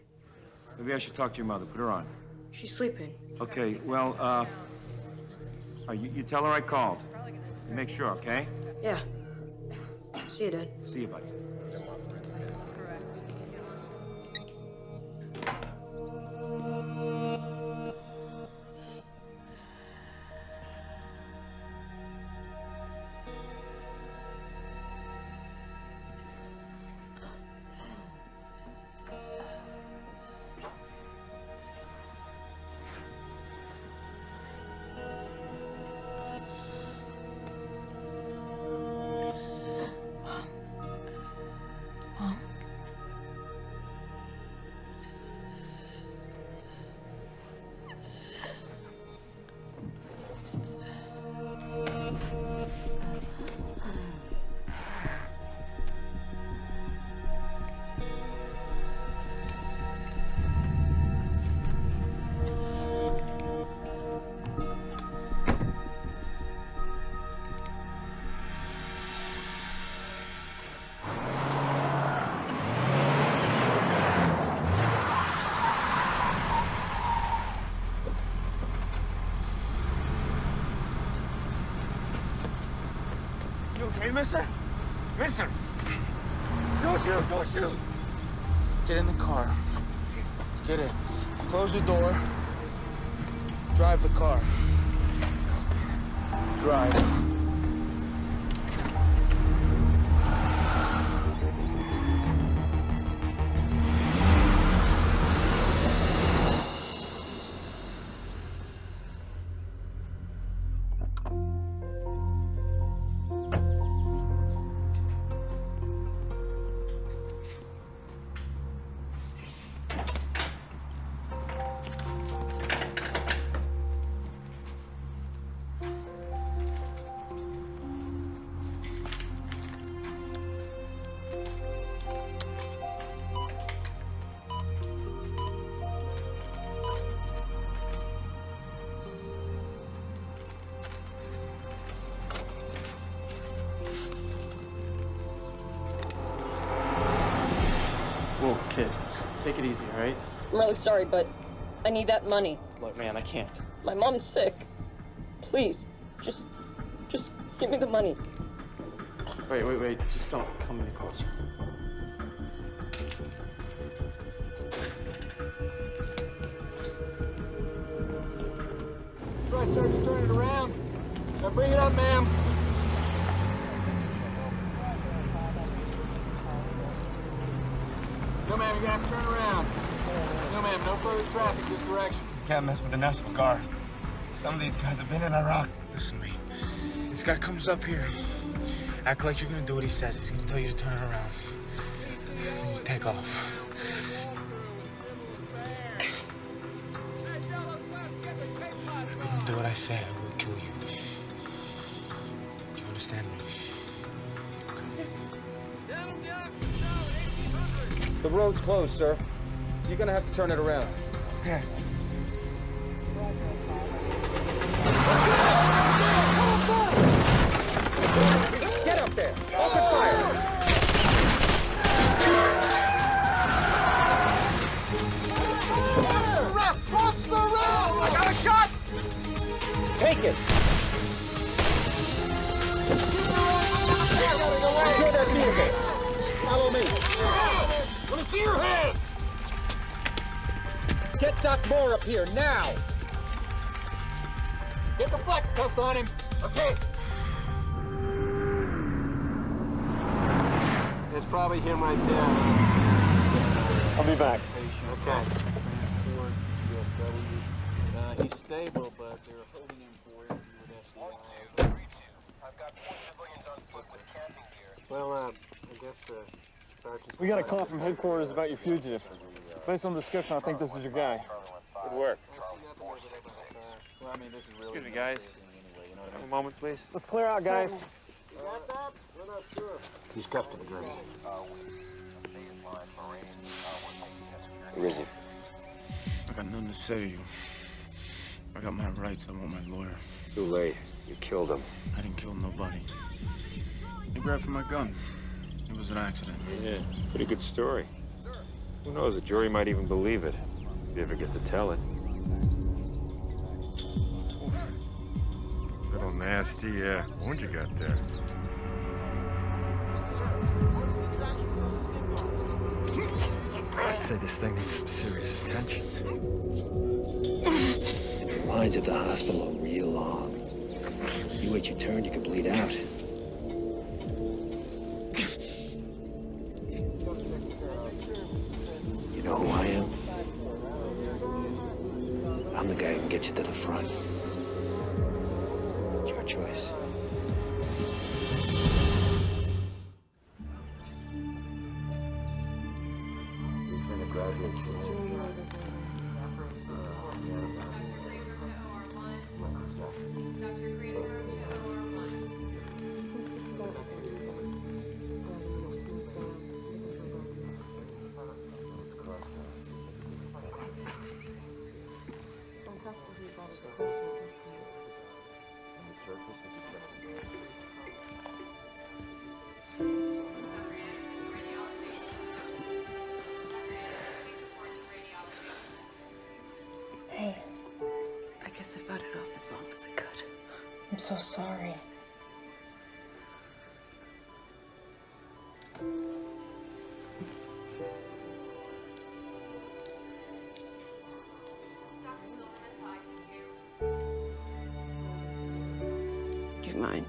Maybe I should talk to your mother. Put her on. She's sleeping. Okay, well, you tell her I called. You make sure, okay? Yeah. See you, Dad. See you, buddy. Hey, mister? Mister! Don't shoot! Don't shoot! Get in the car. Get in. Close the door. Drive the car. Drive. Whoa, kid. Take it easy, all right? I'm really sorry, but I need that money. Look, man, I can't. My mom's sick. Please, just give me the money. Wait. Just don't come any closer. That's right, sir. Just turn it around. Now bring it up, ma'am. No, ma'am, you're gonna have to turn around. No, ma'am, no further traffic this direction. You can't mess with the National Guard. Some of these guys have been in Iraq. Listen to me. This guy comes up here. Act like you're gonna do what he says. He's gonna tell you to turn around. Then you take off. say I will kill you. Do you understand me? The road's closed, sir. You're gonna have to turn it around. Okay. Get up there! Open fire! Cross the road! I got a shot! Take it! Secure that vehicle! Follow me! Let me see your hands! Get Doc Moore up here, now! Get the flex cuffs on him. Okay. It's probably him right there. I'll be back. Okay. He's stable, but they're holding him for interview with FBI. Well, I guess, We got a call from headquarters about your fugitive. Based on the description, I think this is your guy. Good work. Well, I mean, this is really... Excuse me, guys. A moment, please. Let's clear out, guys. We're not sure. He's cuffed to the ground. Where is he? I got nothing to say to you. I got my rights. I want my lawyer. Too late. You killed him. I didn't kill nobody. They grabbed for my gun. It was an accident. Yeah, pretty good story. Who knows, a jury might even believe it, if you ever get to tell it. Little nasty wound you got there. I'd say this thing needs some serious attention. The lines at the hospital are real long. You wait your turn, you could bleed out. You know who I am? I'm the guy who can get you to the front. It's your choice. He's been a graduate student. Hey, I guess I fought it off as long as I could. I'm so sorry. Do you mind?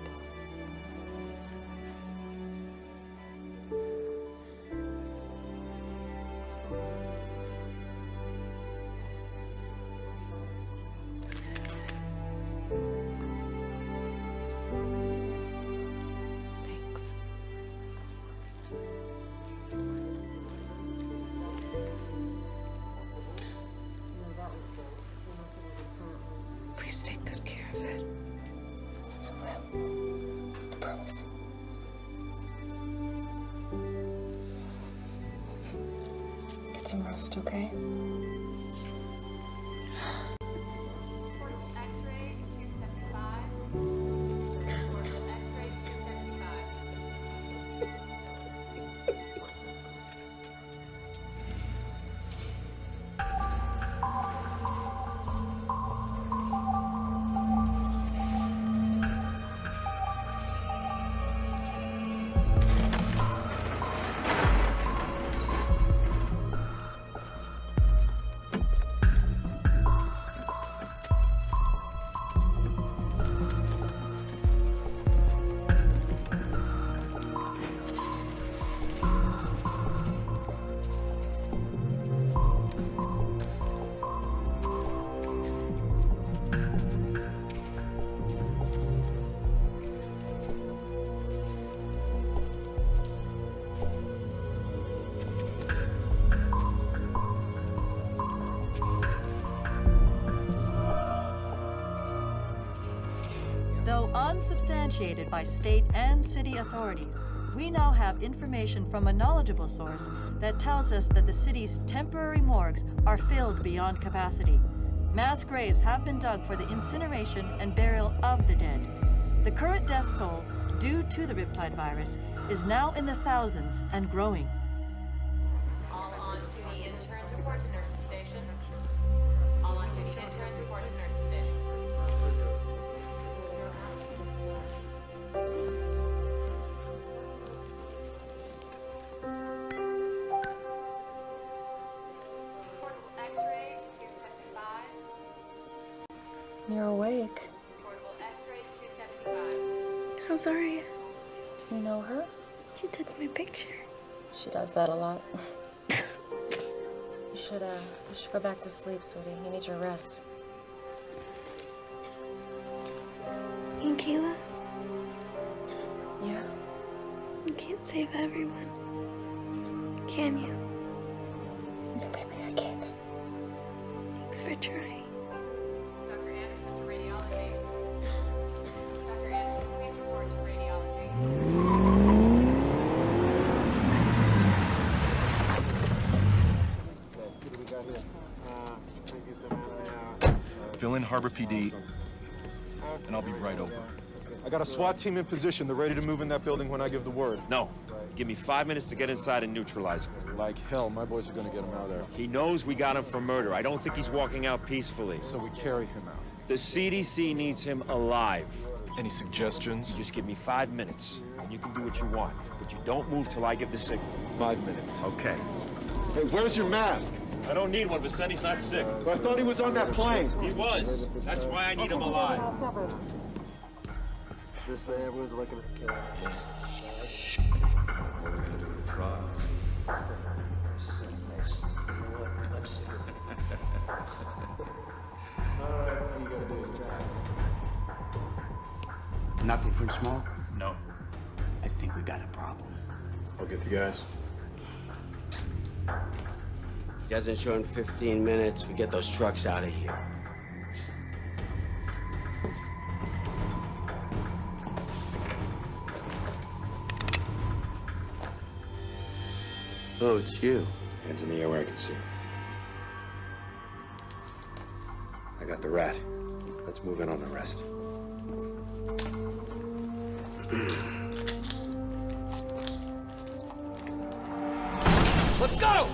Please take good care of it. I will. I promise. Get some rest, okay? X-ray to 275. X-ray to 275. substantiated by state and city authorities, we now have information from a knowledgeable source that tells us that the city's temporary morgues are filled beyond capacity. Mass graves have been dug for the incineration and burial of the dead. The current death toll, due to the riptide virus, is now in the thousands and growing. All on duty interns report to nurses station. All on duty interns report to nurses station. Portable X-ray to 275. You're awake. Portable X-ray to 275. How's Aria? You know her? She took my picture. She does that a lot. You should go back to sleep, sweetie. You need your rest. And Kayla, Yeah. you can't save everyone. Can you? No, baby, I can't. Thanks for trying. Dr. Anderson to radiology. Dr. Anderson, please report to radiology. Fill in Harbor PD, and I'll be right over. I got a SWAT team in position. They're ready to move in that building when I give the word. No. Give me 5 minutes to get inside and neutralize him. Like hell, my boys are gonna get him out of there. He knows we got him for murder. I don't think he's walking out peacefully. So we carry him out. The CDC needs him alive. Any suggestions? You just give me 5 minutes, and you can do what you want. But you don't move till I give the signal. 5 minutes. Okay. Hey, where's your mask? I don't need one. Vicente's not sick. I thought he was on that plane. He was. That's why I need him alive. This way, everyone's looking at the camera. What are we gonna do with the trials? This is a mess. You know what? I'm sick of it. All right, all you gotta do is drive. Nothing from smoke? No. I think we got a problem. I'll get the guys. He hasn't shown 15 minutes. We get those trucks out of here. Oh, it's you. Hands in the air where I can see. I got the rat. Let's move in on the rest. Let's go!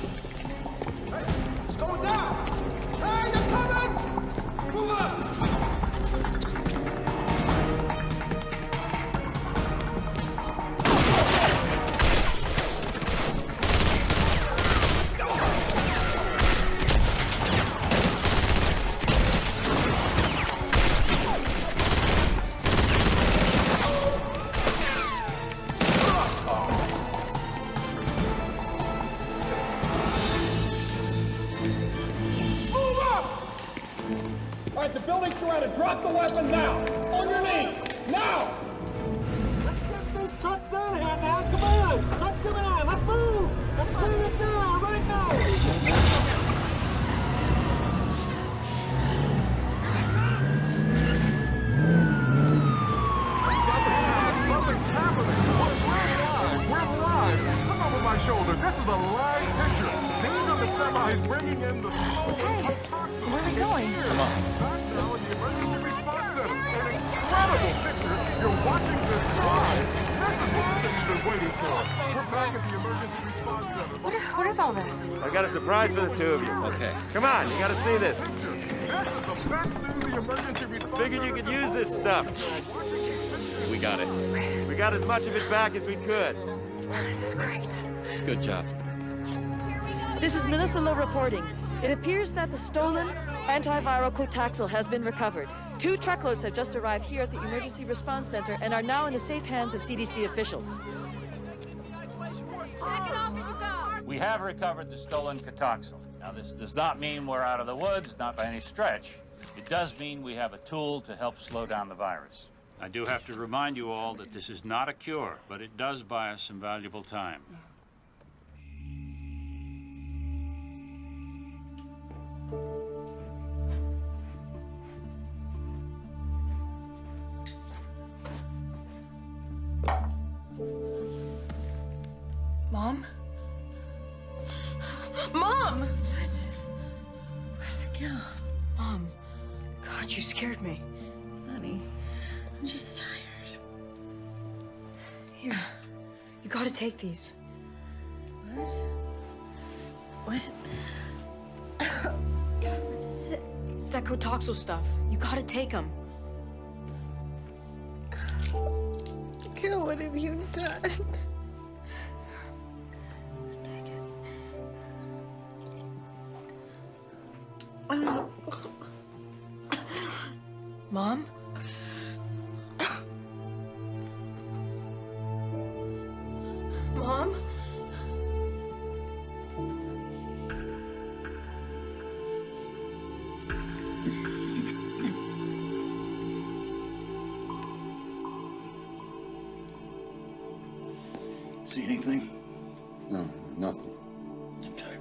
Hey, it's going down! Hey, they're coming! Move up! Drop the weapon now! On your knees! Now! Let's get these trucks out of here now! Come on! Trucks coming on! Let's move! Let's clear this down right now! Something's happening! We're live! Look over my shoulder! This is a live picture! These are the semis bringing in the stolen toxins! Where are we going? Come on. Back now in the Emergency Response Center. An incredible picture! You're watching this live! This is what the city's been waiting for! We're back at the Emergency Response Center. What is all this? I got a surprise for the two of you. Okay. Come on, you gotta see this. This is the best news the Emergency Response Figured you could use this stuff. We got it. We got as much of it back as we could. This is great. Good job. This is Melissa Lowe reporting. It appears that the stolen antiviral Cotaxil has been recovered. 2 truckloads have just arrived here at the Emergency Response Center and are now in the safe hands of CDC officials. Check it off as you go. We have recovered the stolen Cotaxil. Now, this does not mean we're out of the woods, not by any stretch. It does mean we have a tool to help slow down the virus. I do have to remind you all that this is not a cure, but it does buy us some valuable time. Mom! What? Yeah. Mom. God, you scared me. Honey, I'm just tired. Here. You gotta take these. What? What? What is it? It's that Cotoxal stuff. You gotta take them. God, what have you done? Mom? Mom? See anything? No, nothing. Okay.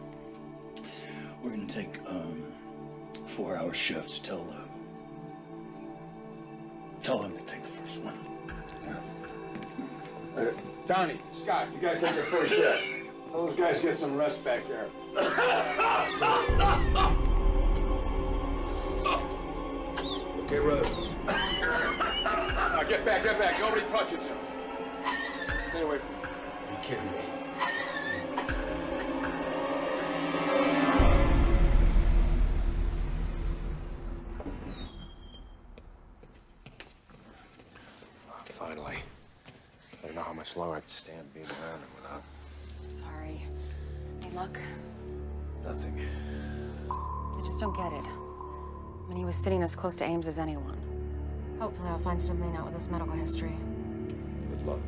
We're gonna take 4-hour shifts. Tell them to take the first one. Donnie, Scott, you guys take your first shift. Tell those guys to get some rest back there. Okay, brother. Now get back. Nobody touches him. Stay away from him. Are you kidding me? Finally. I don't know how much longer I can stand being around him without I'm sorry. Any luck? nothing. I just don't get it. I mean, he was sitting as close to Ames as anyone. Hopefully I'll find something out with his medical history. Good luck.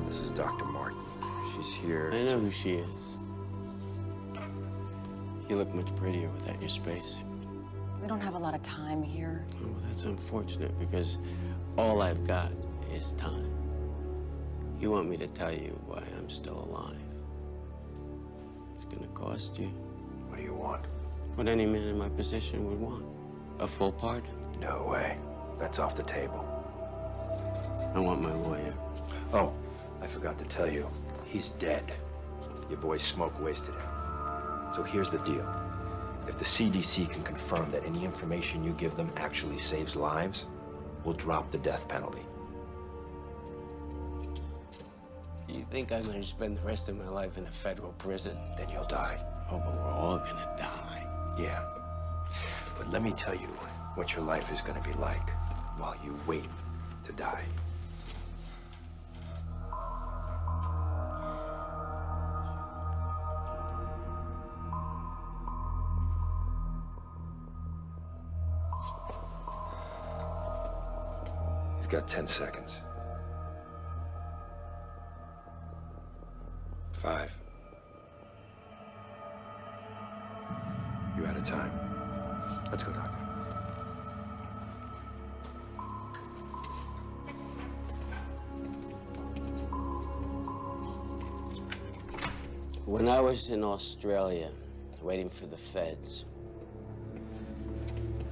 This is Dr. Martin. She's here. I know who she is. You look much prettier without your spacesuit. We don't have a lot of time here. Oh, that's unfortunate because all I've got is time. You want me to tell you why I'm still alive. It's gonna cost you. What do you want? What any man in my position would want. A full pardon. No way. That's off the table. I want my lawyer. Oh, I forgot to tell you. He's dead. Your boy's smoke wasted him. So here's the deal. If the CDC can confirm that any information you give them actually saves lives, we'll drop the death penalty. You think I'm gonna spend the rest of my life in a federal prison? Then you'll die. Oh, but we're all gonna die. Yeah. But let me tell you what your life is gonna be like while you wait to die. You've got 10 seconds. 5. You're out of time. Let's go, Doctor. When I was in Australia, waiting for the feds,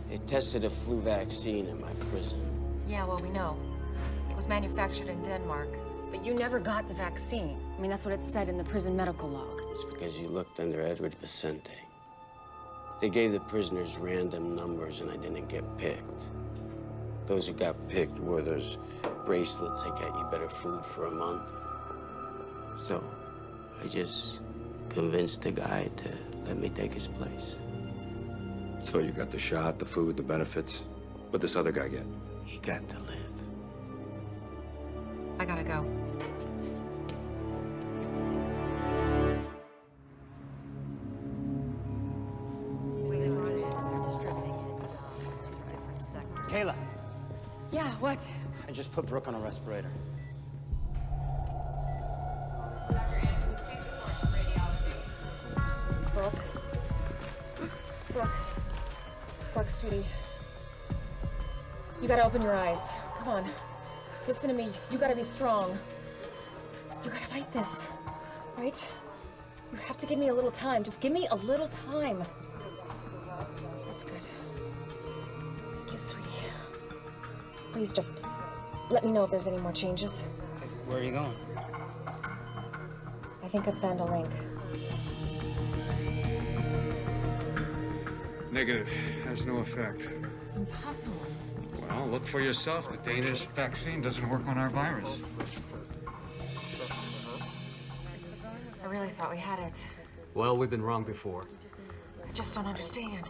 they tested a flu vaccine in my prison. Yeah, well, we know. It was manufactured in Denmark. But you never got the vaccine. I mean, that's what it said in the prison medical log. It's because you looked under Edward Vicente. They gave the prisoners random numbers and I didn't get picked. Those who got picked wore those bracelets that get you better food for a month. So I just convinced the guy to let me take his place. So you got the shot, the food, the benefits. What'd this other guy get? He got to live. I gotta go. Kayla. Yeah, what? I just put Brooke on a respirator. Brooke, sweetie. You gotta open your eyes. Come on. Listen to me. You gotta be strong. You gotta fight this, right? You have to give me a little time. Just give me a little time. That's good. Thank you, sweetie. Please just let me know if there's any more changes. Where are you going? I think I found a link. Negative. Has no effect. It's impossible. Well, look for yourself. The Danish vaccine doesn't work on our virus. I really thought we had it. Well, we've been wrong before. I just don't understand.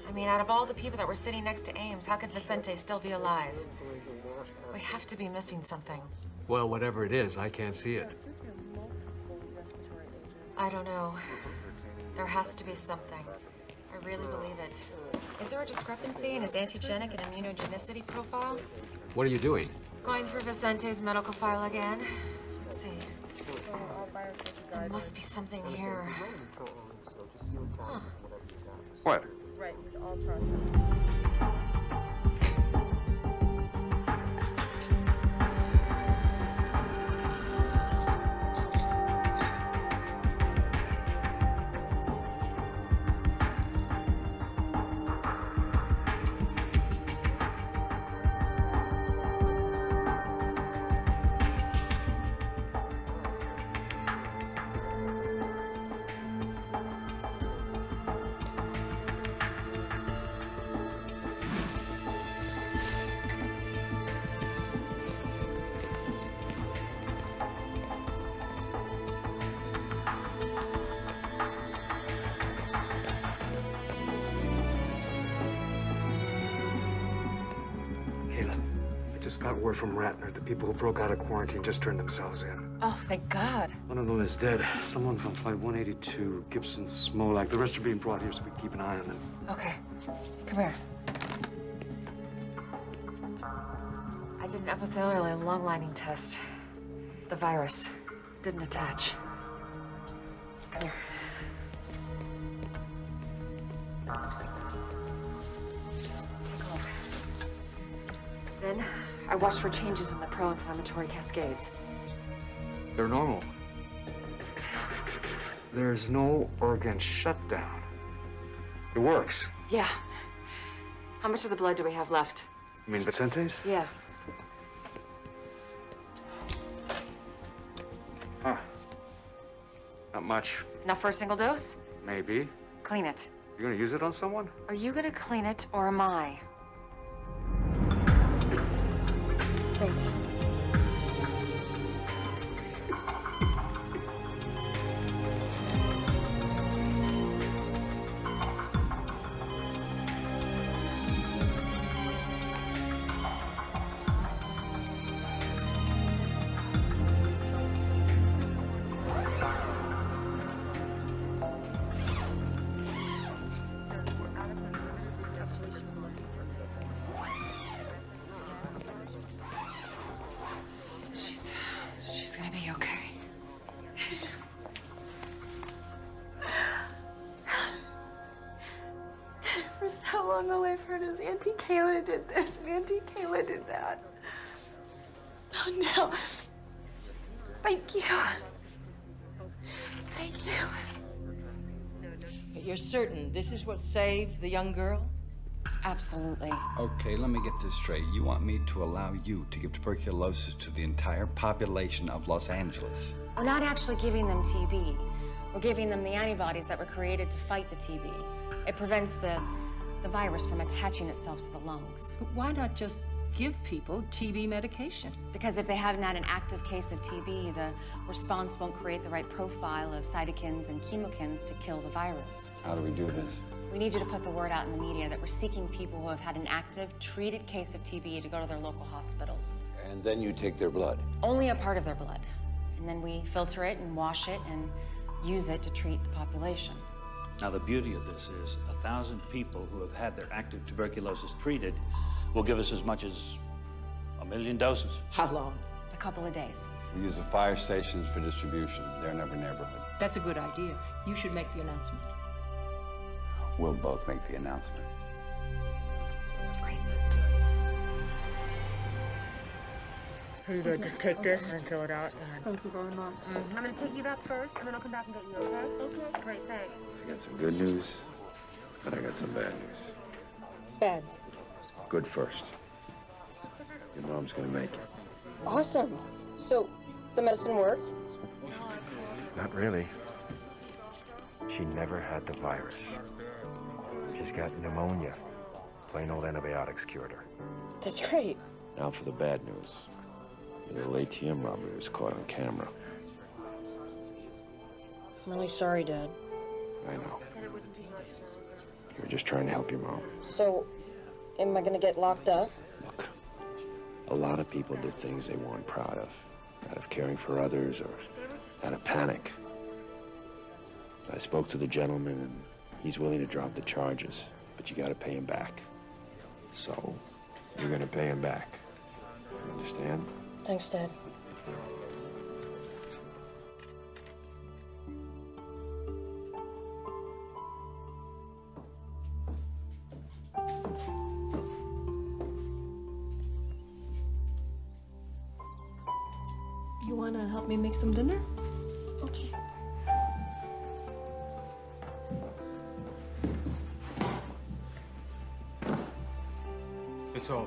I mean, out of all the people that were sitting next to Ames, how could Vicente still be alive? We have to be missing something. Well, whatever it is, I can't see it. I don't know. There has to be something. I really believe it. Is there a discrepancy in his antigenic and immunogenicity profile? What are you doing? Going through Vicente's medical file again. Let's see. There must be something here. Huh. What? Right, with all processes. Got word from Ratner. The people who broke out of quarantine just turned themselves in. Oh, thank God. One of them is dead. Someone from Flight 182, Gibson, Smolak. The rest are being brought here so we can keep an eye on them. Okay. Come here. I did an epithelial and lung lining test. The virus didn't attach. Come here. Take a look. Then I watched for changes in the pro-inflammatory cascades. They're normal. There's no organ shutdown. It works. Yeah. How much of the blood do we have left? You mean Vicente's? Yeah. Huh. Not much. Enough for a single dose? Maybe. Clean it. You gonna use it on someone? Are you gonna clean it, or am I? Wait. She's gonna be okay. For so long, all I've heard is Auntie Kayla did this and Auntie Kayla did that. Oh no. Thank you. Thank you. But you're certain this is what saved the young girl? Absolutely. Okay, let me get this straight. You want me to allow you to give tuberculosis to the entire population of Los Angeles? We're not actually giving them TB. We're giving them the antibodies that were created to fight the TB. It prevents the virus from attaching itself to the lungs. But why not just give people TB medication? Because if they haven't had an active case of TB, the response won't create the right profile of cytokines and chemokines to kill the virus. How do we do this? We need you to put the word out in the media that we're seeking people who have had an active, treated case of TB to go to their local hospitals. And then you take their blood. Only a part of their blood. And then we filter it and wash it and use it to treat the population. Now, the beauty of this is 1,000 people who have had their active tuberculosis treated will give us as much as 1 million doses. How long? A couple of days. We use the fire stations for distribution. They're in every neighborhood. That's a good idea. You should make the announcement. We'll both make the announcement. Great. Here you go. Just take this and fill it out. Thank you very much. I'm gonna take you back first, and then I'll come back and get you, okay? Okay. Great, thanks. I got some good news, but I got some bad news. Bad. Good first. Your mom's gonna make it. Awesome. So, the medicine worked? Not really. She never had the virus. She's got pneumonia. Plain old antibiotics cured her. That's great. Now for the bad news. The little ATM robbery was caught on camera. I'm really sorry, Dad. I know. You were just trying to help your mom. So, am I gonna get locked up? Look, a lot of people did things they weren't proud of. Out of caring for others or out of panic. I spoke to the gentleman and he's willing to drop the charges, but you gotta pay him back. So, you're gonna pay him back. You understand? Thanks, Dad. You wanna help me make some dinner? Okay. It's over.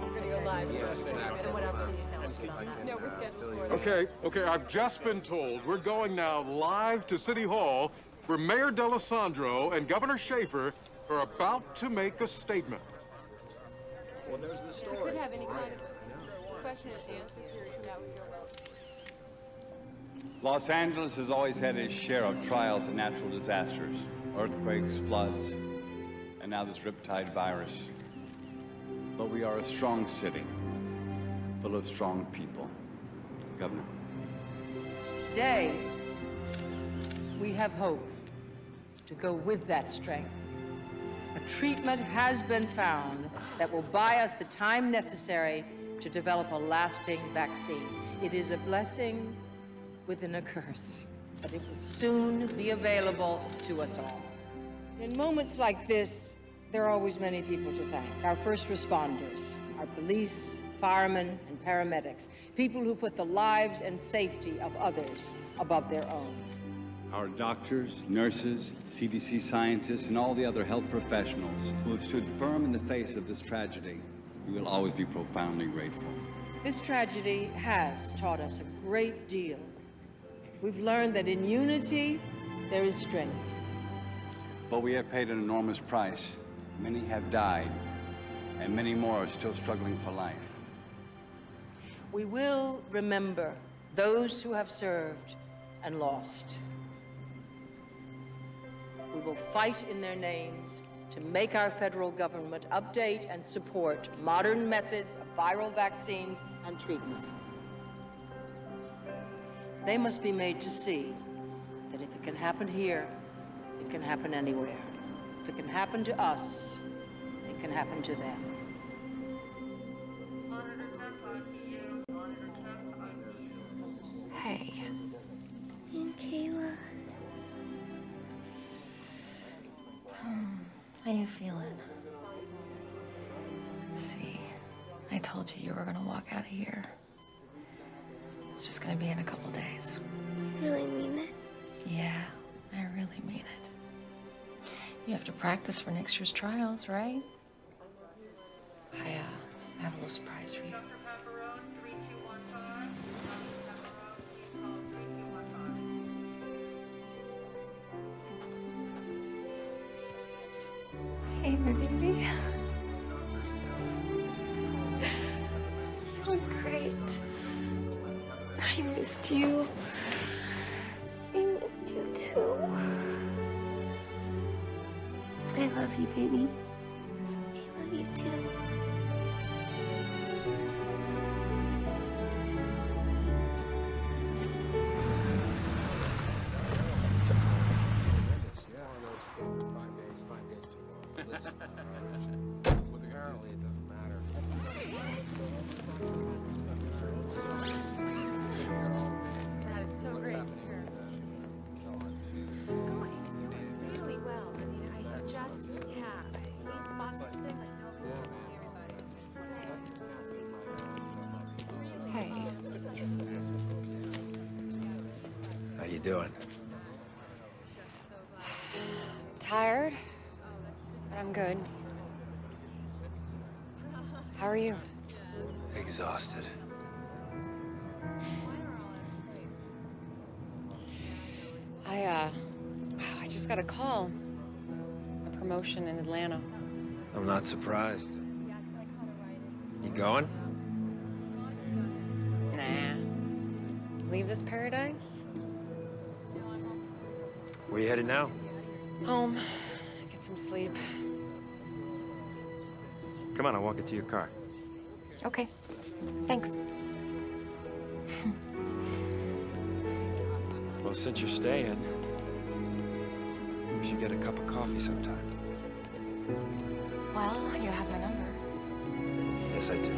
We're gonna go live. Yes, exactly. And what else can you tell us about that? No, we're scheduled for it. Okay, I've just been told we're going now live to City Hall where Mayor D'Alessandro and Governor Schaefer are about to make a statement. Well, there's the You story. could have any kind of question and answer period from that with your Los Angeles has always had its share of trials and natural disasters, earthquakes, floods, and now this riptide virus. But we are a strong city, full of strong people. Governor? Today, we have hope to go with that strength. A treatment has been found that will buy us the time necessary to develop a lasting vaccine. It is a blessing within a curse, but it will soon be available to us all. In moments like this, there are always many people to thank. Our first responders, our police, firemen, and paramedics, people who put the lives and safety of others above their own. Our doctors, nurses, CDC scientists, and all the other health professionals who have stood firm in the face of this tragedy, we will always be profoundly grateful. This tragedy has taught us a great deal. We've learned that in unity, there is strength. But we have paid an enormous price. Many have died, and many more are still struggling for life. We will remember those who have served and lost. We will fight in their names to make our federal government update and support modern methods of viral vaccines and treatment. They must be made to see that if it can happen here, it can happen anywhere. If it can happen to us, it can happen to them. Hey. And Kayla. How you feeling? See, I told you were gonna walk out of here. It's just gonna be in a couple days. You really mean it? Yeah, I really mean it. You have to practice for next year's trials, right? I have a little surprise for you. Hey, my baby. You look great. I missed you. I missed you too. I love you, baby. I love you too. Apparently it doesn't matter. That is so great to hear. He's doing really well. I mean, I just, we fought this thing like nobody. you doing? Tired, but I'm good. How are you? Exhausted. I just got a call. A promotion in Atlanta. I'm not surprised. You going? Nah. Leave this paradise? Where you headed now? Home. Get some sleep. Come on, I'll walk you to your car. Okay. Thanks. Well, since you're staying, we should get a cup of coffee sometime. Well, you have my number. Yes, I do.